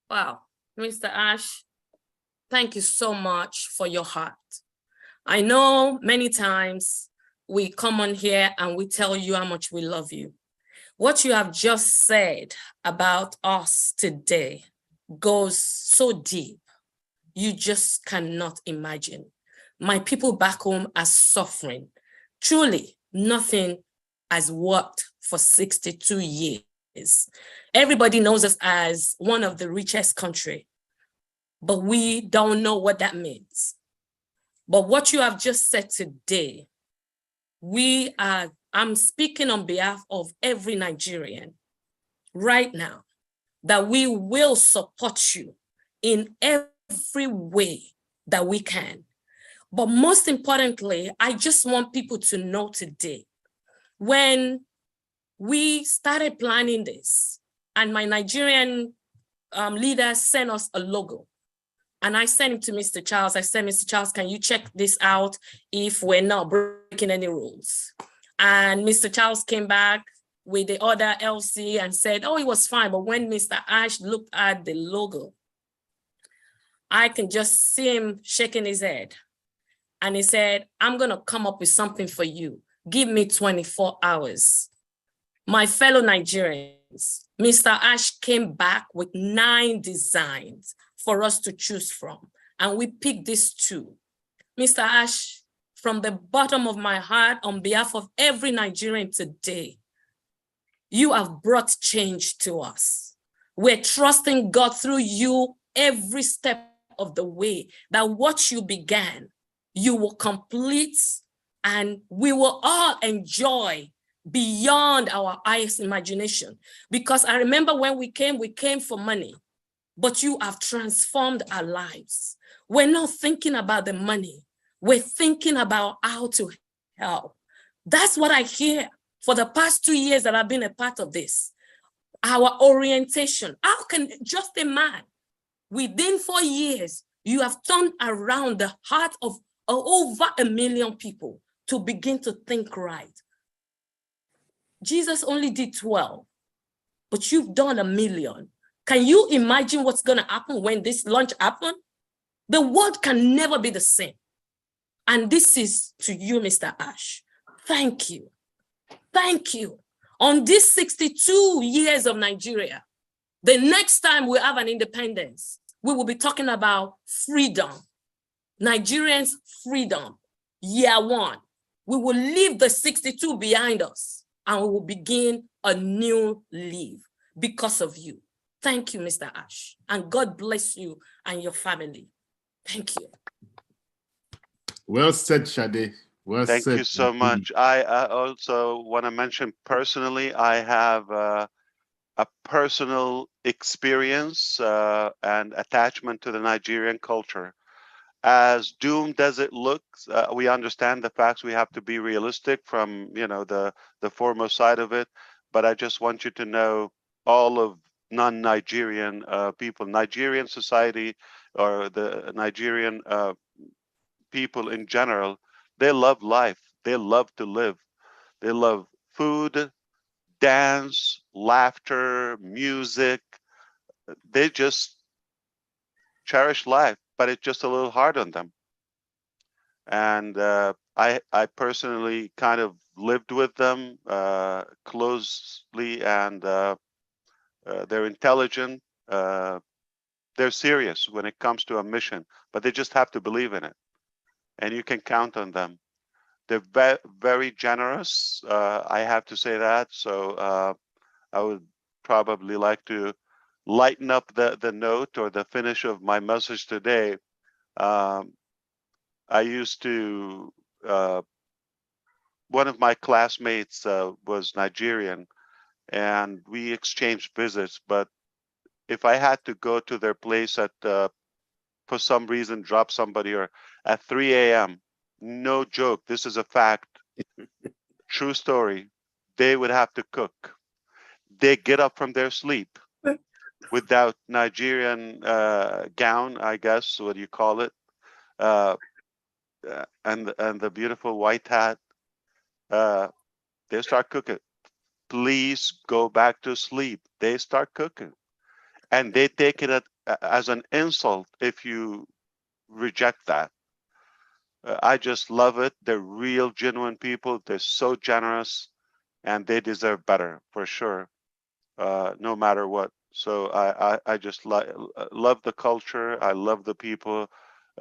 Wow, Mr. Ash, thank you so much for your heart. I know many times we come on here and we tell you how much we love you. What you have just said about us today goes so deep, you just cannot imagine. My people back home are suffering. Truly, nothing has worked for 62 years. Everybody knows us as one of the richest countries, but we don't know what that means. But what you have just said today, I'm speaking on behalf of every Nigerian right now, that we will support you in every way that we can. But most importantly, I just want people to know today, when we started planning this, and my Nigerian leader sent us a logo, and I sent it to Mr. Charles. I said, Mr. Charles, can you check this out if we're not breaking any rules? And Mr. Charles came back with the other LC and said, oh, it was fine. But when Mr. Ash looked at the logo, I can just see him shaking his head. And he said, I'm going to come up with something for you. Give me 24 hours. My fellow Nigerians, Mr. Ash came back with 9 designs for us to choose from. And we picked these 2. Mr. Ash, from the bottom of my heart, on behalf of every Nigerian today, you have brought change to us. We're trusting God through you every step of the way, that what you began, you will complete and we will all enjoy beyond our highest imagination. Because I remember when we came for money, but you have transformed our lives. We're not thinking about the money. We're thinking about how to help. That's what I hear for the past 2 years that I've been a part of this. Our orientation. How can just a man, within 4 years, you have turned around the heart of over 1 million people to begin to think right. Jesus only did 12, but you've done 1 million. Can you imagine what's going to happen when this launch happens? The world can never be the same. And this is to you, Mr. Ash. Thank you. Thank you. On this 62 years of Nigeria, the next time we have an independence, we will be talking about freedom. Nigerians' freedom, year 1. We will leave the 62 behind us and we will begin a new life because of you. Thank you, Mr. Ash, and God bless you and your family. Thank you. Well said, Shade. Well said. Thank you so much. I also want to mention personally, I have a personal experience and attachment to the Nigerian culture. As doomed as it looks, we understand the facts. We have to be realistic from, you know, the foremost side of it. But I just want you to know, all of non-Nigerian people, Nigerian society, or the Nigerian people in general, they love life. They love to live. They love food, dance, laughter, music. They just cherish life, but it's just a little hard on them. And I personally kind of lived with them closely, and they're intelligent. They're serious when it comes to a mission, but they just have to believe in it. And you can count on them. They're very generous. I have to say that. So I would probably like to lighten up the note or the finish of my message today. I used to, one of my classmates was Nigerian, and we exchanged visits. But if I had to go to their place at, for some reason, drop somebody, or at 3 a.m., no joke, this is a fact, true story, they would have to cook. They get up from their sleep without Nigerian gown, I guess, what do you call it? And the beautiful white hat. They start cooking. Please go back to sleep. They start cooking. And they take it as an insult if you reject that. I just love it. They're real, genuine people. They're so generous, and they deserve better for sure, no matter what. So I just love the culture. I love the people.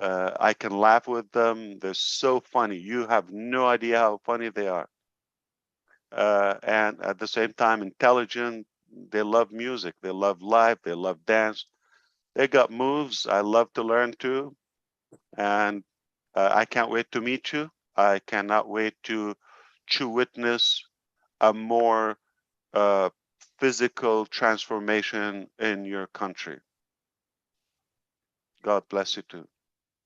I can laugh with them. They're so funny. You have no idea how funny they are. And at the same time, intelligent. They love music. They love life. They love dance. They got moves. I love to learn too. And I can't wait to meet you. I cannot wait to witness a more physical transformation in your country. God bless you too.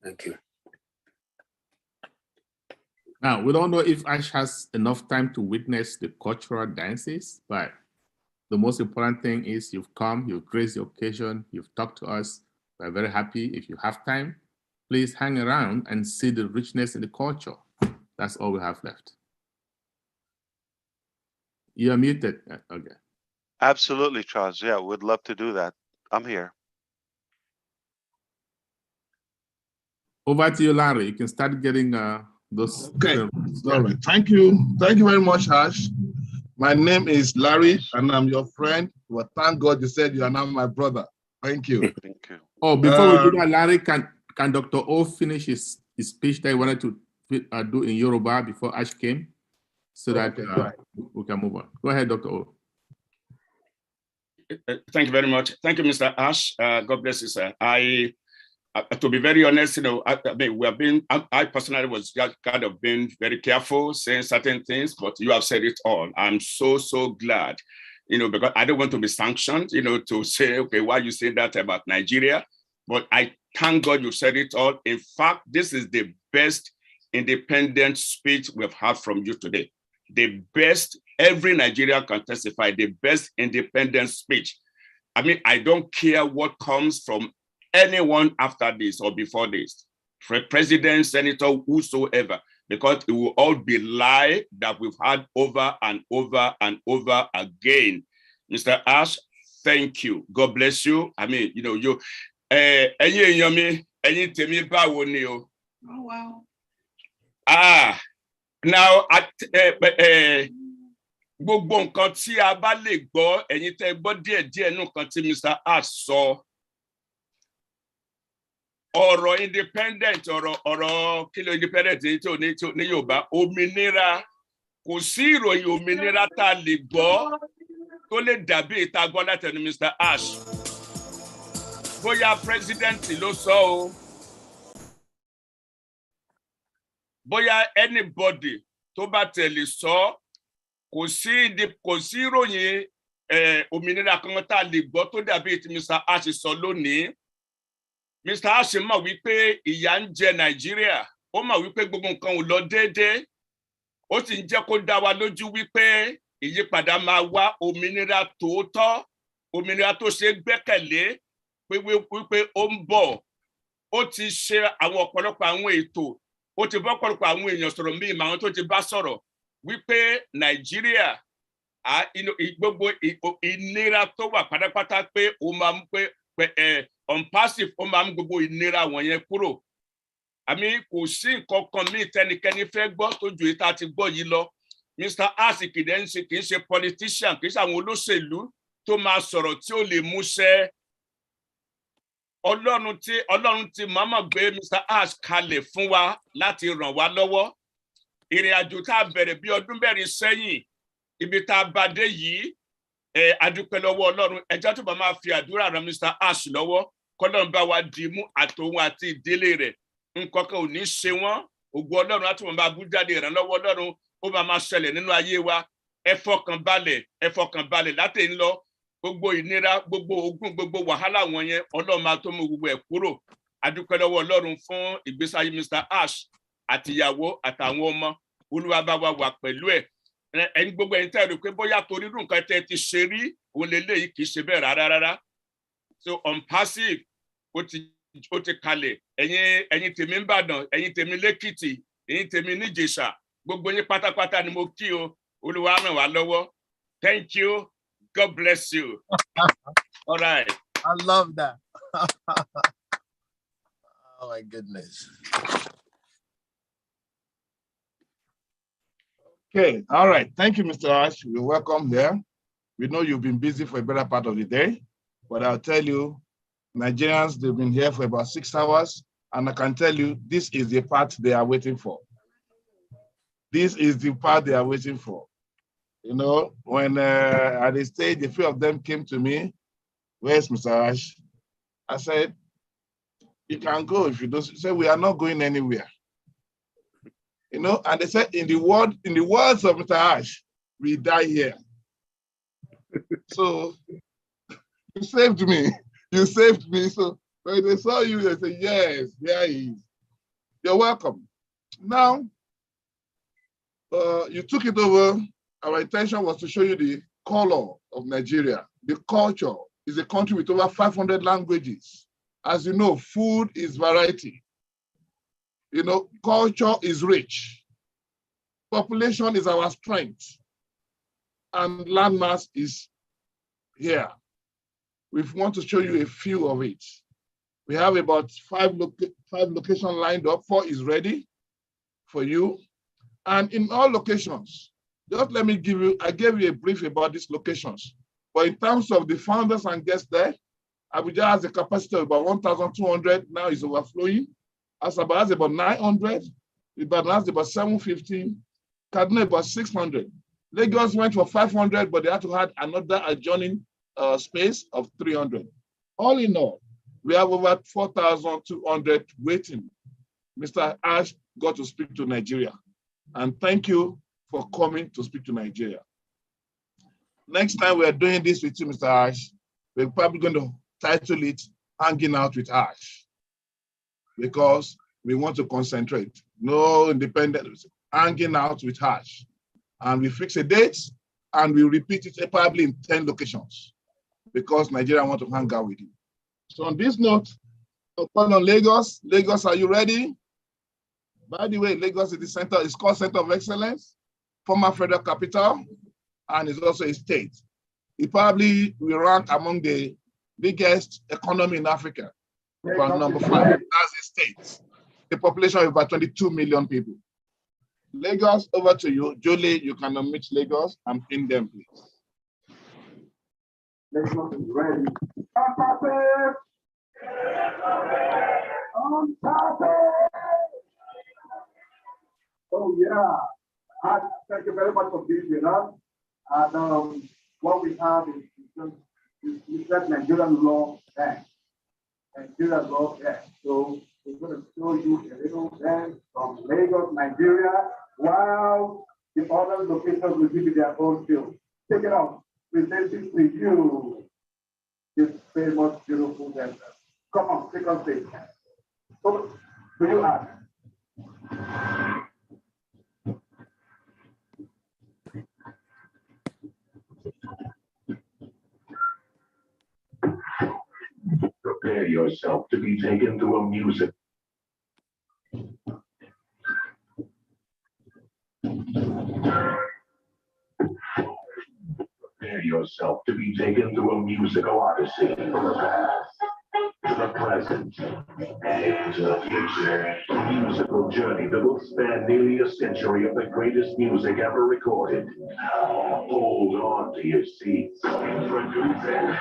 Thank you. Now, we don't know if Ash has enough time to witness the cultural dances, but the most important thing is you've come, you've graced the occasion, you've talked to us. We're very happy. If you have time, please hang around and see the richness in the culture. That's all we have left. You're muted. Okay. Absolutely, Charles. Yeah, we'd love to do that. I'm here. Over to you, Larry. You can start getting those. Okay. All right. Thank you. Thank you very much, Ash. My name is Larry, and I'm your friend. Well, thank God you said you are now my brother. Thank you. Thank you. Oh, before we do that, Larry, can Dr. O finish his speech that he wanted to do in Yoruba before Ash came, so that we can move on. Go ahead, Dr. O. Thank you very much. Thank you, Mr. Ash. God bless you, sir. I to be very honest, I mean, I personally was just kind of being very careful saying certain things, but you have said it all. I'm so glad, because I don't want to be sanctioned, to say, okay, why you say that about Nigeria? But I thank God you said it all. In fact, this is the best independent speech we've had from you today. The best, every Nigerian can testify, the best independent speech. I mean, I don't care what comes from anyone after this or before this, president, senator, whosoever, because it will all be lie that we've had over and over and over again. Mr. Ash, thank you. God bless you. I mean, you, Oh, wow. Now, gbogbo nǹkan tí a bá lè gbọ́, ẹ̀yin tẹ́ gbọ́ díẹ̀díẹ̀ nínú nǹkan tí Mr. Ash sọ, ọ̀rọ̀ independent, ọ̀rọ̀ kí ló independent tí ò ní Yorùbá, òmìnira, kò sí ìròyìn òmìnira tá a lè gbọ́ tó lè dàbí ìta gbọ́ látẹnu Mr. Ash. Bóyá president ló sọ o, bóyá anybody tó bá tẹ̀lé sọ, kò sí ìròyìn òmìnira kan tá a lè gbọ́ tó dàbí tí Mr. Ash sọ lónìí. Mr. Ash mọ̀ wípé ìyà ń jẹ Nàìjíríà, ó mọ̀ wípé gbogbo nǹkan ò lọ déédéé, ó sì ń jẹ́ kó dá wa lójú wípé ìyípadà máa wá, òmìnira tòótọ́, òmìnira tó ṣe gbẹ́kẹ̀lé, wípé ó ń bọ̀. Ó ti ṣe àwọn ọ̀pọ̀lọpọ̀ àwọn ètò, ó ti bá ọ̀pọ̀lọpọ̀ àwọn èèyàn sọ̀rọ̀ míì, àwọn tó ti bá sọ̀rọ̀ wípé Nàìjíríà, gbogbo ìnira tó wà pátápátá pé ó máa ń pé on passive, ó máa ń gbogbo ìnira wọ̀nyẹn kúrò. Àmì kò sí nǹkan kan míì tẹnikẹ́ni fẹ́ gbọ́ tó ju ìta ti gbọ́ yìí lọ. Mr. Ash kì í ṣe politician, kì í ṣe àwọn olóṣèlú tó máa sọ̀rọ̀ tí ó lè múṣẹ. Ọlọ́run ti máma gbé Mr. Ash kalẹ̀ fún wa láti ràn wá lọ́wọ́. Ìrìn àjò tá a bẹ̀rẹ̀ bí ọdún mẹ́rin sẹ́yìn, ibi tá a bá dé yìí, a dúpẹ́ lọ́wọ́ Ọlọ́run. Ẹ jẹ́ tó bá máa fi àdúrà ran Mr. Ash lọ́wọ́, k'Ọlọ́run bá wa dì mú àtòun àti ìdílé rẹ̀. Nǹkan kan ò ní ṣe wọ́n. Ògo Ọlọ́run á tún máa bú jáde, ìrànlọ́wọ́ Ọlọ́run ó máa ṣẹlẹ̀ nínú ayé wa. Ẹ fọkàn balẹ̀ láti ń lọ. Gbogbo ìnira, gbogbo ogun, gbogbo wàhálà wọ̀nyẹn, Ọlọ́run máa tó mú gbogbo ẹ̀ kúrò. A dúpẹ́ lọ́wọ́ Ọlọ́run fún ìgbésí ayé Mr. Ash àtìyàwó àtàwọn ọmọ. Olúwa bá wa wà pẹ̀lú ẹ̀. Ẹ̀yin gbogbo ẹ̀yin tẹ́ rò pé bóyá torí irú nǹkan tẹ́ ti ṣe rí, òun lélẹ́yìí kì í ṣe bẹ́ẹ̀ rárá. So on passive, ó ti kalẹ̀. Ẹ̀yin tèmi ń Ìbàdàn, ẹ̀yin tèmi l'Ékìtì, ẹ̀yin tèmi n'Ìjẹ̀ṣà, gbogbo yín pátápátá ni mo kí o. Olúwa ràn wá lọ́wọ́. Thank you. God bless you. All right. I love that. Oh my goodness. Okay, all right. Thank you, Mr. Ash. You're welcome here. We know you've been busy for a better part of the day, but I'll tell you, Nigerians, they've been here for about 6 hours, and I can tell you, this is the part they are waiting for. This is the part they are waiting for. When at the stage, a few of them came to me, where's Mr. Ash? I said, you can go if you don't. He said, we are not going anywhere. And they said, in the words of Mr. Ash, we die here. So you saved me. You saved me. So when they saw you, they said, yes, there he is. You're welcome. Now, you took it over. Our intention was to show you the color of Nigeria. The culture is a country with over 500 languages. As you know, food is variety. Culture is rich. Population is our strength. And landmass is here. We want to show you a few of it. We have about five locations lined up. 4 is ready for you. And in all locations, just let me I gave you a brief about these locations. But in terms of the founders and guests there, Abuja has a capacity of about 1,200, now is overflowing. Asaba has about 900, Ibadan has about 750, Kaduna about 600. Lagos went for 500, but they had to add another adjoining space of 300. All in all, We have over 4,200 waiting. Mr. Ash got to speak to Nigeria. And thank you for coming to speak to Nigeria. Next time we are doing this with you, Mr. Ash, we're probably going to title it Hanging Out with Ash, because we want to concentrate. No independence, hanging out with Ash. And we fix a date and we repeat it probably in 10 locations because Nigeria want to hang out with you. So on this note, I'll call on Lagos. Lagos, are you ready? By the way, Lagos is the center, it's called Center of Excellence, former federal capital, and it's also a state. It probably will rank among the biggest economy in Africa, about number 5, as a state. A population of about 22 million people. Lagos, over to you. Julie, you can unmute Lagos and pin them, please. Lagos is ready. Oh yeah. Thank you very much for being with us. And what we have is that Nigerian law bank. Nigerian law bank. So we're going to show you a little dance from Lagos, Nigeria, while the other locations will give you their own feel. Check it out. Presenting to you this famous, beautiful dancer. Come on, take on stage. Over to you, Ash. Prepare yourself to be taken to a music. Prepare yourself to be taken to a musical odyssey from the past to the present and to the future. A musical journey that will span nearly a century of the greatest music ever recorded. Now, hold on to your seats. Introducing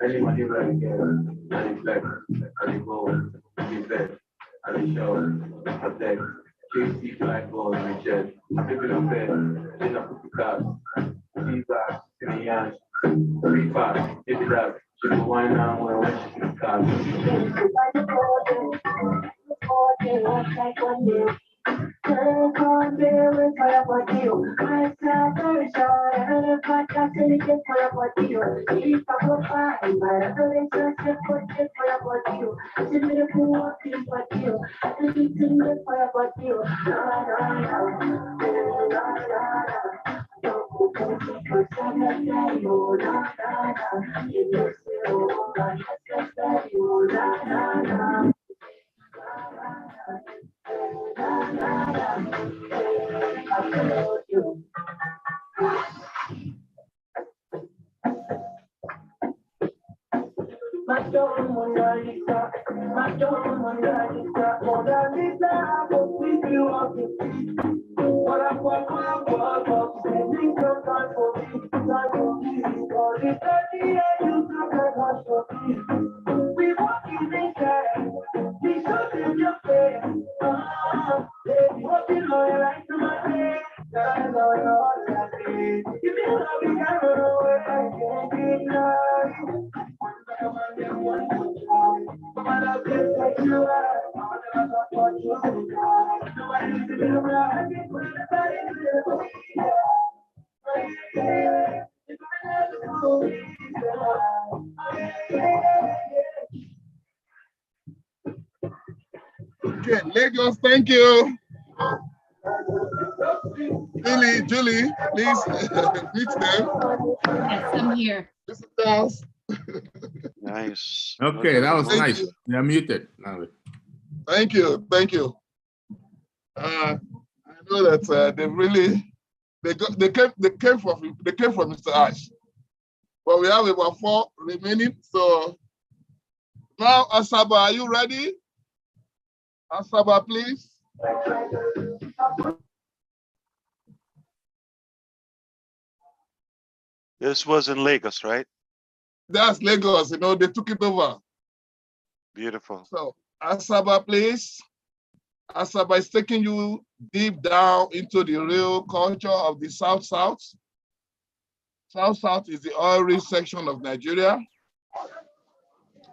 anybody right here, any flex, any roll, any vet, any show, protect, KC flag balls in the chest, I pick it up there, then I put the cards, feedback, in the hands, 3-5, hit it up, she can wind down when she can cards. Okay, Lagos, thank you. Julie, please meet them. Yes, I'm here. Nice. Okay, that was Thank nice. you. You're muted now. Thank you, thank you. I know that they came from Mr. Ash, but we have about 4 remaining. So now, Asaba, are you ready? Asaba, please. This was in Lagos, right? That's Lagos, they took it over. Beautiful. So, Asaba, please. Asaba is taking you deep down into the real culture of the South-South. South-South is the oil-rich section of Nigeria.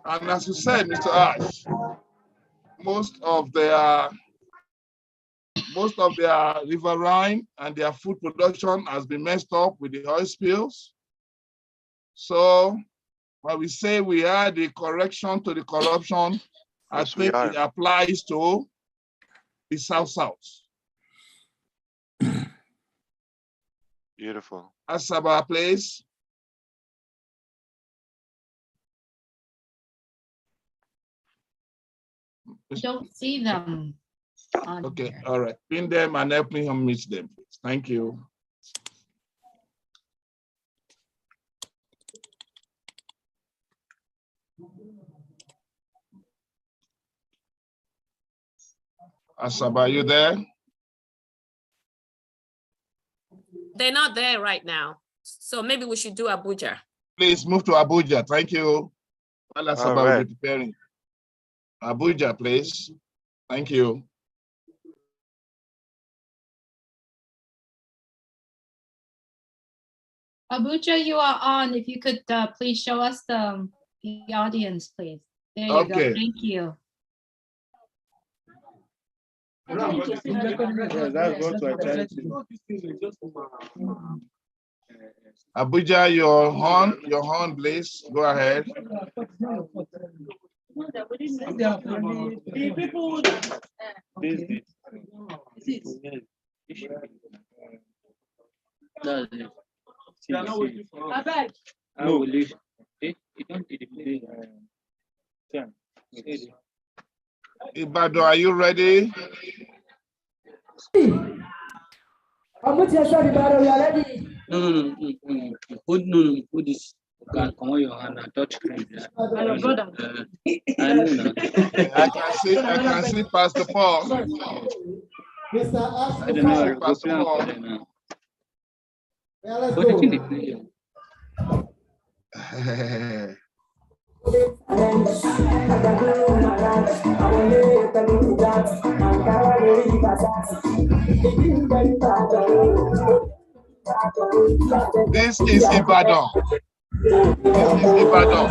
And as you said, Mr. Ash, most of their riverine and their food production has been messed up with the oil spills. So when we say we are the correction to the corruption, I think it applies to the South-South. Beautiful. Asaba, please. I don't see them. Okay, all right. Pin them and help me meet them, please. Thank you. Asaba, are you there? They're not there right now. So maybe we should do Abuja. Please move to Abuja. Thank you. While Asaba will be preparing. Abuja, please. Thank you. Abuja, you are on. If you could please show us the audience, please. There you go. Okay. Thank you. Abuja, your horn, please. Go ahead. Ibadan, are you ready? No. Put this. Can come on your hand and touch screen. I know now. I can see Pastor Paul. I don't know. Pastor Paul. What did you do? This is Ibadan. This is Ibadan.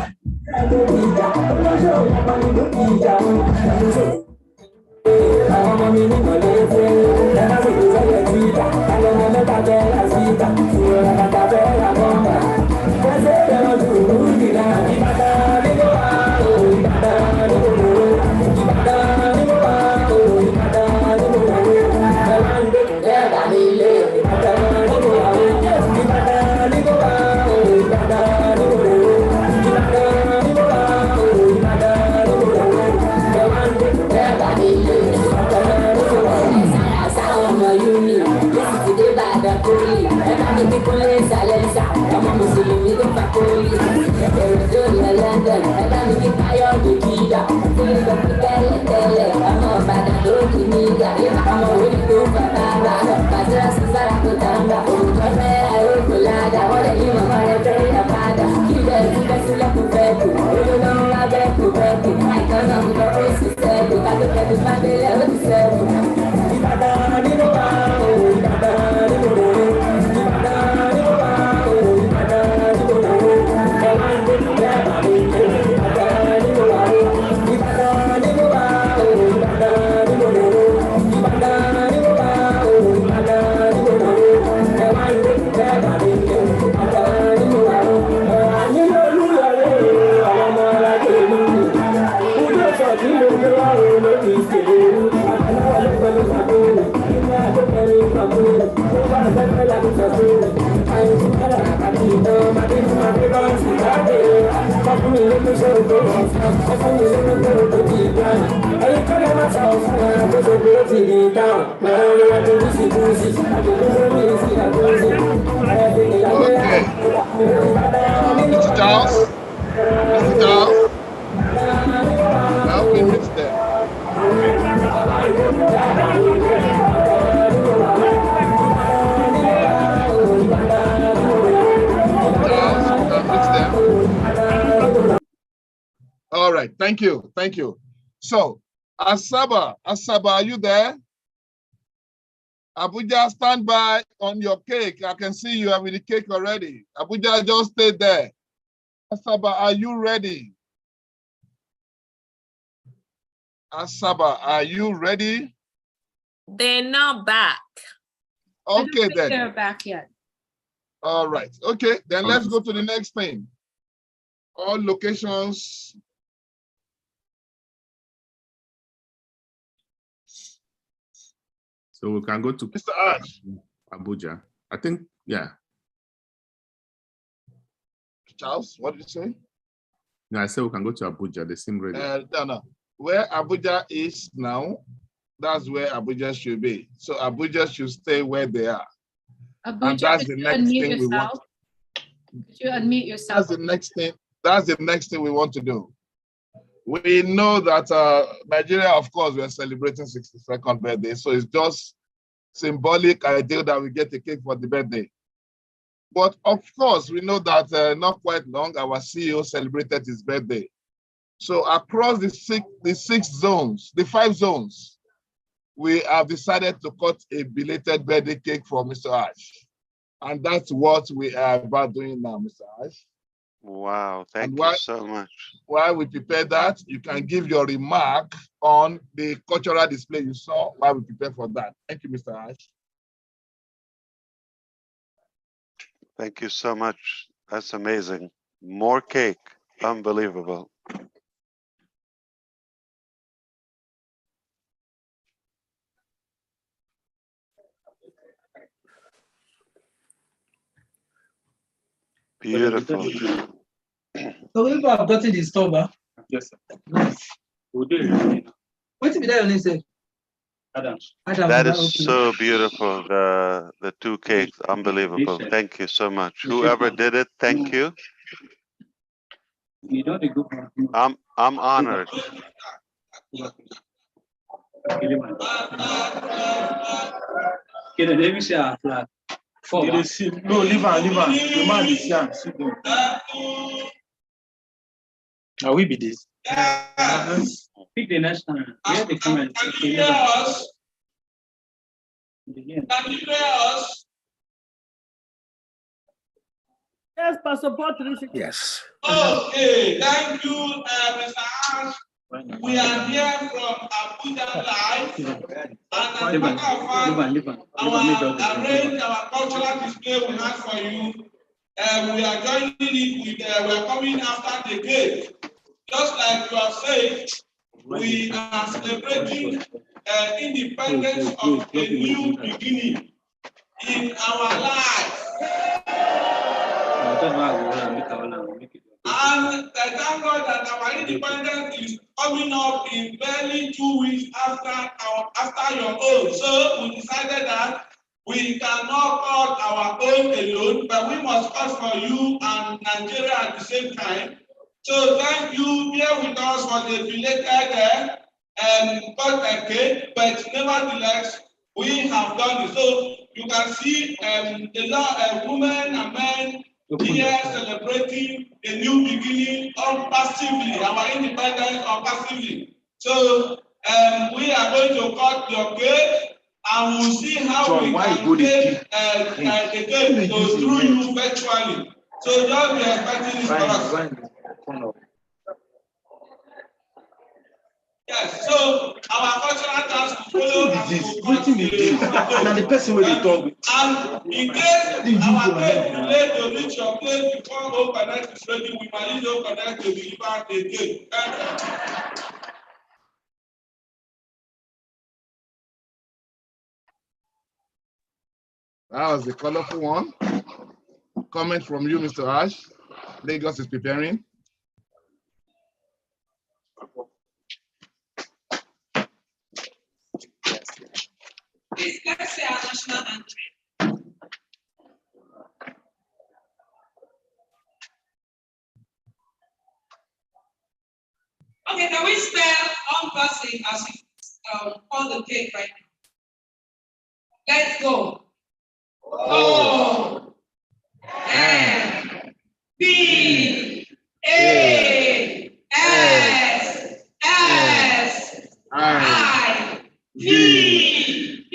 Mr. Charles. Mr. Charles. Help me reach there. All right, thank you, thank you. So, Asaba, are you there? Abuja, stand by on your cake. I can see you are with the cake already. Abuja, just stay there. Asaba, are you ready? Asaba, are you ready? They're not back. Okay, then. They're back yet. All right. Okay, then let's go to the next thing. All locations. So we can go to Mr. Ash. Abuja. I think, yeah. Charles, what did you say? No, I said we can go to Abuja. They seem ready. No. Where Abuja is now, that's where Abuja should be. So Abuja should stay where they are. Abuja, and that's could the you next unmute thing we want. Could you unmute yourself? That's the next thing. That's the next thing we want to do. We know that Nigeria, of course, we are celebrating 62nd birthday. So it's just symbolic ideal that we get a cake for the birthday. But of course, we know that not quite long, our CEO celebrated his birthday. So across the five zones, we have decided to cut a belated birthday cake for Mr. Ash. And that's what we are about doing now, Mr. Ash. Wow, thank you so much. While we prepare that, you can give your remark on the cultural display you saw while we prepare for that. Thank you, Mr. Ash. Thank you so much. That's amazing. More cake. Unbelievable. Beautiful. So if I've gotten the store, yes, sir. Nice. What did that say? Adam. That is so beautiful. The two cakes, unbelievable. Thank you so much. Whoever did it, thank you. I'm honored. No, leave her. The man is here. Now we be this. Pick the next time. Where the camera? Yes, Pastor Patrick. Yes. Okay, thank you, Mr. Ash. We are here from Abuja Live, and as a matter of fact, our cultural display we have for you. We are joining it with, we are coming after the cake. Just like you have said, we are celebrating independence of a new beginning in our lives. And thank God that our independence is coming up in barely 2 weeks after your own. So we decided that we cannot cut our own alone, but we must cut for you and Nigeria at the same time. So thank you, bear with us for the belated cake, but nevertheless, we have done it. So you can see a lot of women and men here celebrating a new beginning unpassively, our independence unpassively. So we are going to cut your cake and we'll see how we can take the cake through you virtually. So just be expecting this for us. Yes, so our cultural dance will follow as we cut Now the person will be talk. And in case our cake delay to reach your place before Home Connect is ready, we might use Home Connect to deliver the cake. That was the colorful one. Comment from you, Mr. Ash. Lagos is preparing. Please, let's say our national anthem. Okay, can we spell on person as you call the cake right now? Let's go. O N B A S S I V E.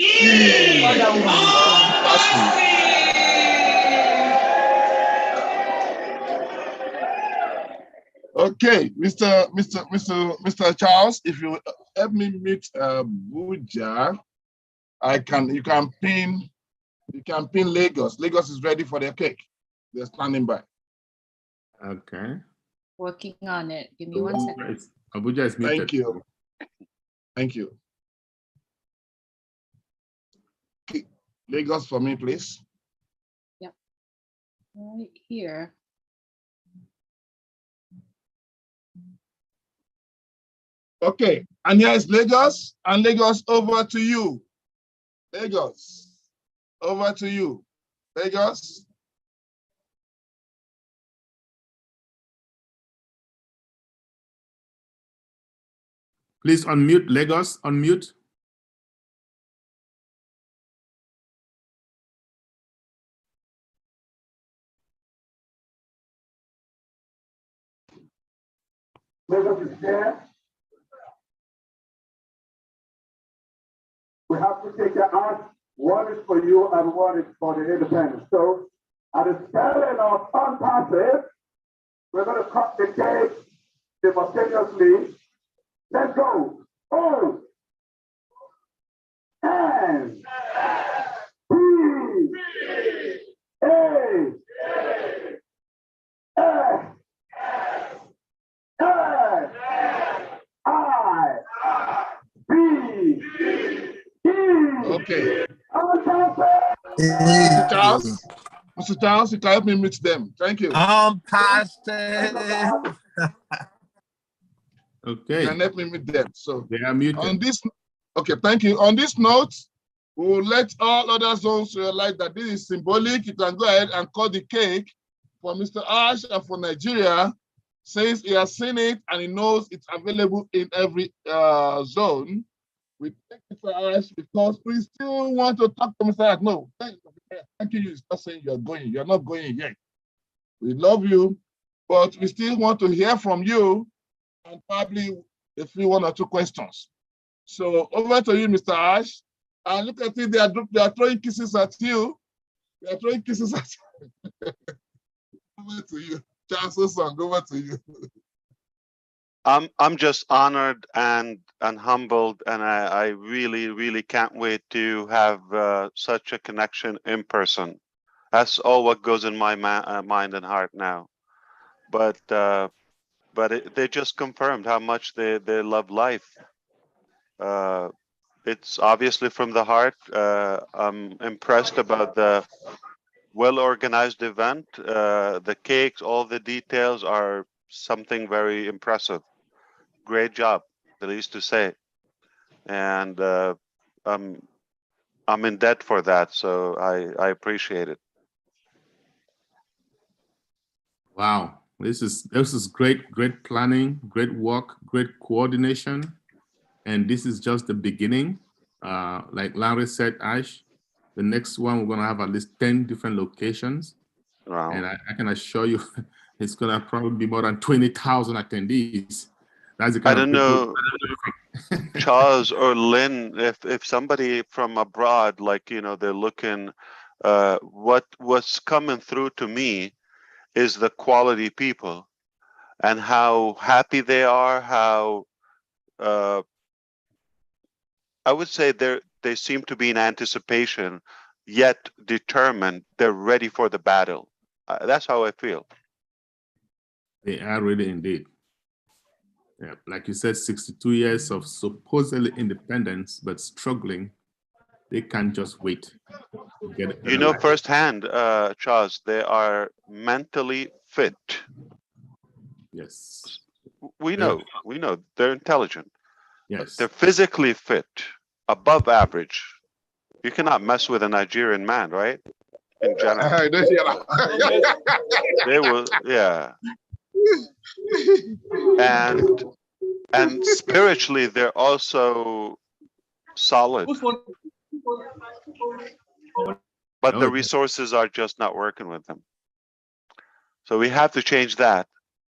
Okay, Mr. Charles, if you help me meet Buja, you can pin Lagos. Lagos is ready for their cake. They're standing by. Okay. Working on it. Give me 1 second. Abuja is muted. Thank you. Thank you. Lagos for me, please. Yep. Right here. Okay, and here is Lagos, and Lagos over to you. Lagos, over to you. Lagos. Please unmute, Lagos, unmute. Lagos is here. We have to take it out. One is for you and one is for the independents. So at the spelling of unpassive, we're going to cut the cake simultaneously. Let's go. O N P A S S I B E. Okay. Mr. Charles, you can help me meet them. Thank you. Pastor. Okay. You can help me meet them. So they are muted. On this, okay, thank you. On this note, we will let all other zones realize that this is symbolic. You can go ahead and cut the cake for Mr. Ash and for Nigeria, since he has seen it and he knows it's available in every zone. We thank Mr. Ash because we still want to talk to Mr. Ash. No, thank you. It's not saying you're going. You're not going yet. We love you, but we still want to hear from you and probably a few 1 or 2 questions. So over to you, Mr. Ash. And look at it, they are throwing kisses at you. They are throwing kisses at you. Over to you. Charles Song, over to you. I'm just honored and humbled, and I really can't wait to have such a connection in person. That's all what goes in my mind and heart now. But they just confirmed how much they love life. It's obviously from the heart. I'm impressed about the well-organized event. The cakes, all the details are something very impressive. great job, they used to say. And I'm in debt for that, so I appreciate it. Wow, this is great planning, great work, great coordination, and this is just the beginning. Like Larry said, Ash, the next one we're gonna have at least 10 different locations. Wow. And I can assure you, it's gonna probably be more than 20,000 attendees. That's the kind I don't know, Charles or Lynn, if somebody from abroad, like, you know, they're looking, what's coming through to me is the quality people and how happy they are, how I would say they seem to be in anticipation, yet determined. They're ready for the battle. That's how I feel. They are really indeed. Yeah, like you said, 62 years of supposedly independence, but struggling. They can't just wait. To get You know firsthand, Charles, they are mentally fit. Yes. We know they're intelligent. Yes. They're physically fit, above average. You cannot mess with a Nigerian man, right? In general. They will, yeah. And spiritually, they're also solid. But the resources are just not working with them. So we have to change that,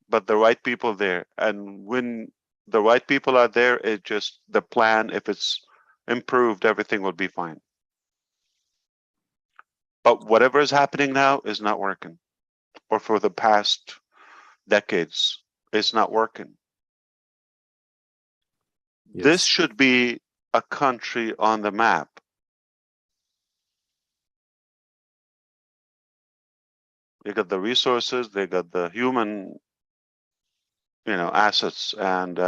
but the right people there. And when the right people are there, it just, the plan, if it's improved, everything will be fine. But whatever is happening now is not working. Or for the past decades, it's not working. Yes. This should be a country on the map. They got the resources, they got the human, you know, assets, and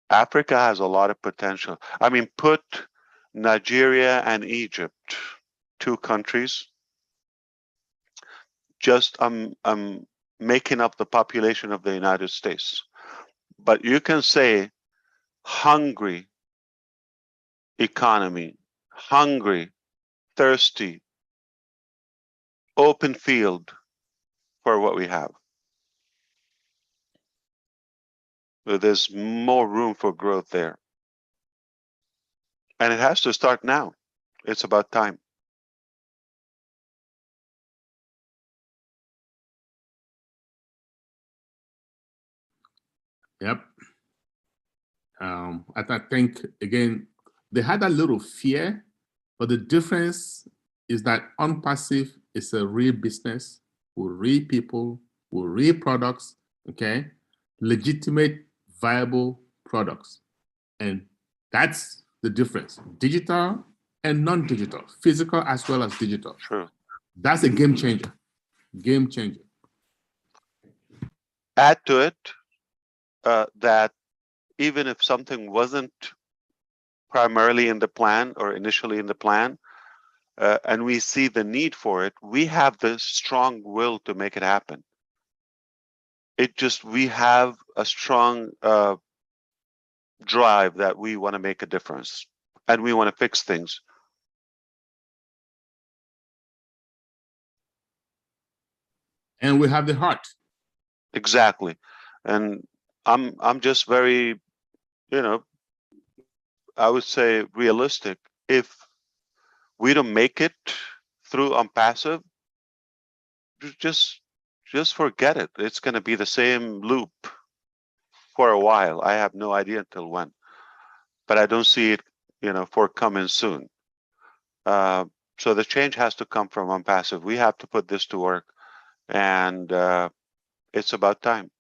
Africa has a lot of potential. I mean, put Nigeria and Egypt, two countries, just making up the population of the United States. But you can say hungry economy, hungry, thirsty, open field for what we have. So there's more room for growth there. And it has to start now. It's about time. Yep. I think, again, they had a little fear, but the difference is that OnPassive is a real business with real people, with real products, okay? Legitimate, viable products. And that's the difference. Digital and non-digital, physical as well as digital. True. That's a game changer. Game changer. Add to it that even if something wasn't primarily in the plan or initially in the plan, and we see the need for it, we have the strong will to make it happen. It just, we have a strong drive that we want to make a difference and we want to fix things. And we have the heart. Exactly. And I'm just very, you know, I would say realistic. If we don't make it through OnPassive, just forget it. It's going to be the same loop for a while. I have no idea until when, but I don't see it, you know, forthcoming soon. So the change has to come from OnPassive. We have to put this to work, and it's about time.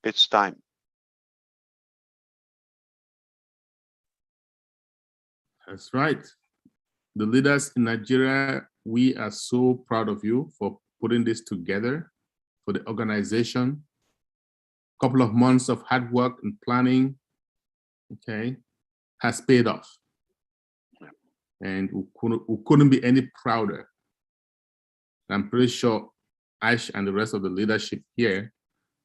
It's time. That's right. The leaders in Nigeria, we are so proud of you for putting this together for the organization. A couple of months of hard work and planning, okay, has paid off. And we couldn't be any prouder. I'm pretty sure Ash and the rest of the leadership here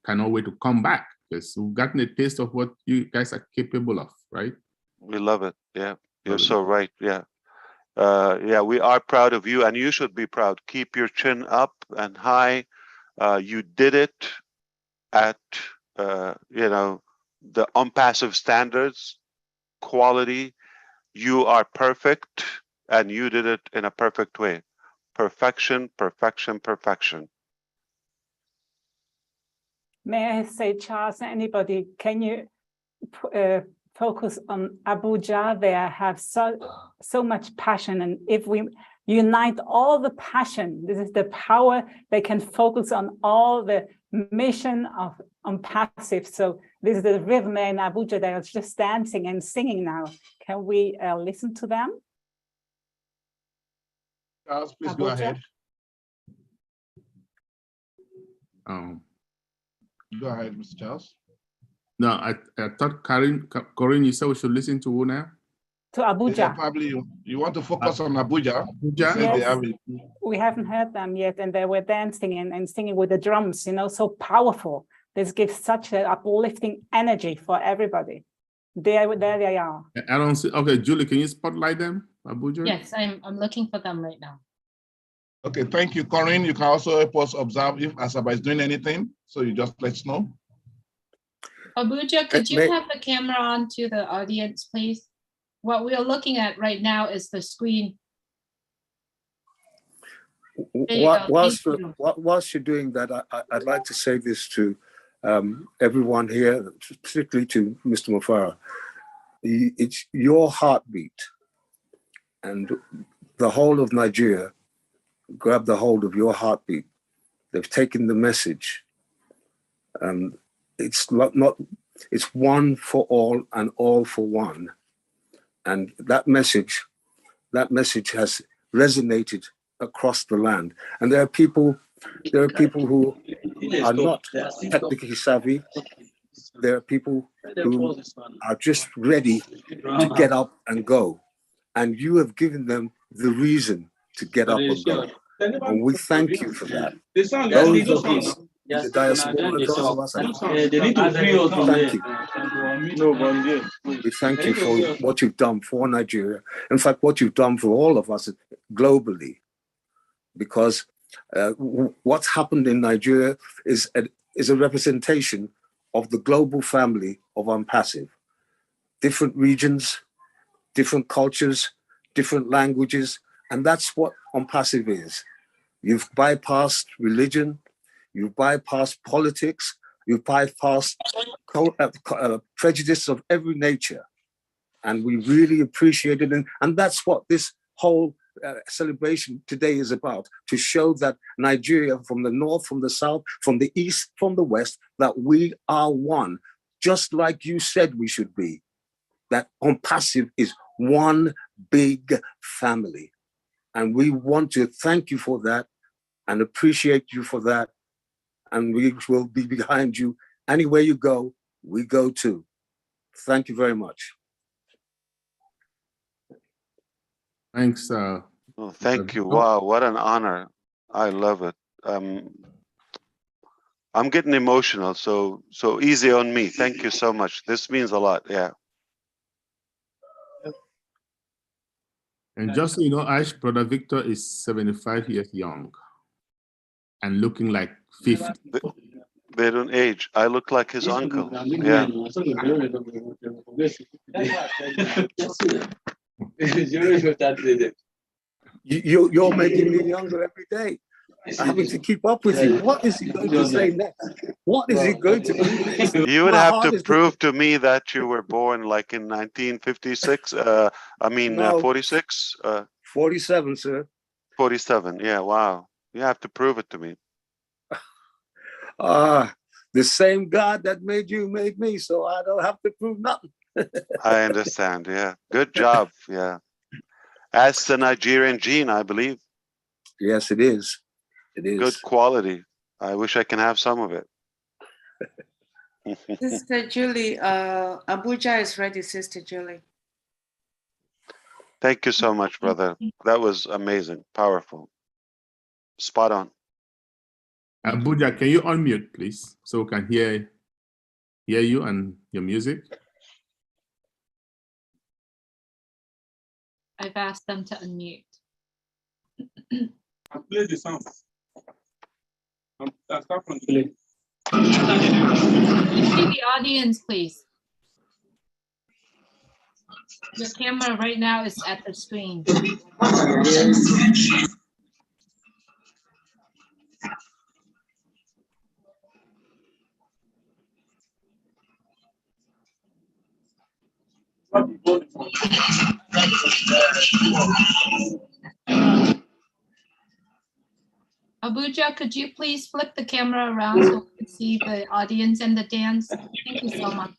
cannot wait to come back because we've gotten a taste of what you guys are capable of, right? We love it. Yeah, you're so right. Yeah. Yeah, we are proud of you, and you should be proud. Keep your chin up and high. You did it at, you know, the unpassive standards, quality. You are perfect, and you did it in a perfect way. Perfection, perfection, perfection. May I say, Charles, anybody, can you focus on Abuja? They have so much passion, and if we unite all the passion, this is the power, they can focus on all the mission of Unpassive. So this is the rhythm in Abuja. They are just dancing and singing now. Can we listen to them? Charles, please Abuja? go ahead. Go ahead, Mr. Charles. No, I thought Corinne, you said we should listen to who now? To Abuja. Yeah, probably you want to focus on Abuja. Abuja? Yes, we haven't heard them yet, and they were dancing and singing with the drums, you know, so powerful. This gives such an uplifting energy for everybody. There they are. I don't see. Okay, Julie, can you spotlight them, Abuja? Yes, I'm looking for them right now. Okay, thank you, Corinne. You can also help us observe if Asaba is doing anything. So you just let us know. Abuja, could you have the camera on to the audience, please? What we are looking at right now is the screen. Whilst you're doing that, I'd like to say this to everyone here, particularly to Mr. Mufara. It's your heartbeat, and the whole of Nigeria grab the hold of your heartbeat. They've taken the message. It's it's one for all and all for one. And that message has resonated across the land. And there are people who are not technically savvy. There are people who are just ready to get up and go. And you have given them the reason to get up and go. And we thank you for that. Those of us, the diaspora, those of us, thank you. We thank you for what you've done for Nigeria. In fact, what you've done for all of us globally. Because what's happened in Nigeria is a representation of the global family of Unpassive. Different regions, different cultures, different languages, and that's what Unpassive is. You've bypassed religion, you've bypassed politics, you've bypassed prejudice of every nature. And we really appreciate it. And that's what this whole celebration today is about, to show that Nigeria, from the north, from the south, from the east, from the west, that we are one, just like you said we should be. That Unpassive is one big family. And we want to thank you for that and appreciate you for that. And we will be behind you. Anywhere you go, we go too. Thank you very much. Thanks. Oh, thank you. Wow, what an honor. I love it. I'm getting emotional, so easy on me. Thank you so much. This means a lot. Yeah. And just so you know, Ash, Brother Victor is 75 years young and looking like 50. They don't age. I look like his uncle. Yeah. You're making me younger every day. I'm having to keep up with you. What is he going to say next? What is he going to do next? You would have to prove to me that you were born like in 1956. I mean, No. 46. 47, sir. 47. Yeah. Wow. You have to prove it to me. The same God that made you made me, so I don't have to prove nothing. I understand. Yeah. Good job. Yeah. That's the Nigerian gene, I believe. Yes, it is. It is. Good quality. I wish I can have some of it. Sister Julie, Abuja is ready, Sister Julie. Thank you so much, brother. That was amazing. Powerful. Spot on. Abuja, can you unmute, please, so we can hear you and your music? I've asked them to unmute. I'll play the song. I'll start from play. Can you see the audience, please? Your camera right now is at the screen. Abuja, could you please flip the camera around so we can see the audience and the dance? Thank you so much.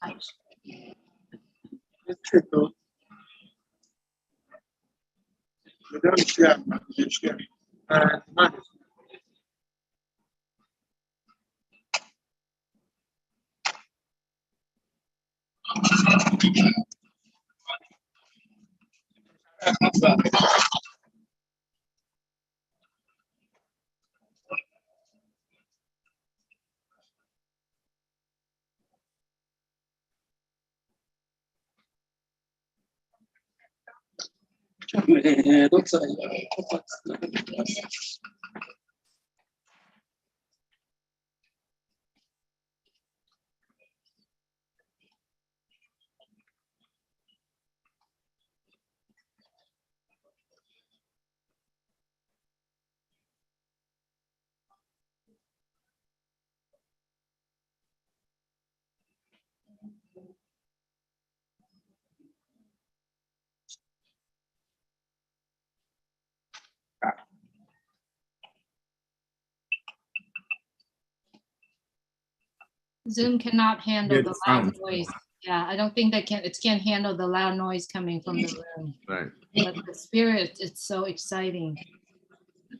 Zoom cannot handle the loud noise. Yeah, I don't think it can't handle the loud noise coming from the room. Right. But the spirit, it's so exciting.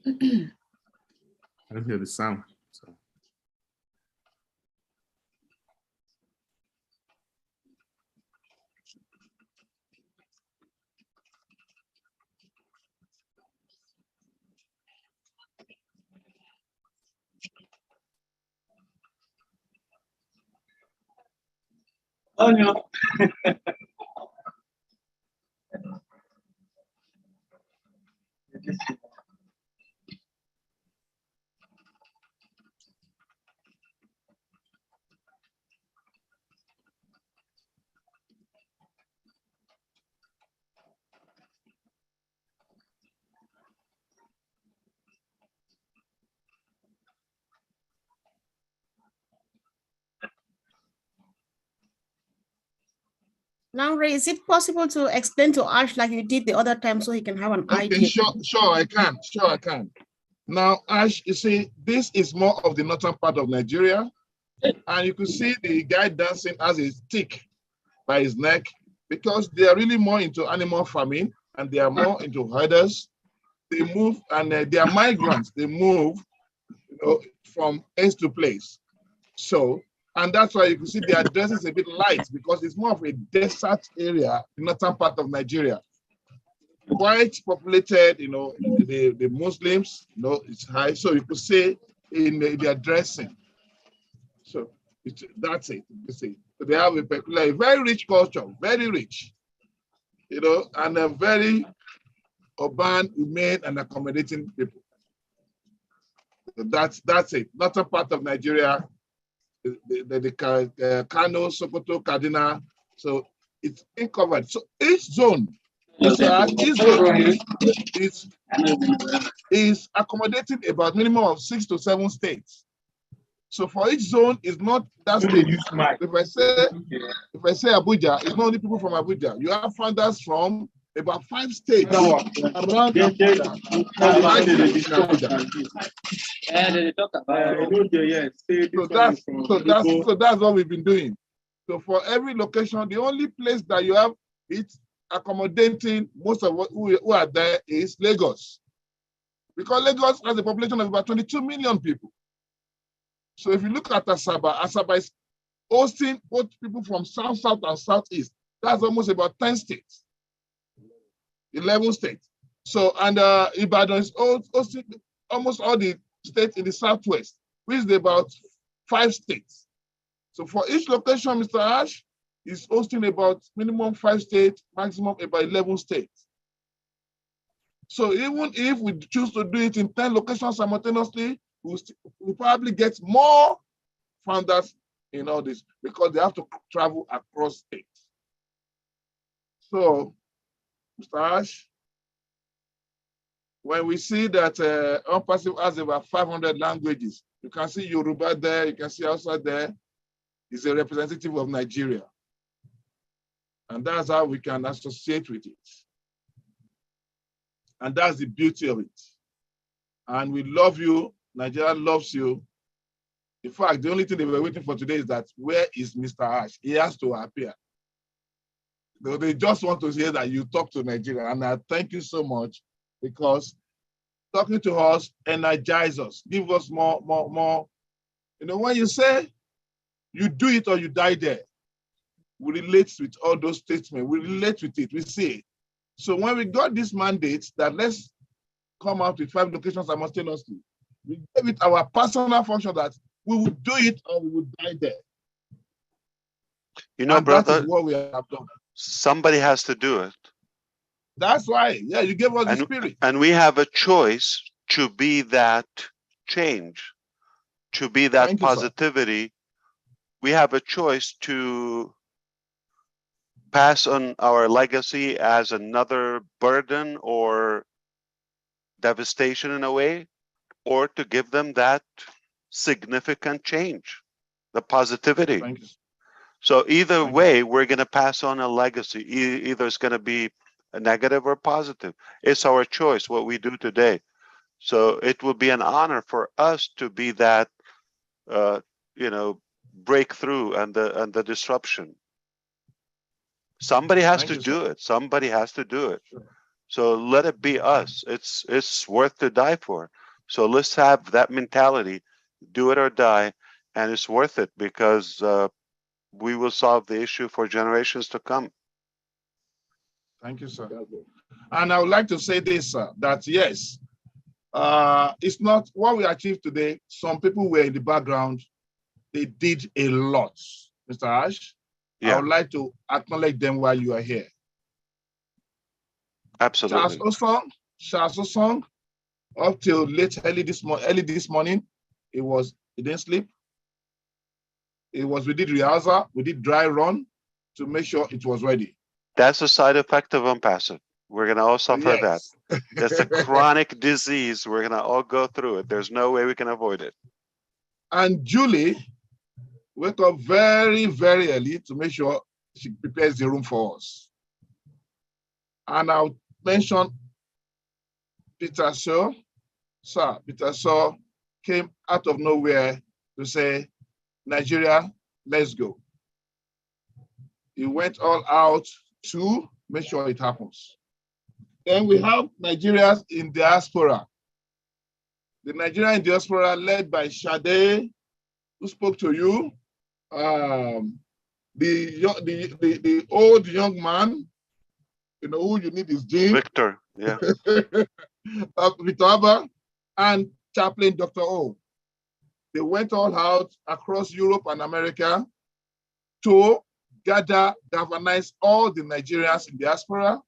I don't hear the sound. So. Oh no. Now, Ray, is it possible to explain to Ash like you did the other time so he can have an idea? Okay, sure, I can. Now, Ash, you see, this is more of the northern part of Nigeria. And you can see the guy dancing has a stick by his neck because they are really more into animal farming and they are more into herders. They move and they are migrants. They move, from place to place. So, and that's why you can see their dress is a bit light because it's more of a desert area, the northern part of Nigeria. Quite populated, the Muslims, it's high. So you could say in their dressing. So that's it. You see, so they have a peculiar, very rich culture, very rich, and a very urban, humane, and accommodating people. So that's it. Northern part of Nigeria, the Kano, Sokoto, Kaduna. So it's covered. So each zone is accommodating about minimum of 6 to 7 states. So for each zone is not that state. If I say Abuja, it's not only people from Abuja. You have founders from about 5 states around Abuja. So that's what we've been doing. So for every location, the only place that you have it's accommodating most of who are there is Lagos. Because Lagos has a population of about 22 million people. So if you look at Asaba is hosting both people from South, South, and Southeast. That's almost about 10 states, 11 states. So, and Ibadan is hosting almost all the states in the Southwest. which is about 5 states. So for each location, Mr. Ash is hosting about minimum 5 states, maximum about 11 states. So even if we choose to do it in 10 locations simultaneously, we'll probably get more founders in all this because they have to travel across states. So, Mr. Ash, when we see that OnPassive has about 500 languages, you can see Yoruba there, you can see Hausa there, is a representative of Nigeria. And that's how we can associate with it. And that's the beauty of it. And we love you, Nigeria loves you. In fact, the only thing they were waiting for today is that, where is Mr. Ash? He has to appear. They just want to hear that you talk to Nigeria. And I thank you so much, because talking to us energizes us, give us more. You know, when you say you do it or you die there, we relate with all those statements. We relate with it, we see it. So when we got this mandate that let's come out with 5 locations simultaneously, we gave it our personal function that we would do it or we would die there. You know, and brother, that is what we have done. Somebody has to do it. That's why, yeah, you gave us the spirit. And we have a choice to be that change, to be that Thank you, positivity. We have a choice to pass on our legacy as another burden or devastation in a way, or to give them that significant change, the positivity. Thank you. So either way, we're going to pass on a legacy. Either it's going to be a negative or positive. It's our choice, what we do today. So it will be an honor for us to be that, you know, breakthrough and the disruption. Somebody has to do it. Somebody has to do it. So let it be us. It's worth to die for. So let's have that mentality, do it or die, and it's worth it, because we will solve the issue for generations to come. Thank you, sir. And I would like to say this, sir, that yes, it's not what we achieved today. Some people were in the background. They did a lot, Mr. Ash. Yeah. I would like to acknowledge them while you are here. Absolutely. Charles Osong, up till early this morning, he didn't sleep. We did rehearsal, we did dry run to make sure it was ready. That's a side effect of OnPassive. We're going to all suffer that. That's a chronic disease. We're going to all go through it. There's no way we can avoid it. And Julie wake up very, very early to make sure she prepares the room for us. And I'll mention Peter Shaw. Sir, Peter Shaw came out of nowhere to say, Nigeria, let's go. He went all out to make sure it happens. Then we have Nigerians in diaspora. The Nigerian diaspora led by Sade, who spoke to you, the old young man, you know, who you need is Jim. Victor, yeah. Victor Abba, and Chaplain Dr. O. They went all out across Europe and America to galvanize all the Nigerians in diaspora,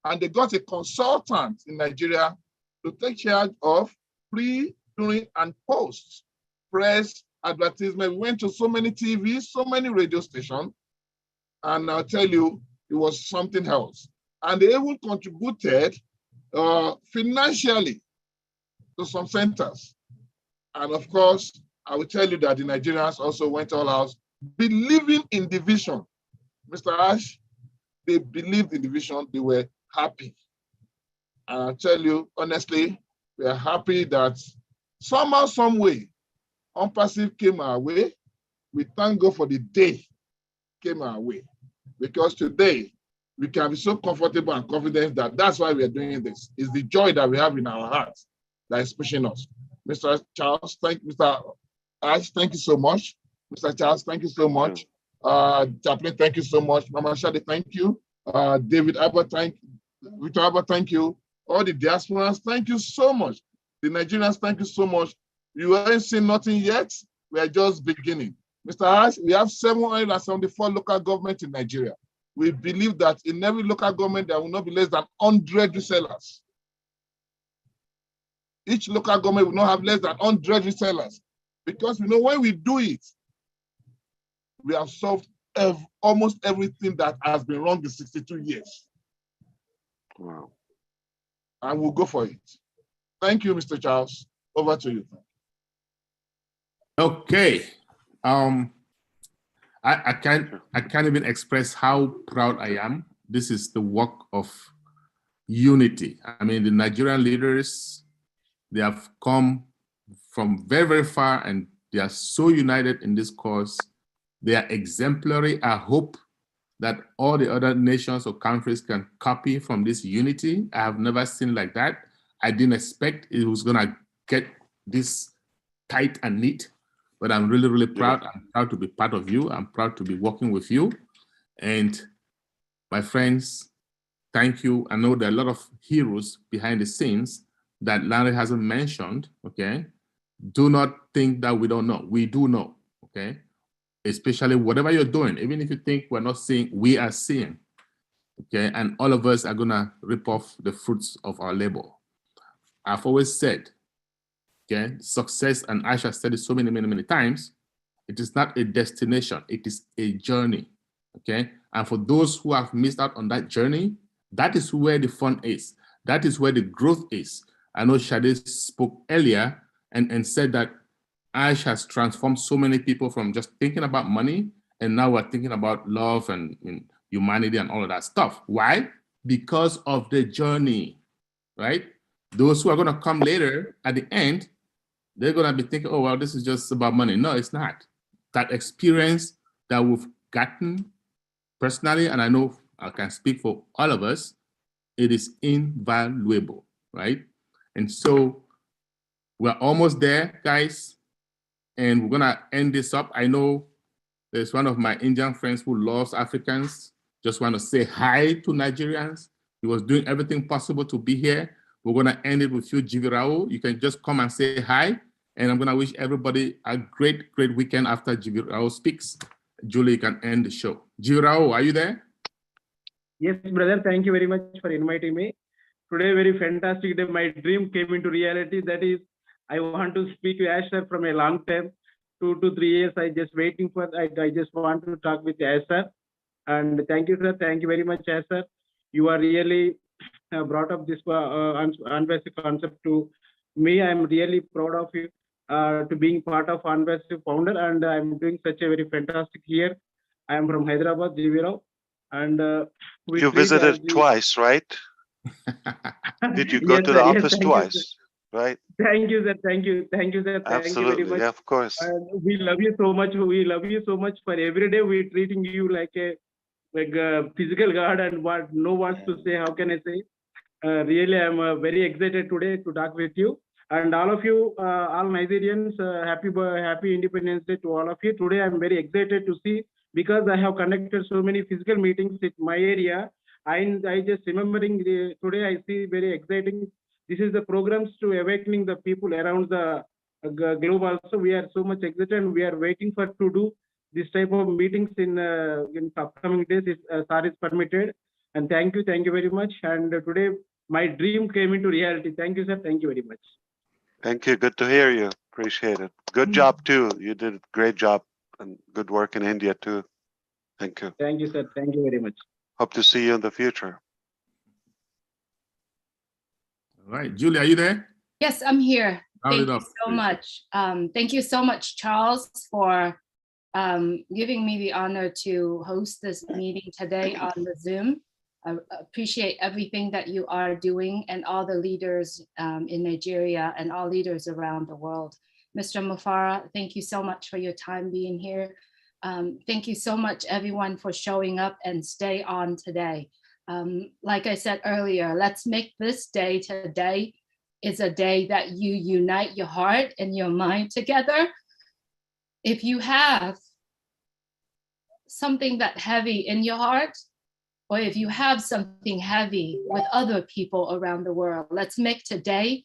and they got a consultant in Nigeria to take charge of pre, during, and post press advertisement. We went to so many TVs, so many radio stations, and I'll tell you, it was something else. And they even contributed financially to some centers. And of course, I will tell you that the Nigerians also went all out, believing in the vision. Mr. Ash, they believed in the vision, they were happy. And I'll tell you, honestly, we are happy that somehow, some way, OnPassive came our way. We thank God for the day came our way. Because today, we can be so comfortable and confident that that's why we are doing this. It's the joy that we have in our hearts that is pushing us. Mr. Charles, Mr. Ash, thank you so much. Mr. Charles, thank you so much. Chaplain, thank you so much. Mama Shadi, thank you. David Albert, Victor Albert, thank you. All the diasporans, thank you so much. The Nigerians, thank you so much. You ain't seen nothing yet. We are just beginning. Mr. Harris, we have 774 local governments in Nigeria. We believe that in every local government, there will not be less than 100 resellers. Each local government will not have less than 100 resellers. Because we know when we do it, we have solved almost everything that has been wrong in 62 years. Wow. And we'll go for it. Thank you, Mr. Charles. Over to you. Okay. I can't even express how proud I am. This is the work of unity. I mean, the Nigerian leaders, they have come from very, very far, and they are so united in this cause. They are exemplary. I hope that all the other nations or countries can copy from this unity. I have never seen like that. I didn't expect it was gonna get this tight and neat, but I'm really, really proud. I'm proud to be part of you. I'm proud to be working with you. And my friends, thank you. I know there are a lot of heroes behind the scenes that Larry hasn't mentioned, okay? Do not think that we don't know. We do know, okay? Especially whatever you're doing, even if you think we're not seeing, we are seeing, okay? And all of us are gonna rip off the fruits of our labor. I've always said, okay, success, and Aisha said it so many times, it is not a destination, it is a journey, okay? And for those who have missed out on that journey, that is where the fun is. That is where the growth is. I know Shade spoke earlier and said that Ash has transformed so many people from just thinking about money, and now we're thinking about love and humanity and all of that stuff. Why? Because of the journey, right? Those who are gonna come later at the end, they're gonna be thinking, oh, well, this is just about money. No, it's not. That experience that we've gotten personally, and I know I can speak for all of us, it is invaluable, right? And so we're almost there, guys. And we're gonna end this up. I know there's one of my Indian friends who loves Africans. Just want to say hi to Nigerians. He was doing everything possible to be here. We're gonna end it with you, Jivirao. You can just come and say hi. And I'm gonna wish everybody a great weekend after Jivirao speaks. Julie, you can end the show. Jivirao, are you there? Yes, brother. Thank you very much for inviting me. Today, very fantastic day. My dream came into reality. That is, I want to speak with Ash sir from a long time, 2 to 3 years. I just waiting for. I just want to talk with Ash sir. And thank you, sir. Thank you very much, Ash sir. You are really brought up this Unvasive concept to me. I'm really proud of you to being part of Unvasive founder, and I'm doing such a very fantastic year. I am from Hyderabad, Jivirao, and you visited twice, right? Did you go to the office twice? Right. Thank you, sir. Thank you, sir. Thank Absolutely. you very much. Yeah, of course. We love you so much. We love you so much. For every day, we're treating you like a physical god, and what no wants to say. How can I say? Really, I'm very excited today to talk with you, and all of you, all Nigerians. Happy Independence Day to all of you. Today, I'm very excited to see, because I have conducted so many physical meetings in my area. I just remembering today, I see very exciting. This is the programs to awakening the people around the globe. Also, we are so much excited, and we are waiting for to do this type of meetings in upcoming days, if SAR is permitted. And thank you very much. And today, my dream came into reality. Thank you, sir. Thank you very much. Thank you. Good to hear you. Appreciate it. Good job too. You did a great job, and good work in India too. Thank you. Thank you, sir. Thank you very much. Hope to see you in the future. All right, Julie, are you there? Yes, I'm here. Round Thank it you up, so please. much. Thank you so much, Charles, for giving me the honor to host this meeting today on the Zoom. I appreciate everything that you are doing, and all the leaders in Nigeria and all leaders around the world. Mr. Mufara, thank you so much for your time being here. Thank you so much, everyone, for showing up and stay on today. Like I said earlier, let's make this day today is a day that you unite your heart and your mind together. If you have something that heavy in your heart, or if you have something heavy with other people around the world, let's make today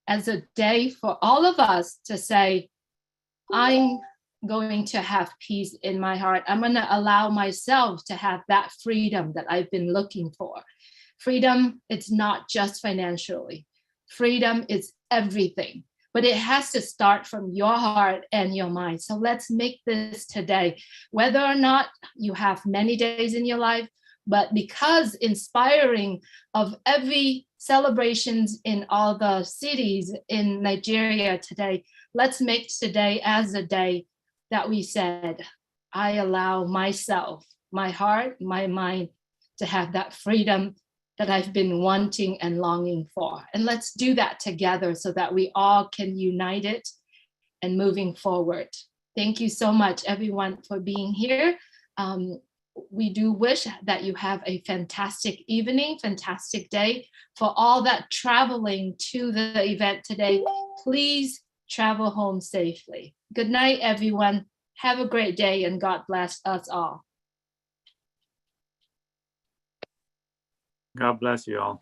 as a day for all of us to say, I'm going to have peace in my heart. I'm going to allow myself to have that freedom that I've been looking for. Freedom, it's not just financially. Freedom is everything, but it has to start from your heart and your mind. So let's make this today, whether or not you have many days in your life, but because inspiring of every celebrations in all the cities in Nigeria today, let's make today as a day that we said, I allow myself, my heart, my mind to have that freedom that I've been wanting and longing for. And let's do that together so that we all can unite it and moving forward. Thank you so much, everyone, for being here. We do wish that you have a fantastic evening, fantastic day. For all that traveling to the event today, please travel home safely. Good night, everyone. Have a great day and God bless us all. God bless you all.